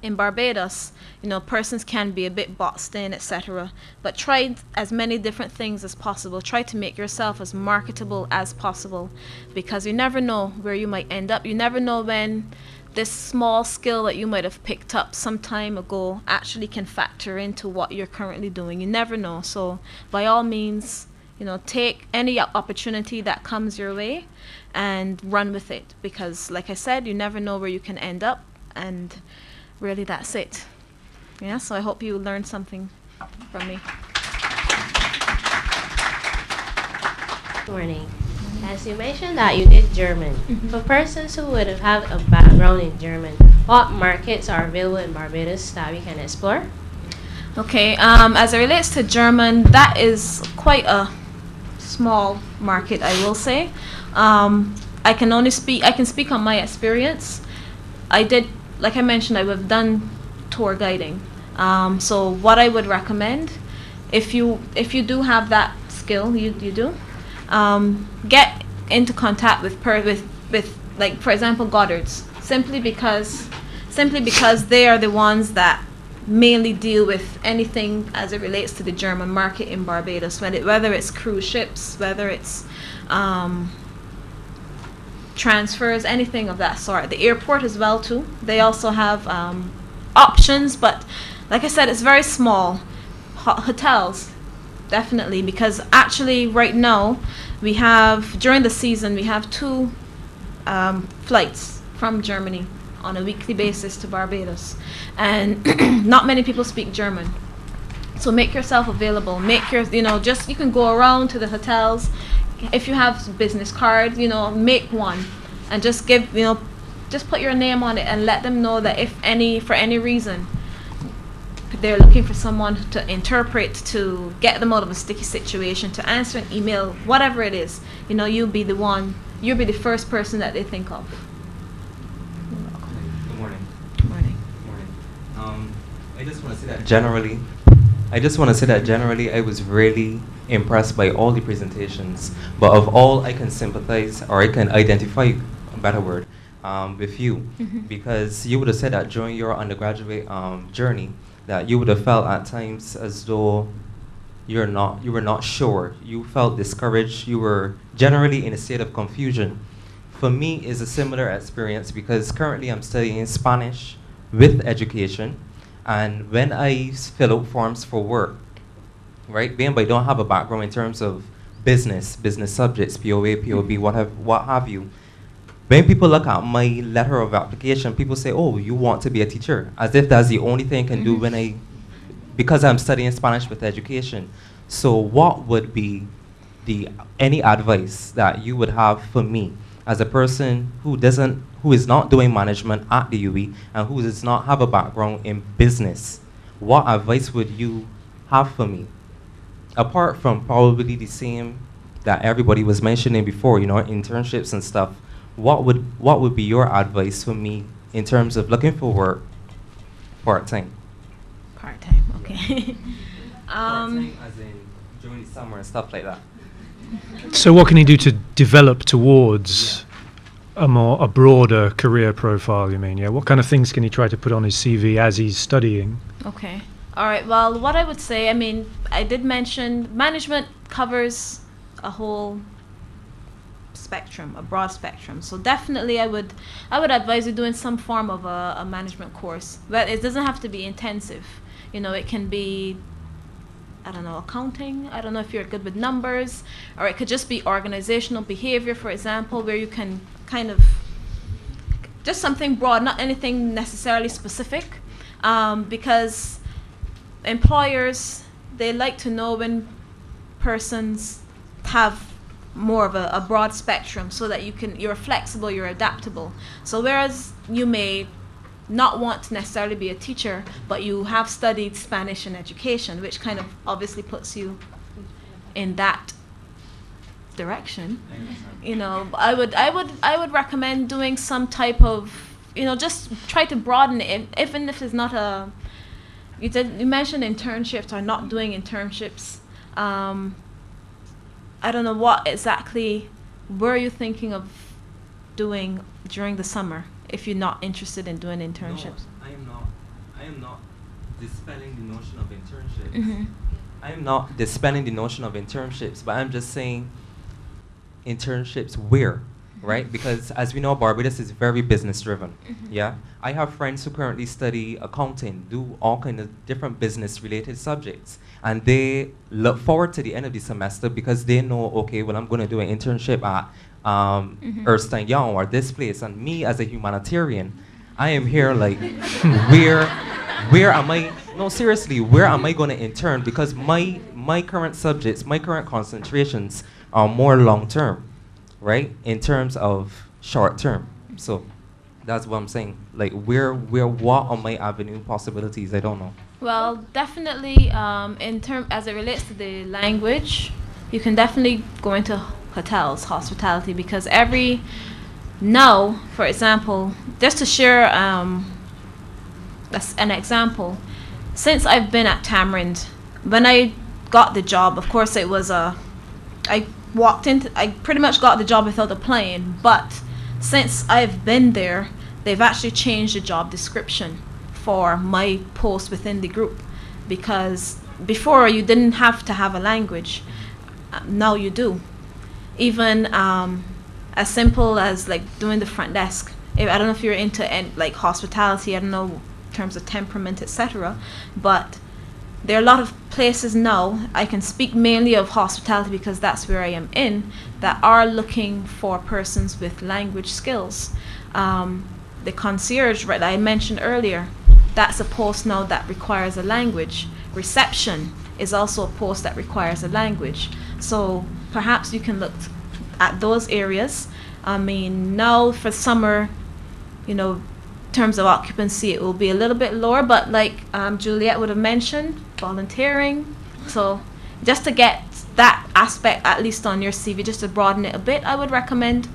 in Barbados, you know, persons can be a bit boxed in, etc. But try as many different things as possible. Try to make yourself as marketable as possible, because you never know where you might end up. You never know when this small skill that you might have picked up some time ago actually can factor into what you're currently doing. You never know. So by all means, you know, take any opportunity that comes your way and run with it, because like I said, you never know where you can end up, and really that's it. Yeah, so I hope you learned something from me. Good morning. As you mentioned that you did German, for persons who would have a background in German, what markets are available in Barbados that we can explore? Okay, as it relates to German, that is quite a small market, I will say. I can speak on my experience. Like I mentioned, I have done tour guiding. So what I would recommend, if you do have that skill, you do, get into contact with like, for example, Goddards, simply because they are the ones that mainly deal with anything as it relates to the German market in Barbados, whether it's cruise ships, whether it's transfers, anything of that sort. The airport as well too. They also have options, but like I said, it's very small. Hotels, definitely, because actually right now we have, during the season, we have 2 flights from Germany on a weekly basis to Barbados, and not many people speak German. So make yourself available. You can go around to the hotels. If you have business cards, you know, make one and just just put your name on it and let them know that for any reason they're looking for someone to interpret, to get them out of a sticky situation, to answer an email, whatever it is, you know, you'll be the first person that they think of. Good morning. Good morning. Good morning. I just want to say that generally I was really impressed by all the presentations, but of all I can sympathize, or I can identify, a better word, with you, because you would have said that during your undergraduate journey that you would have felt at times as though you were not sure. You felt discouraged. You were generally in a state of confusion. For me, it's a similar experience, because currently I'm studying Spanish with education, and when I fill out forms for work, right, being I don't have a background in terms of business subjects, POA, POB, what have you, when people look at my letter of application, people say, oh, you want to be a teacher, as if that's the only thing I can do because I'm studying Spanish with education. So what would be any advice that you would have for me as a person who is not doing management at the UE and who does not have a background in business? What advice would you have for me? Apart from probably the same that everybody was mentioning before, you know, internships and stuff, what would be your advice for me in terms of looking for work part-time? Part-time, okay. Part-time as in during the summer and stuff like that. So what can he do to develop towards a broader career profile, you mean? Yeah. What kind of things can he try to put on his CV as he's studying? Okay. All right. Well, what I would say, I mean, I did mention management covers a whole spectrum, a broad spectrum. So definitely I would advise you doing some form of a management course. But it doesn't have to be intensive. You know, it can be, I don't know, accounting. I don't know if you're good with numbers, or it could just be organizational behavior, for example, where you can kind of just something broad, not anything necessarily specific, because employers, they like to know when persons have more of a broad spectrum, so that you're flexible, you're adaptable. So whereas you may not want to necessarily be a teacher, but you have studied Spanish in education, which kind of obviously puts you in that direction. I would recommend doing some type of, just try to broaden it, even if it's not a. You mentioned internships or not doing internships. I don't know what exactly were you thinking of doing during the summer if you're not interested in doing internships. No, I am not dispelling the notion of internships. Mm-hmm. I am not dispelling the notion of internships, but I'm just saying internships where, right? Because as we know, Barbados is very business driven. Mm-hmm. Yeah, I have friends who currently study accounting, do all kind of different business related subjects, and they look forward to the end of the semester because they know, okay, well, I'm going to do an internship at Ernst & Young or this place. And me as a humanitarian, I am here like, where am I? No, seriously, where am I going to intern? Because my current subjects, my current concentrations are more long term, right? In terms of short term. So that's what I'm saying. Like, what are my avenue possibilities? I don't know. Well, definitely, as it relates to the language, you can definitely go into hotels, hospitality, because now, for example, just to share that's an example, since I've been at Tamarind, when I got the job, of course it was I pretty much got the job without applying, but since I've been there, they've actually changed the job description for my post within the group, because before you didn't have to have a language, now you do. Even as simple as like doing the front desk. I don't know if you're into like hospitality, I don't know in terms of temperament, etc. But there are a lot of places now, I can speak mainly of hospitality because that's where I am in, that are looking for persons with language skills. The concierge, right, that I mentioned earlier, that's a post now that requires a language. Reception is also a post that requires a language. So perhaps you can look at those areas. I mean, now for summer, in terms of occupancy, it will be a little bit lower, but like Juliet would have mentioned, volunteering. So just to get that aspect at least on your CV, just to broaden it a bit, I would recommend,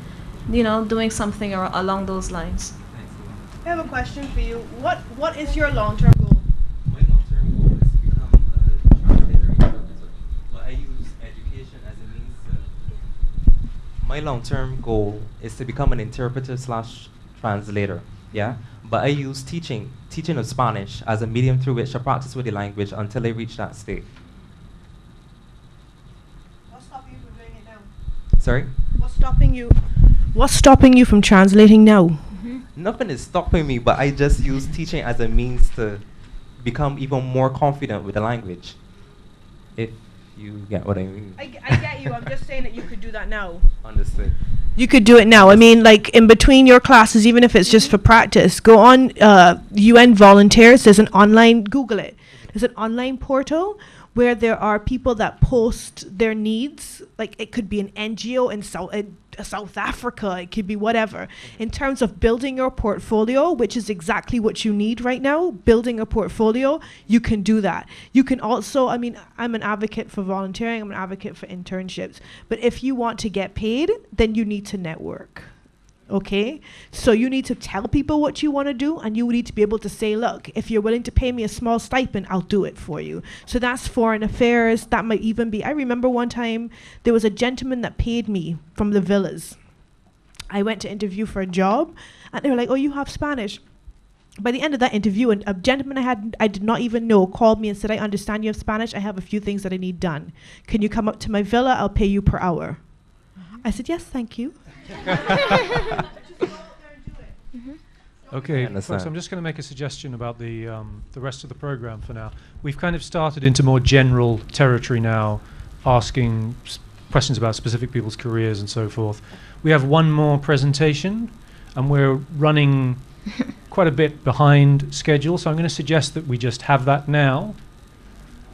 doing something along those lines. I have a question for you. What is your long-term goal? My long-term goal is to become a translator interpreter, but I use education as a means to. My long-term goal is to become an interpreter / translator. Yeah, but I use teaching of Spanish as a medium through which I practice with the language until I reach that state. What's stopping you from doing it now? Sorry? What's stopping you from translating now? Nothing is stopping me, but I just use teaching as a means to become even more confident with the language. If you get what I mean. I get you. I'm just saying that you could do that now. Understood. You could do it now. I mean, like in between your classes, even if it's just for practice, go on UN Volunteers. There's an online, Google it. There's an online portal where there are people that post their needs. Like it could be an NGO in South Africa, it could be whatever. In terms of building your portfolio, which is exactly what you need right now, building a portfolio, you can do that. You can also, I mean, I'm an advocate for volunteering, I'm an advocate for internships, but if you want to get paid, then you need to network. Okay, so you need to tell people what you want to do, and you need to be able to say, look, if you're willing to pay me a small stipend, I'll do it for you. So that's foreign affairs. That might even be, I remember one time there was a gentleman that paid me from the villas. I went to interview for a job, and they were like, oh, you have Spanish. By the end of that interview, a gentleman I did not even know called me and said, I understand you have Spanish. I have a few things that I need done. Can you come up to my villa? I'll pay you per hour. I said, yes, thank you. Okay, folks, I'm just going to make a suggestion about the rest of the program for now. We've kind of started into more general territory now, asking questions about specific people's careers and so forth. We have one more presentation, and we're running quite a bit behind schedule, so I'm going to suggest that we just have that now,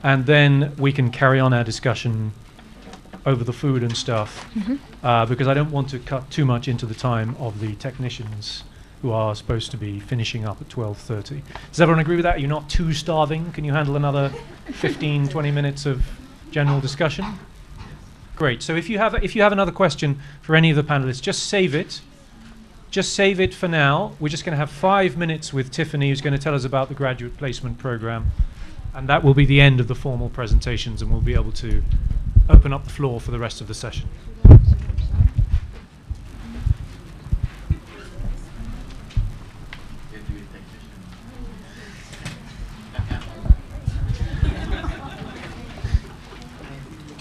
and then we can carry on our discussion over the food and stuff, because I don't want to cut too much into the time of the technicians who are supposed to be finishing up at 12:30. Does everyone agree with that? You're not too starving? Can you handle another 15, 20 minutes of general discussion? Great. So if you have another question for any of the panelists, just save it. Just save it for now. We're just going to have 5 minutes with Tiffany, who's going to tell us about the graduate placement program, and that will be the end of the formal presentations, and we'll be able to open up the floor for the rest of the session.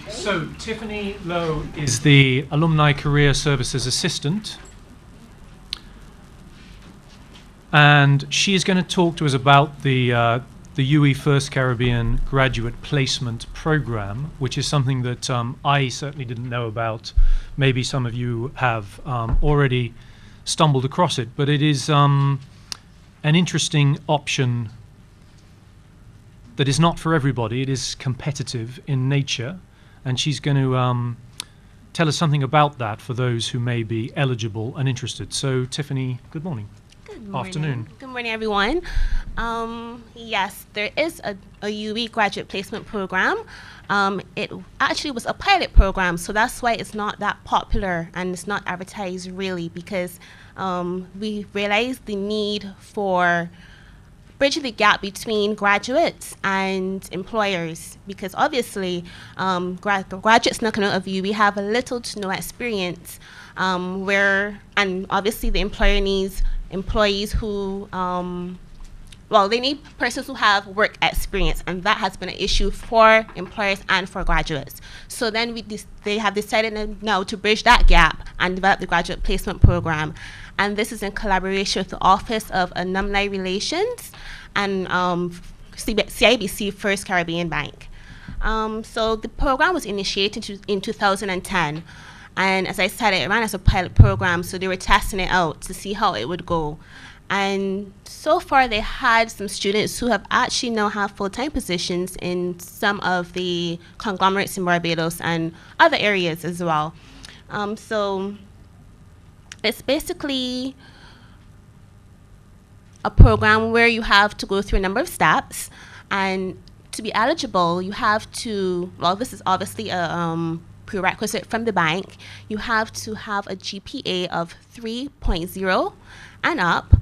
So Tiffany Lowe is the Alumni Career Services Assistant, and she is going to talk to us about the UE First Caribbean Graduate Placement Program, which is something that I certainly didn't know about. Maybe some of you have already stumbled across it, but it is an interesting option that is not for everybody. It is competitive in nature, and she's going to tell us something about that for those who may be eligible and interested. So, Tiffany, good morning. Good morning. Afternoon. Good morning, everyone. Yes, there is a UE graduate placement program. It actually was a pilot program, so that's why it's not that popular and it's not advertised really, because we realized the need for bridging the gap between graduates and employers, because obviously graduates knocking out of UE, we have a little to no experience, and obviously the employer needs employees who, they need persons who have work experience, and that has been an issue for employers and for graduates. So then they have decided now to bridge that gap and develop the graduate placement program. And this is in collaboration with the Office of Alumni Relations and CIBC First Caribbean Bank. So the program was initiated in 2010. And as I said, it ran as a pilot program, so they were testing it out to see how it would go. And so far, they had some students who have actually now have full-time positions in some of the conglomerates in Barbados and other areas as well. So it's basically a program where you have to go through a number of steps, and to be eligible, you have to, this is obviously a prerequisite from the bank. You have to have a GPA of 3.0 and up.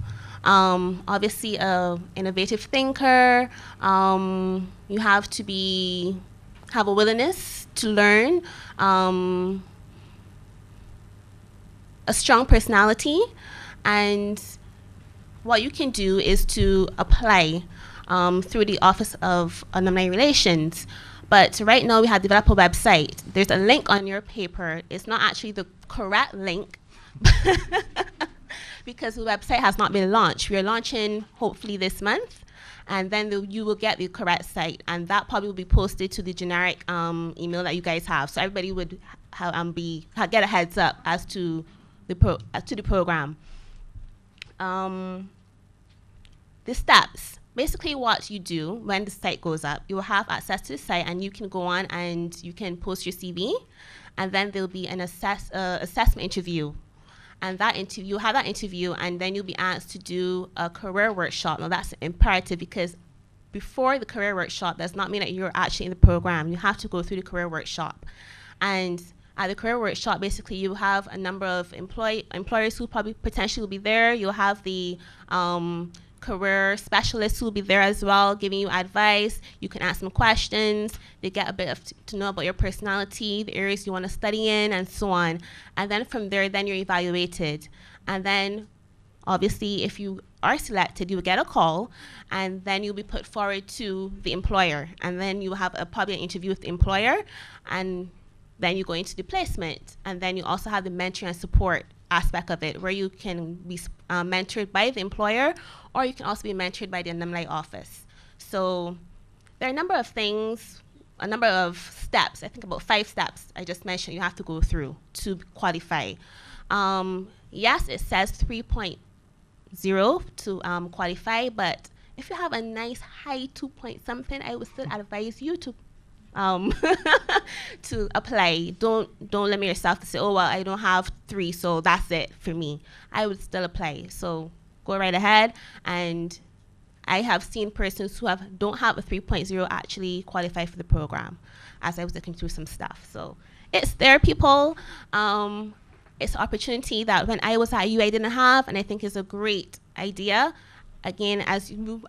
Obviously, an innovative thinker. You have to have a willingness to learn, a strong personality, and what you can do is to apply through the Office of Alumni Relations. But right now we have developed a website. There's a link on your paper. It's not actually the correct link because the website has not been launched. We are launching hopefully this month, and then you will get the correct site, and that probably will be posted to the generic email that you guys have. So everybody would get a heads up as to the program. The steps. Basically what you do when the site goes up, you will have access to the site, and you can go on and you can post your CV, and then there'll be an assessment interview. And you'll have that interview, and then you'll be asked to do a career workshop. Now that's imperative, because before the career workshop does not mean that you're actually in the program. You have to go through the career workshop. And at the career workshop, basically you have a number of employers who probably potentially will be there. You'll have the career specialists who will be there as well, giving you advice. You can ask them questions. They get a bit to know about your personality, the areas you want to study in, and so on. And then from there, then you're evaluated. And then, obviously, if you are selected, you will get a call, and then you'll be put forward to the employer. And then you will have probably an interview with the employer, and then you go into the placement. And then you also have the mentoring and support aspect of it, where you can be mentored by the employer, or you can also be mentored by the alumni office. So there are a number of things, a number of steps, I think about 5 steps I just mentioned you have to go through to qualify. yes, it says 3.0 to qualify, but if you have a nice high 2 point something, I would still advise you to to apply. Don't limit yourself to say, oh well, I don't have 3, so that's it for me. I would still apply. So go right ahead. And I have seen persons who don't have a 3.0 actually qualify for the program, as I was looking through some stuff. So it's there, people. It's an opportunity that when I was at U, I didn't have, and I think is a great idea. Again, as you move,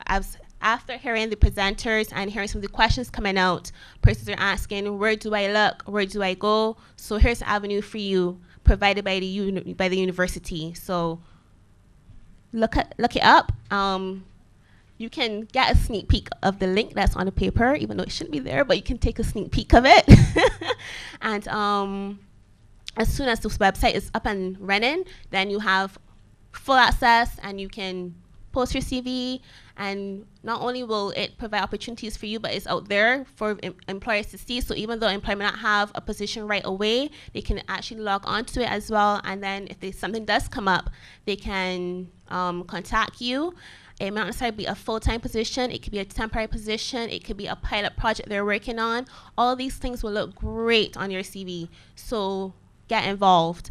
after hearing the presenters and hearing some of the questions coming out, persons are asking, where do I look? Where do I go? So here's an avenue for you, provided by the university. So look it up. You can get a sneak peek of the link that's on the paper, even though it shouldn't be there, but you can take a sneak peek of it. And as soon as this website is up and running, then you have full access and you can post your CV, and not only will it provide opportunities for you, but it's out there for employers to see. So even though employer may not have a position right away, they can actually log onto it as well. And then if something does come up, they can contact you. It may not necessarily be a full-time position. It could be a temporary position. It could be a pilot project they're working on. All these things will look great on your CV. So get involved.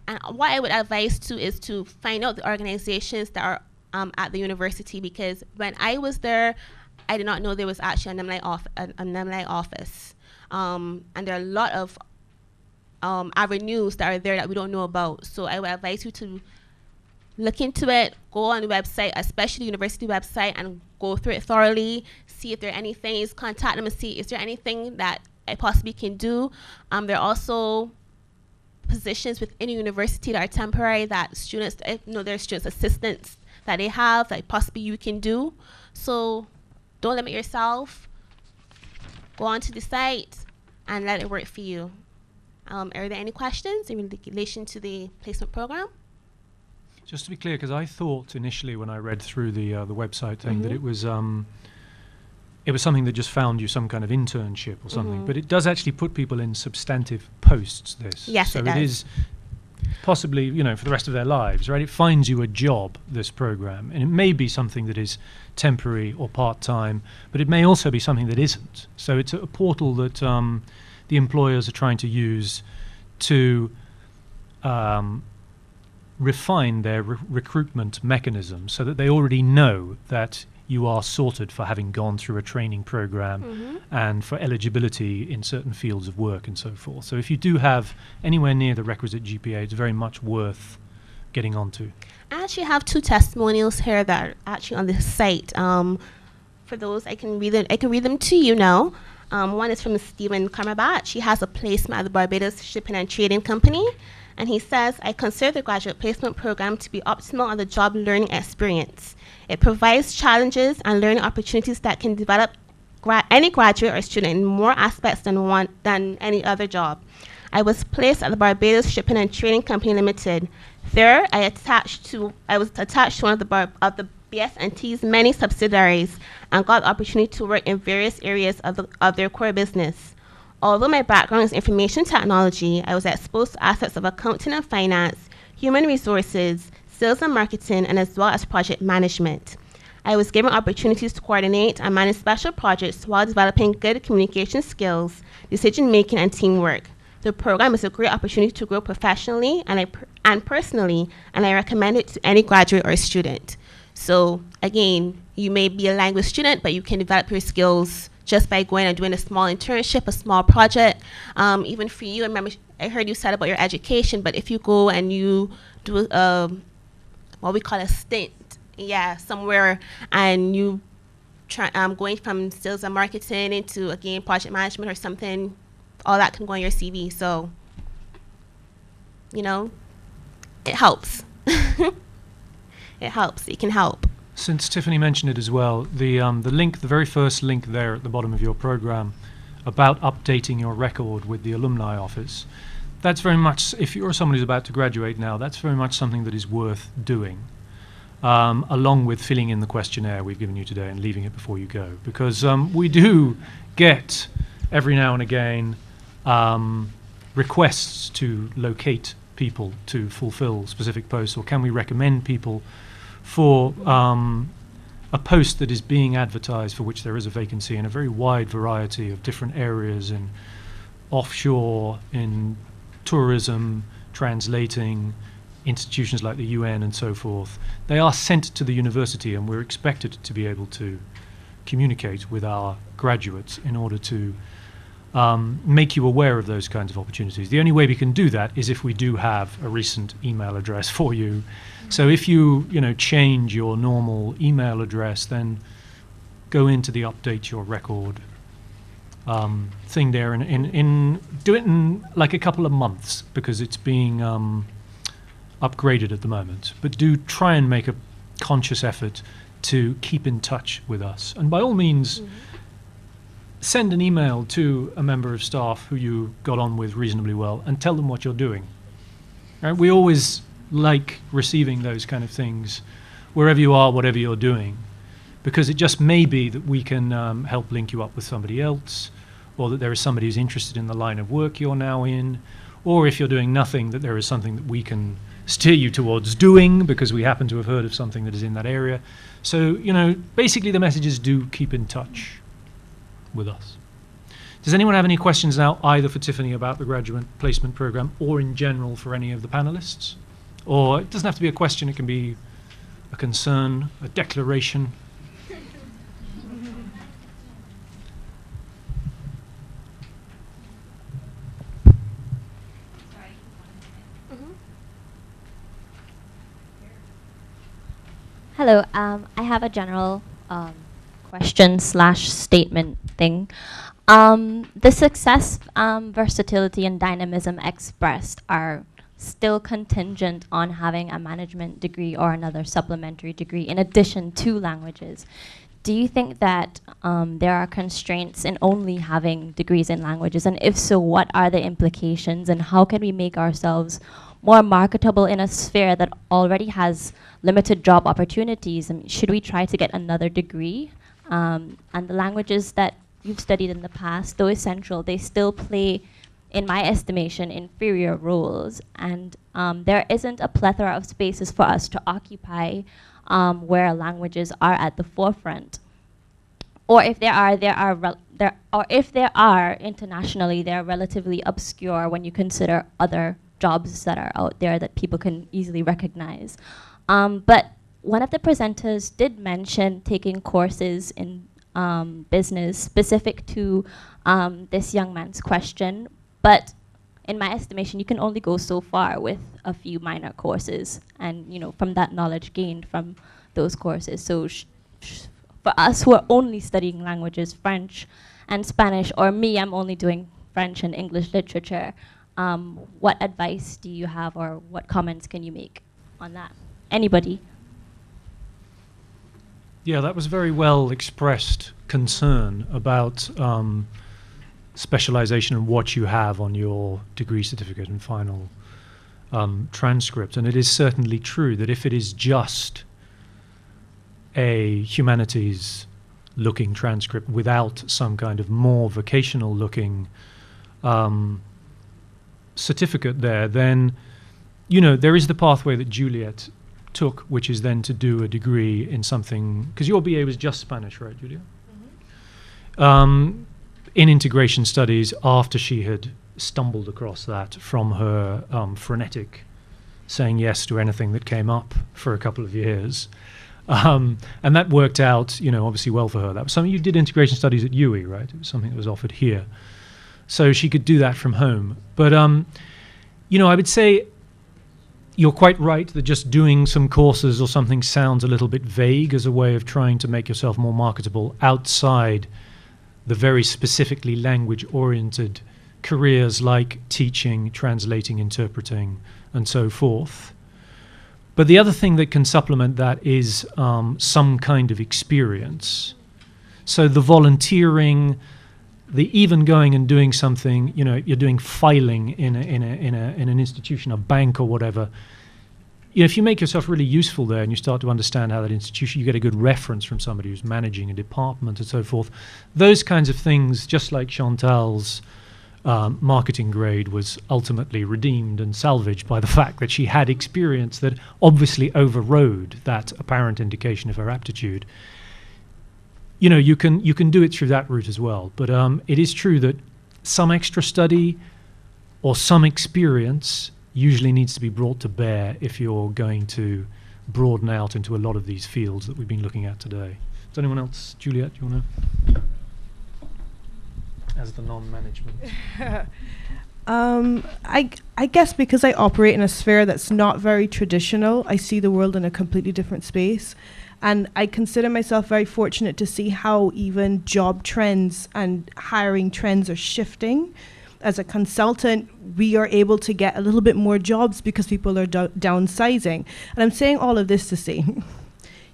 And what I would advise too is to find out the organizations that are at the university, because when I was there, I did not know there was actually an alumni office. And there are a lot of avenues that are there that we don't know about. So I would advise you to look into it, go on the website, especially the university website, and go through it thoroughly, see if there are any things, contact them and see is there anything that I possibly can do. There are also positions within a university that are temporary that students, there's students assistants that they have that possibly you can do. So don't limit yourself. Go onto the site and let it work for you. Are there any questions in relation to the placement program? Just to be clear, because I thought initially when I read through the website thing that it was something that just found you some kind of internship or something, but it does actually put people in substantive posts. Yes, so it does. It is possibly for the rest of their lives, right? It finds you a job, this program, and it may be something that is temporary or part-time, but it may also be something that isn't. So it's a portal that the employers are trying to use to refine their recruitment mechanism so that they already know that you are sorted for having gone through a training program and for eligibility in certain fields of work and so forth. So if you do have anywhere near the requisite GPA, it's very much worth getting onto. I actually have 2 testimonials here that are actually on the site. For those, I can read them to you now. One is from Stephen Karmabat. She has a placement at the Barbados Shipping and Trading Company. And he says, I consider the graduate placement program to be optimal on the job learning experience. It provides challenges and learning opportunities that can develop any graduate or student in more aspects than any other job. I was placed at the Barbados Shipping and Trading Company Limited. There, I was attached to one of the BS&T's many subsidiaries and got the opportunity to work in various areas of their core business. Although my background is information technology, I was exposed to aspects of accounting and finance, human resources, sales and marketing, and as well as project management. I was given opportunities to coordinate and manage special projects while developing good communication skills, decision-making, and teamwork. The program is a great opportunity to grow professionally and personally, and I recommend it to any graduate or student. So again, you may be a language student, but you can develop your skills just by going and doing a small internship, a small project. Even for you, I heard you said about your education, but if you go and you do what we call a stint, somewhere, and you try going from sales and marketing into, again, project management or something, all that can go on your CV. So, it helps. It helps. It can help. Since Tiffany mentioned it as well, the link, the very first link there at the bottom of your program about updating your record with the alumni office, that's very much, if you're someone who's about to graduate now, that's very much something that is worth doing, along with filling in the questionnaire we've given you today and leaving it before you go. Because we do get, every now and again, requests to locate people to fulfill specific posts, or can we recommend people for a post that is being advertised for which there is a vacancy in a very wide variety of different areas, in offshore, in tourism, translating, institutions like the UN and so forth. They are sent to the university, and we're expected to be able to communicate with our graduates in order to make you aware of those kinds of opportunities. The only way we can do that is if we do have a recent email address for you. So if you change your normal email address, then go into the update your record thing there, and do it in like a couple of months, because it's being upgraded at the moment. But do try and make a conscious effort to keep in touch with us, and by all means, send an email to a member of staff who you got on with reasonably well and tell them what you're doing. Right? We always like receiving those kind of things, wherever you are, whatever you're doing, because it just may be that we can help link you up with somebody else, or that there is somebody who's interested in the line of work you're now in, or if you're doing nothing, that there is something that we can steer you towards doing because we happen to have heard of something that is in that area. So, basically the messages do keep in touch with us. Does anyone have any questions now, either for Tiffany about the graduate placement program or in general for any of the panelists? Or it doesn't have to be a question, it can be a concern, a declaration. Hello, I have a general question/statement thing. The success, versatility, and dynamism expressed are still contingent on having a management degree or another supplementary degree in addition to languages. Do you think that there are constraints in only having degrees in languages? And if so, what are the implications, and how can we make ourselves more marketable in a sphere that already has limited job opportunities? I mean, should we try to get another degree? And the languages that you've studied in the past, though essential, they still play, in my estimation, inferior roles. And there isn't a plethora of spaces for us to occupy where languages are at the forefront. Or if there are internationally, they're relatively obscure when you consider other jobs that are out there that people can easily recognize. But one of the presenters did mention taking courses in business specific to this young man's question, but in my estimation, you can only go so far with a few minor courses, and from that knowledge gained from those courses. So for us who are only studying languages, French and Spanish, or me, I'm only doing French and English literature, what advice do you have, or what comments can you make on that? Anybody? Yeah, that was very well expressed concern about specialization and what you have on your degree certificate and final transcript. And it is certainly true that if it is just a humanities looking transcript without some kind of more vocational looking certificate there, then there is the pathway that Juliet took, which is then to do a degree in something, because your BA was just Spanish, right, Julia? Mm-hmm. In integration studies, after she had stumbled across that from her frenetic saying yes to anything that came up for a couple of years. And that worked out, obviously well for her. That was something you did integration studies at UWI, right? It was something that was offered here. So she could do that from home. But, I would say you're quite right that just doing some courses or something sounds a little bit vague as a way of trying to make yourself more marketable outside the very specifically language-oriented careers like teaching, translating, interpreting, and so forth. But the other thing that can supplement that is some kind of experience. So the volunteering, the even going and doing something, you're doing filing in an institution, a bank or whatever. If you make yourself really useful there and you start to understand how that institution, you get a good reference from somebody who's managing a department and so forth. Those kinds of things, just like Chantal's marketing grade was ultimately redeemed and salvaged by the fact that she had experience that obviously overrode that apparent indication of her aptitude. You know, you can do it through that route as well, but it is true that some extra study or some experience usually needs to be brought to bear if you're going to broaden out into a lot of these fields that we've been looking at today. Does anyone else? Juliet, do you want to? As the non-management. I guess because I operate in a sphere that's not very traditional, I see the world in a completely different space. And I consider myself very fortunate to see how even job trends and hiring trends are shifting. As a consultant, we are able to get a little bit more jobs because people are downsizing. And I'm saying all of this to say,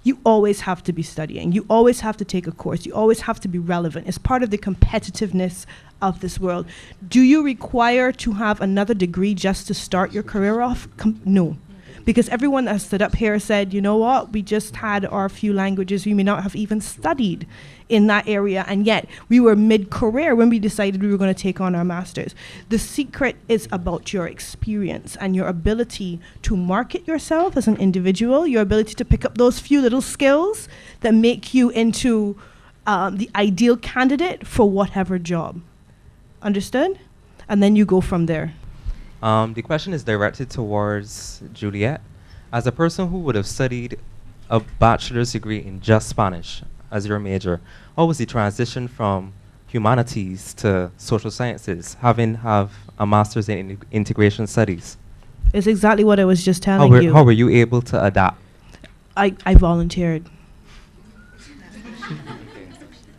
you always have to be studying. You always have to take a course. You always have to be relevant. It's part of the competitiveness of this world. Do you require to have another degree just to start your career off? No. Because everyone that stood up here said, you know what, we just had our few languages. We may not have even studied in that area, and yet we were mid-career when we decided we were going to take on our masters. The secret is about your experience and your ability to market yourself as an individual, your ability to pick up those few little skills that make you into the ideal candidate for whatever job. Understood? And then you go from there. The question is directed towards Juliet. As a person who would have studied a bachelor's degree in just Spanish as your major, how was the transition from humanities to social sciences, having a master's in integration studies? It's exactly what I was just telling you. How were you able to adapt? I volunteered.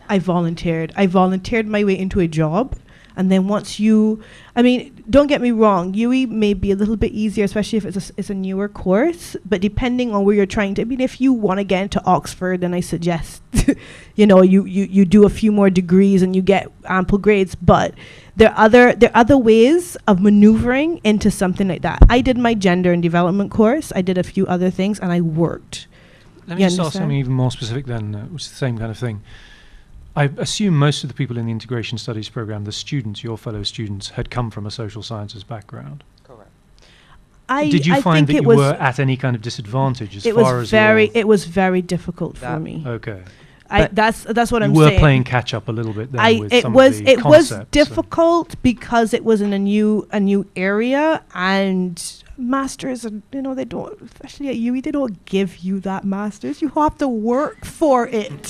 I volunteered my way into a job. And then once don't get me wrong, UE may be a little bit easier, especially if it's a newer course. But depending on where you're trying to, if you want to get into Oxford, then I suggest, you do a few more degrees and you get ample grades. But there are other ways of maneuvering into something like that. I did my gender and development course. I did a few other things, and I worked. Let me just ask something even more specific then, which is the same kind of thing. I assume most of the people in the integration studies program, the students, your fellow students, had come from a social sciences background. Correct. Did you find that you were at any kind of disadvantage as far as it was very difficult for me. Okay. That's what I'm saying. You were playing catch up a little bit then with some of the it was concepts, difficult because it was in a new area, and masters, they don't, especially at UE, they don't give you that masters. You have to work for it.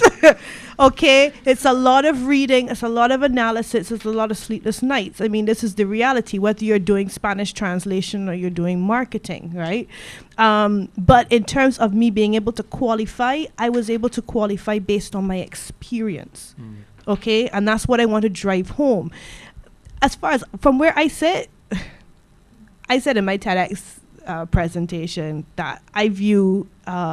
Okay, it's a lot of reading, it's a lot of analysis, it's a lot of sleepless nights. This is the reality, whether you're doing Spanish translation or you're doing marketing, right? But in terms of me being able to qualify, I was able to qualify based on my experience. Okay, and that's what I want to drive home. As far as from where I sit, I said in my TEDx presentation that I view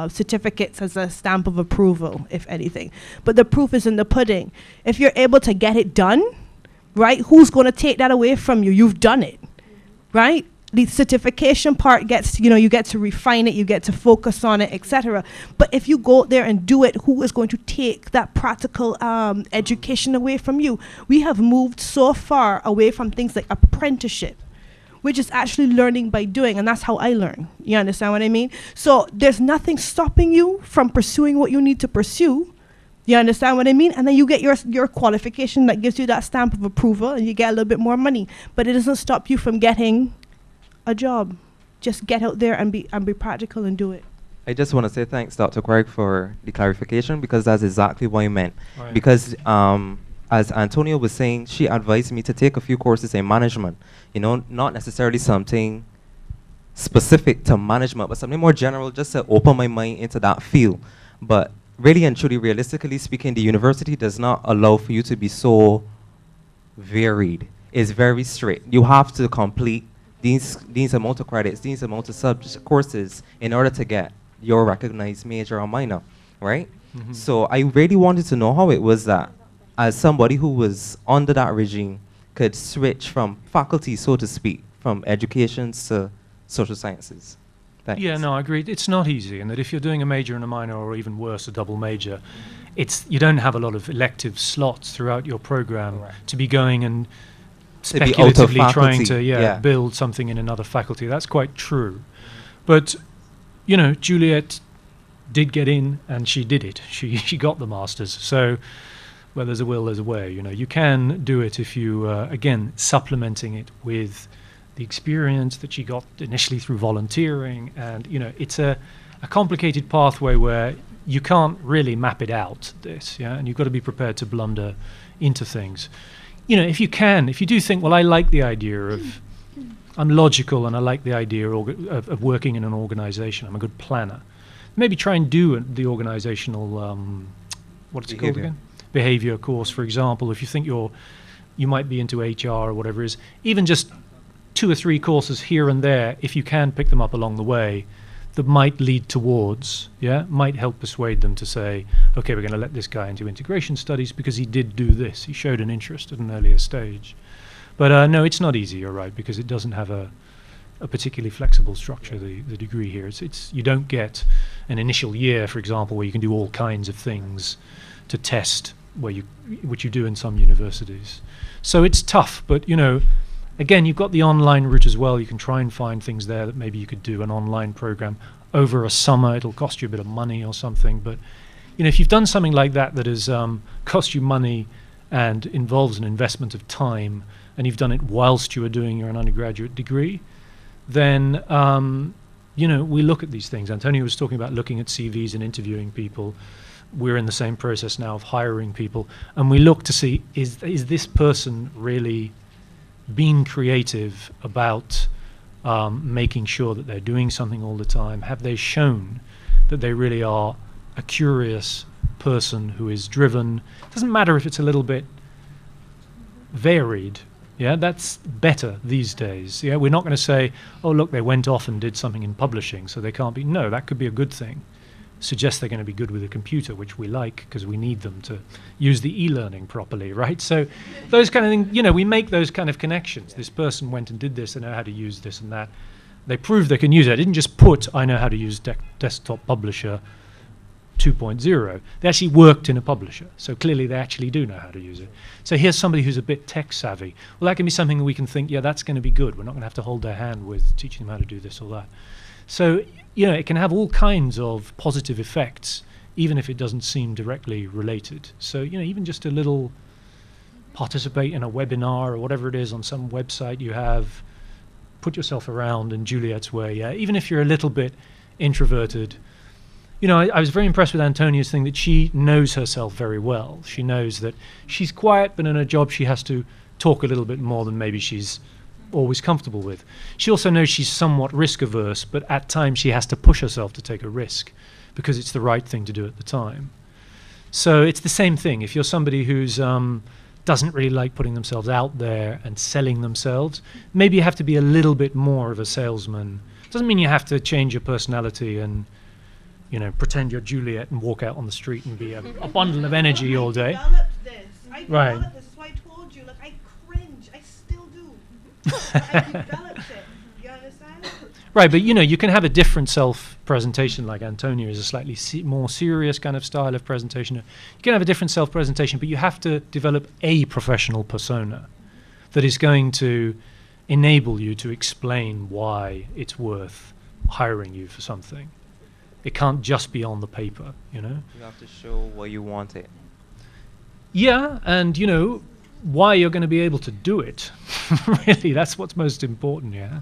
certificates as a stamp of approval, if anything. But the proof is in the pudding. If you're able to get it done, right, who's going to take that away from you? You've done it, right? The certification part gets, you get to refine it, you get to focus on it, etc. But if you go there and do it, who is going to take that practical education away from you? We have moved so far away from things like apprenticeship, which is actually learning by doing, and that's how I learn. You understand what I mean? So there's nothing stopping you from pursuing what you need to pursue. You understand what I mean? And then you get your qualification that gives you that stamp of approval, and you get a little bit more money. But it doesn't stop you from getting a job. Just get out there and be practical and do it. I just want to say thanks, Dr. Craig, for the clarification, because that's exactly what I meant. Right. Because as Antonio was saying, she advised me to take a few courses in management. Not necessarily something specific to management, but something more general, just to open my mind into that field. But really and truly, realistically speaking, the university does not allow for you to be so varied. It's very strict. You have to complete these amount of credits, these amount of subject courses in order to get your recognized major or minor, right? Mm-hmm. So I really wanted to know how it was that, as somebody who was under that regime, could switch from faculty, so to speak, from education to social sciences. Thanks. Yeah, no, I agree. It's not easy, and that if you're doing a major and a minor, or even worse, a double major, you don't have a lot of elective slots throughout your program to be going and to be out of speculatively trying faculty. to build something in another faculty. That's quite true. But, you know, Juliet did get in and she did it. She got the masters. So where there's a will, there's a way. You know, you can do it if you, again, supplementing it with the experience that she got initially through volunteering. And, you know, it's a complicated pathway where you can't really map it out, this, yeah, and you've got to be prepared to blunder into things. You know, if you do think, well, I like the idea of, I'm logical and I like the idea of working in an organization, I'm a good planner, maybe try and do the organizational, what's it called again? Behavior course, for example. If you think you might be into HR or whatever it is, even just 2 or 3 courses here and there, if you can pick them up along the way, that might lead towards, might help persuade them to say, okay, we're going to let this guy into integration studies because he did do this. He showed an interest at an earlier stage. But no, it's not easy, you're right, because it doesn't have a particularly flexible structure, the degree here. It's you don't get an initial year, for example, where you can do all kinds of things to test, which you do in some universities. So it's tough, but, you know, again, you've got the online route as well. You can try and find things there that maybe you could do an online program over a summer. It'll cost you a bit of money or something. But, you know, if you've done something like that that has cost you money and involves an investment of time, and you've done it whilst you are doing your undergraduate degree, then, you know, we look at these things. Antonio was talking about looking at CVs and interviewing people. We're in the same process now of hiring people. And we look to see, is this person really being creative about making sure that they're doing something all the time? Have they shown that they really are a curious person who is driven? It doesn't matter if it's a little bit varied. Yeah, that's better these days. Yeah, we're not going to say, oh, look, they went off and did something in publishing, so they can't be. No, that could be a good thing. Suggest they're going to be good with a computer, which we like because we need them to use the e-learning properly, right? So those kind of things, you know, we make those kind of connections. This person went and did this, they know how to use this and that. They proved they can use it. I didn't just put, I know how to use Desktop Publisher 2.0. They actually worked in a publisher, so clearly they actually do know how to use it. So here's somebody who's a bit tech savvy. Well, that can be something we can think, yeah, that's going to be good. We're not going to have to hold their hand with teaching them how to do this or that. So, you know, it can have all kinds of positive effects, even if it doesn't seem directly related. So, you know, even just a little participate in a webinar or whatever it is on some website you have, put yourself around in Juliet's way. Yeah, even if you're a little bit introverted. You know, I was very impressed with Antonia's thing that she knows herself very well. She knows that she's quiet, but in her job she has to talk a little bit more than maybe she's always comfortable with. She also knows she's somewhat risk averse, but at times she has to push herself to take a risk because it's the right thing to do at the time. So it's the same thing. If you're somebody who's doesn't really like putting themselves out there and selling themselves, maybe you have to be a little bit more of a salesman. Doesn't mean you have to change your personality and, you know, pretend you're Juliet and walk out on the street and be a bundle of energy all day. I developed this, so I told you, like, I cringe. I still do. I developed it. You understand? Right, but, you know, you can have a different self-presentation, like Antonio is a slightly more serious kind of style of presentation. You can have a different self-presentation, but you have to develop a professional persona that is going to enable you to explain why it's worth hiring you for something. It can't just be on the paper, you know? You have to show why you want it. Yeah, and, you know, why you're going to be able to do it. Really, that's what's most important, yeah?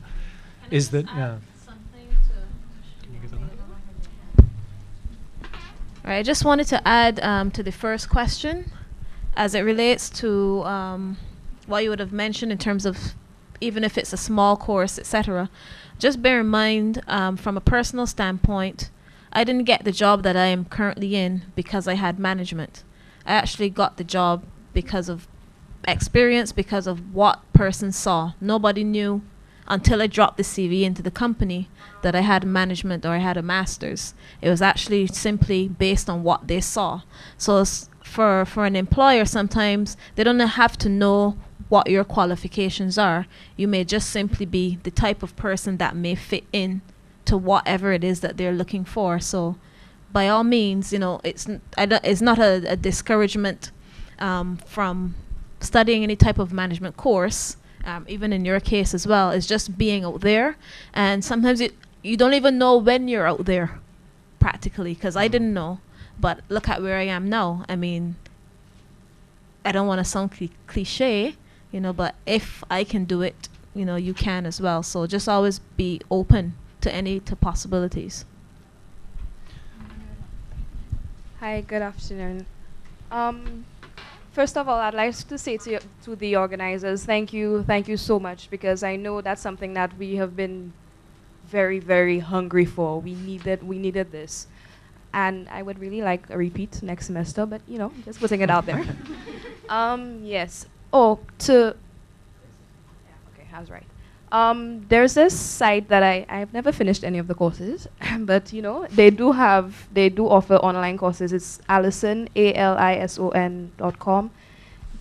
Is that, yeah. All right, I just wanted to add to the first question as it relates to what you would have mentioned in terms of even if it's a small course, etc. Just bear in mind from a personal standpoint, I didn't get the job that I am currently in because I had management. I actually got the job because of experience, because of what person saw. Nobody knew until I dropped the CV into the company that I had management or I had a master's. It was actually simply based on what they saw. So for an employer, sometimes they don't have to know what your qualifications are. You may just simply be the type of person that may fit in to whatever it is that they're looking for. So by all means, you know, it's not a discouragement from studying any type of management course, even in your case as well, is just being out there. And sometimes you don't even know when you're out there, practically, because I didn't know. But look at where I am now. I mean, I don't want to sound cliche, but if I can do it, you can as well. So just always be open to possibilities. Hi, good afternoon. First of all, I'd like to say to the organizers, thank you so much, because I know that's something that we have been very, very hungry for. We needed this. And I would really like a repeat next semester, but just putting it out there. Yes. Okay, I was right. There's this site that I've never finished any of the courses, but they do offer online courses. It's Alison, ALISON.com.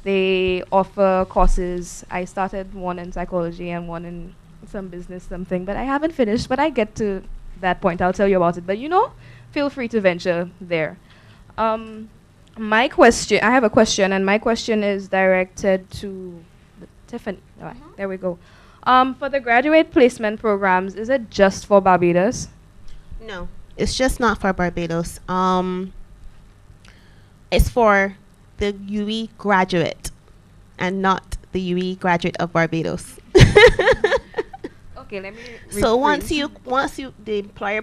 They offer courses. I started one in psychology and one in some business something, but I haven't finished. But I get to that point, I'll tell you about it. But feel free to venture there. My question, I have a question, and my question is directed to Tiffany. All right, there we go. For the graduate placement programs, is it just for Barbados? No, it's just not for Barbados. It's for the UE graduate and not the UE graduate of Barbados. Okay, let me So once you the employer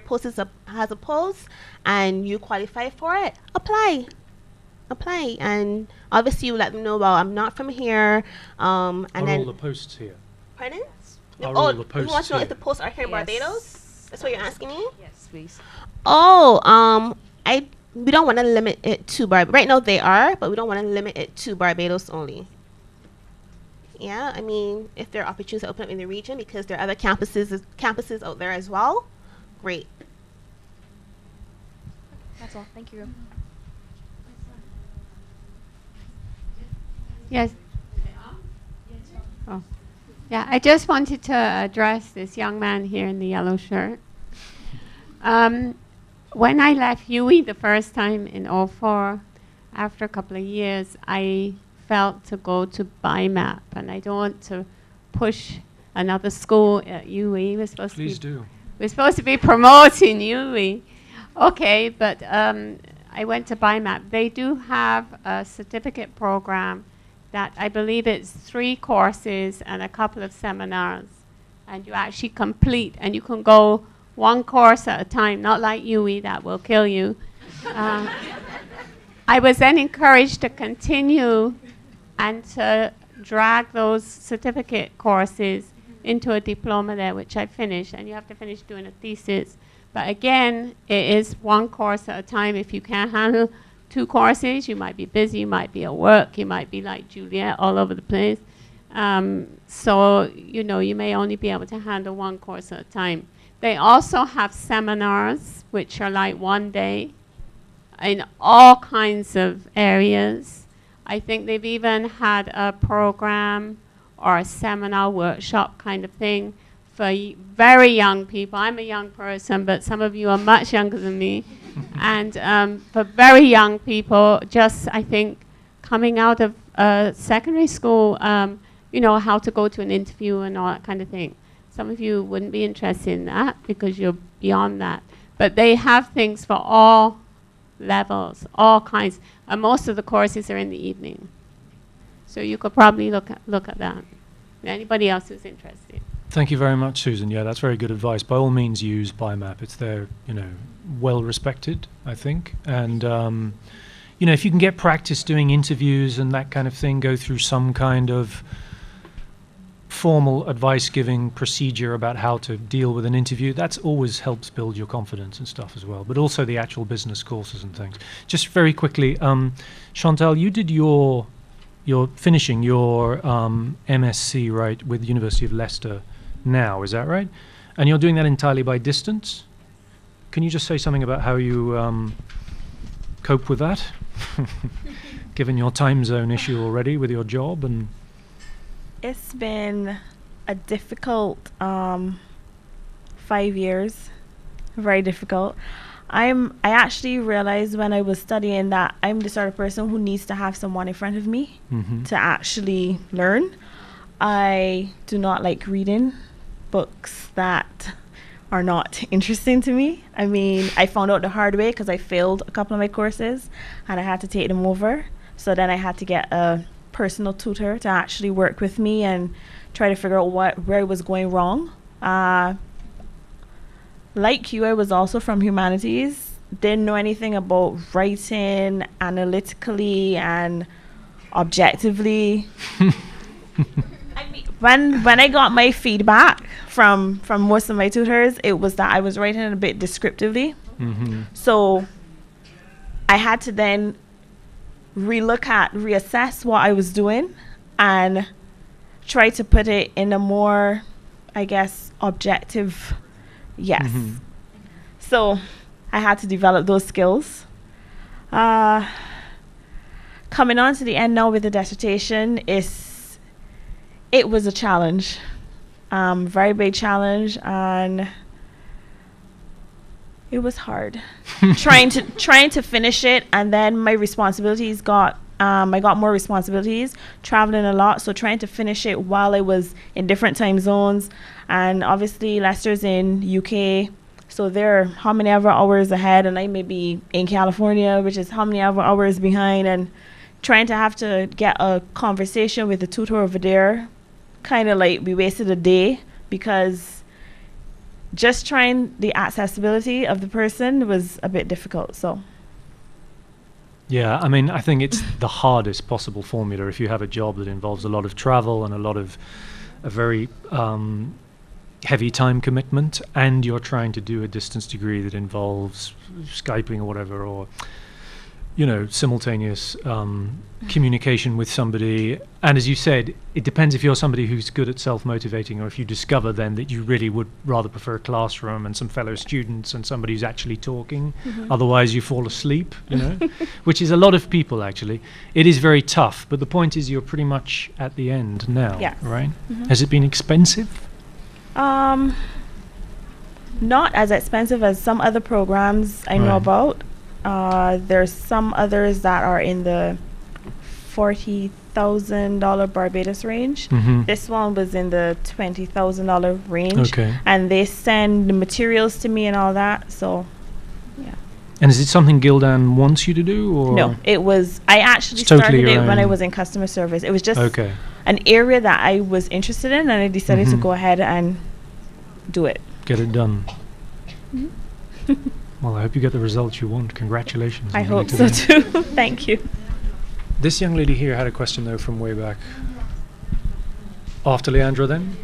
has a post and you qualify for it, apply, and obviously you let them know, well, I'm not from here, and Are then all the posts here? pardon? Are all the posts you want to know here? if the posts are here in Barbados? That's what you're asking me? Yes, please. We don't want to limit it to Barbados. Right now they are, but we don't want to limit it to Barbados only. Yeah, I mean, if there are opportunities to open up in the region, because there are other campuses out there as well, great. That's all. Thank you. Yes. Oh. Yeah, I just wanted to address this young man here in the yellow shirt. When I left UE the first time in 2004, after a couple of years, I felt to go to BIMAP, and I don't want to push another school at UE. We're supposed to be promoting UE. Okay, but I went to BIMAP. They do have a certificate program that I believe it's 3 courses and a couple of seminars, and you actually complete, and you can go 1 course at a time, not like UE, that will kill you. I was then encouraged to continue and to drag those certificate courses into a diploma there, which I finished, and you have to finish doing a thesis. But again, it is 1 course at a time. If you can't handle 2 courses, you might be busy, you might be at work, you might be like Juliet all over the place. So, you may only be able to handle 1 course at a time. They also have seminars, which are like 1 day in all kinds of areas. I think they've even had a program or a seminar workshop kind of thing for very young people. I'm a young person, but some of you are much younger than me. And for very young people, just, I think, coming out of secondary school, how to go to an interview and all that kind of thing. Some of you wouldn't be interested in that because you're beyond that. But they have things for all levels, all kinds. And most of the courses are in the evening. So you could probably look at that. Anybody else who's interested? Thank you very much, Susan. Yeah, that's very good advice. By all means, use BIMAP. It's there, well respected, I think. And, if you can get practice doing interviews and that kind of thing, go through some kind of formal advice-giving procedure about how to deal with an interview, that's always helps build your confidence and stuff as well, but also the actual business courses and things. Just very quickly, Chantal, you did you're finishing your MSc, right, with the University of Leicester now, is that right? And you're doing that entirely by distance? Can you just say something about how you cope with that, given your time zone issue already with your job? And it's been a difficult 5 years, very difficult. I actually realized when I was studying that I'm the sort of person who needs to have someone in front of me to actually learn. I do not like reading books that are not interesting to me. I mean, I found out the hard way because I failed a couple of my courses and I had to take them over. So then I had to get a personal tutor to actually work with me and try to figure out where I was going wrong. Like you, I was also from humanities. Didn't know anything about writing analytically and objectively. I mean, when I got my feedback from most of my tutors, it was that I was writing a bit descriptively. Mm-hmm. So I had to then reassess what I was doing and try to put it in a more, I guess, objective, yes. Mm-hmm. So I had to develop those skills. Coming on to the end now with the dissertation, it was a challenge, very big challenge, and it was hard. trying to finish it, and then my responsibilities I got more responsibilities, traveling a lot, so trying to finish it while I was in different time zones, and obviously Leicester's in UK, so they're how many ever hours ahead, and I may be in California, which is how many ever hours behind, and trying to have to get a conversation with the tutor over there, kind of like we wasted a day, because just trying the accessibility of the person was a bit difficult. So yeah, I mean, I think it's the hardest possible formula if you have a job that involves a lot of travel and a very heavy time commitment, and you're trying to do a distance degree that involves Skyping or whatever, or simultaneous communication with somebody. And as you said, it depends if you're somebody who's good at self-motivating, or if you discover then that you really would rather prefer a classroom and some fellow students and somebody who's actually talking. Mm-hmm. Otherwise you fall asleep, which is a lot of people actually. It is very tough, but the point is you're pretty much at the end now, yes. right? Mm-hmm. Has it been expensive? Not as expensive as some other programs I know about. There's some others that are in the $40,000 Barbados range. Mm-hmm. This one was in the $20,000 range. Okay. And they send the materials to me and all that. So, yeah. And is it something Gildan wants you to do, or no? It was. I actually totally started it when I own. was in customer service. It was just Okay. an area that I was interested in, and I decided to go ahead and do it. Get it done. Mm-hmm. Well, I hope you get the results you want. Congratulations. I on hope getting so to too. Thank you. This young lady here had a question, though, from way back. After Leandra, then.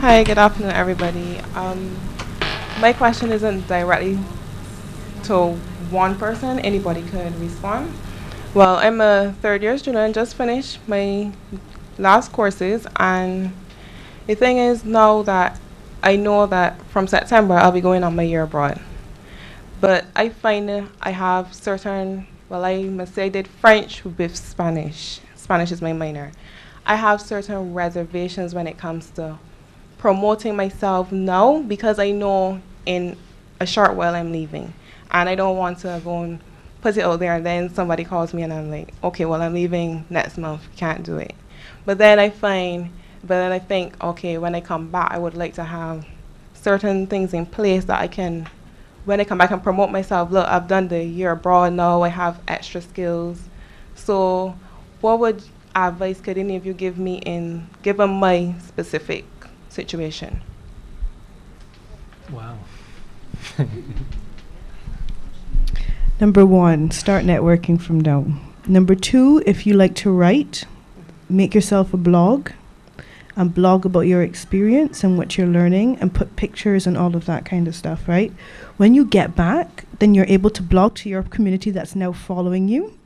Hi, good afternoon, everybody. My question isn't directly to one person. Anybody could respond. Well, I'm a third-year student, just finished my last courses, and the thing is now that I know that from September I'll be going on my year abroad. But I find I have certain, I must say I did French with Spanish. Spanish is my minor. I have certain reservations when it comes to promoting myself now, because I know in a short while I'm leaving. And I don't want to go and put it out there and then somebody calls me and I'm like, okay, well, I'm leaving next month, can't do it. But then I think, okay, when I come back, I would like to have certain things in place that I can, when I come back and promote myself, look, I've done the year abroad now, I have extra skills. So what would advice could any of you give me given my specific situation? Wow. Number 1, start networking from now. Number 2, if you like to write, make yourself a blog and blog about your experience and what you're learning and put pictures and all of that kind of stuff, right? When you get back, then you're able to blog to your community that's now following you,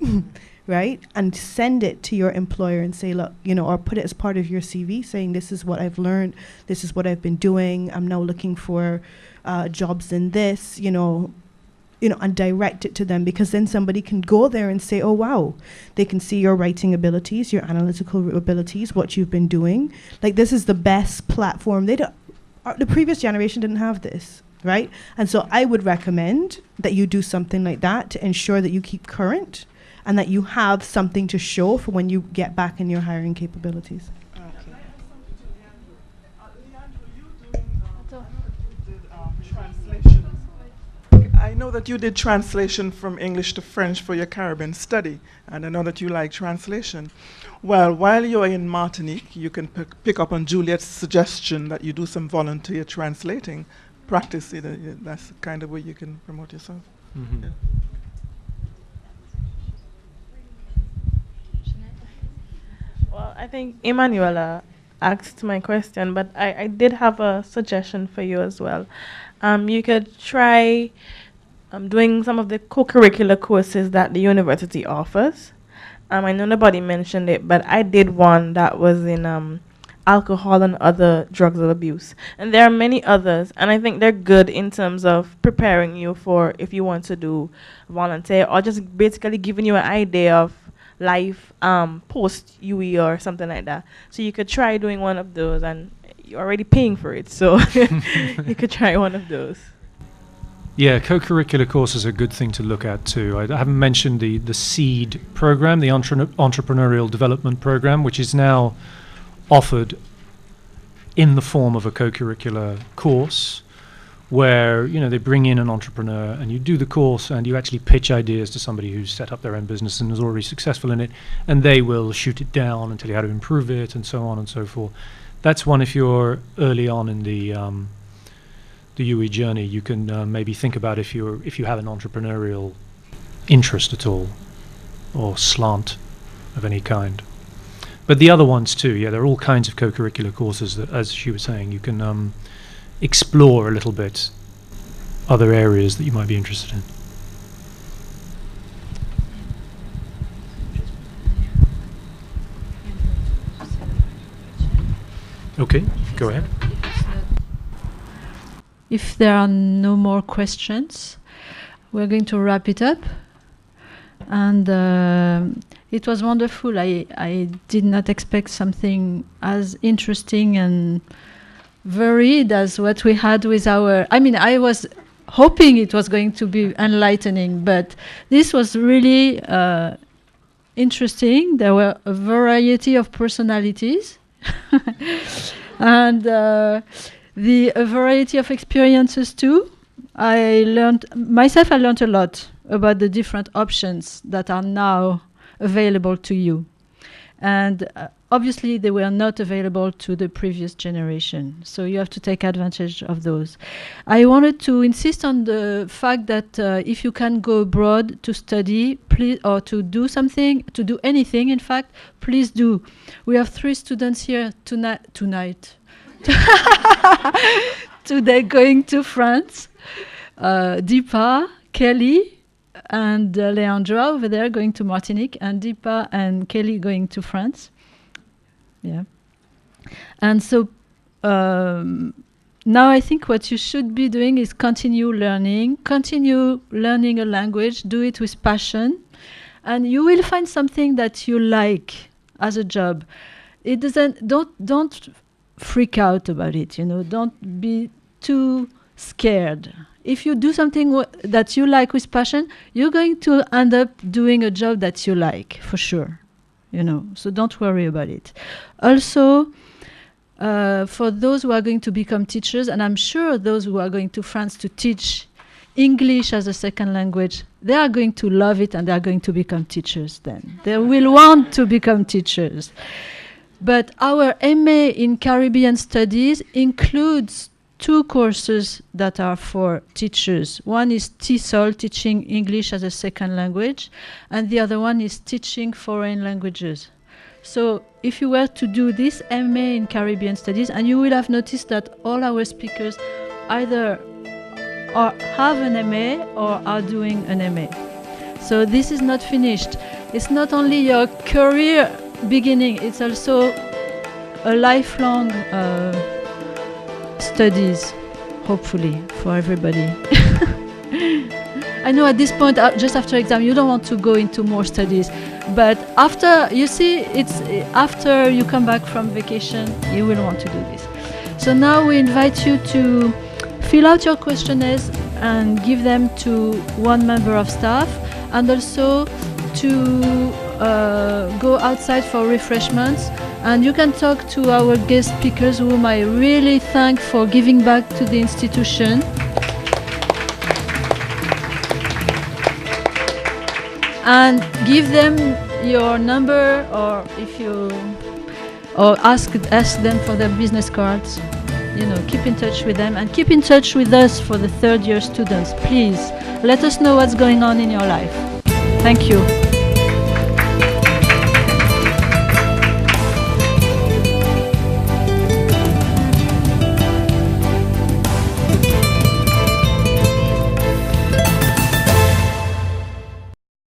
right? And send it to your employer and say, look, or put it as part of your CV saying, this is what I've learned, this is what I've been doing, I'm now looking for jobs in this, and direct it to them, because then somebody can go there and say, oh, wow, they can see your writing abilities, your analytical abilities, what you've been doing. Like, this is the best platform. The previous generation didn't have this, right? And so I would recommend that you do something like that to ensure that you keep current and that you have something to show for when you get back in your hiring capabilities. I know that you did translation from English to French for your Caribbean study, and I know that you like translation. Well, while you're in Martinique, you can pick up on Juliet's suggestion that you do some volunteer translating practice. That's the kind of way you can promote yourself. Mm-hmm. Yeah. Well, I think Emanuela asked my question, but I did have a suggestion for you as well. You could try doing some of the co-curricular courses that the university offers. I know nobody mentioned it, but I did one that was in alcohol and other drugs of abuse. And there are many others, and I think they're good in terms of preparing you for if you want to do volunteer, or just basically giving you an idea of life post UE or something like that. So you could try doing one of those, and you're already paying for it, so you could try one of those. Yeah, co-curricular courses are a good thing to look at too. I haven't mentioned the SEED program, the Entrepreneurial Development Program, which is now offered in the form of a co-curricular course, where they bring in an entrepreneur and you do the course and you actually pitch ideas to somebody who's set up their own business and is already successful in it, and they will shoot it down and tell you how to improve it and so on and so forth. That's one if you're early on in the UE journey. You can maybe think about if you have an entrepreneurial interest at all, or slant of any kind. But the other ones too, yeah, there are all kinds of co-curricular courses that, as she was saying, you can explore a little bit other areas that you might be interested in. Okay, go ahead. If there are no more questions, we're going to wrap it up. And it was wonderful. I did not expect something as interesting and varied as what we had with our... I was hoping it was going to be enlightening, but this was really interesting. There were a variety of personalities and a variety of experiences too. I learned a lot about the different options that are now available to you. And obviously they were not available to the previous generation. So you have to take advantage of those. I wanted to insist on the fact that if you can go abroad to study, please, or to do something, to do anything, in fact, please do. We have 3 students here tonight. Today going to France. Deepa, Kelly, and Leandra over there going to Martinique, and Deepa and Kelly going to France. Yeah. And so now I think what you should be doing is continue learning a language, do it with passion, and you will find something that you like as a job. Don't freak out about it, don't be too scared. If you do something that you like with passion, you're going to end up doing a job that you like, for sure. So don't worry about it. Also, for those who are going to become teachers, and I'm sure those who are going to France to teach English as a second language, they are going to love it and they are going to become teachers then. They will want to become teachers. But our MA in Caribbean Studies includes 2 courses that are for teachers. One is TESOL, Teaching English as a Second Language, and the other one is Teaching Foreign Languages. So if you were to do this MA in Caribbean Studies, and you will have noticed that all our speakers either have an MA or are doing an MA. So this is not finished. It's not only your career beginning, it's also a lifelong studies, hopefully, for everybody. I know at this point, just after exam, you don't want to go into more studies, but after after you come back from vacation, you will want to do this. So now we invite you to fill out your questionnaires and give them to one member of staff, and also to go outside for refreshments, and you can talk to our guest speakers, whom I really thank for giving back to the institution. And give them your number, or if you, or ask them for their business cards. You know, keep in touch with them, and keep in touch with us for the third year students. Please let us know what's going on in your life. Thank you.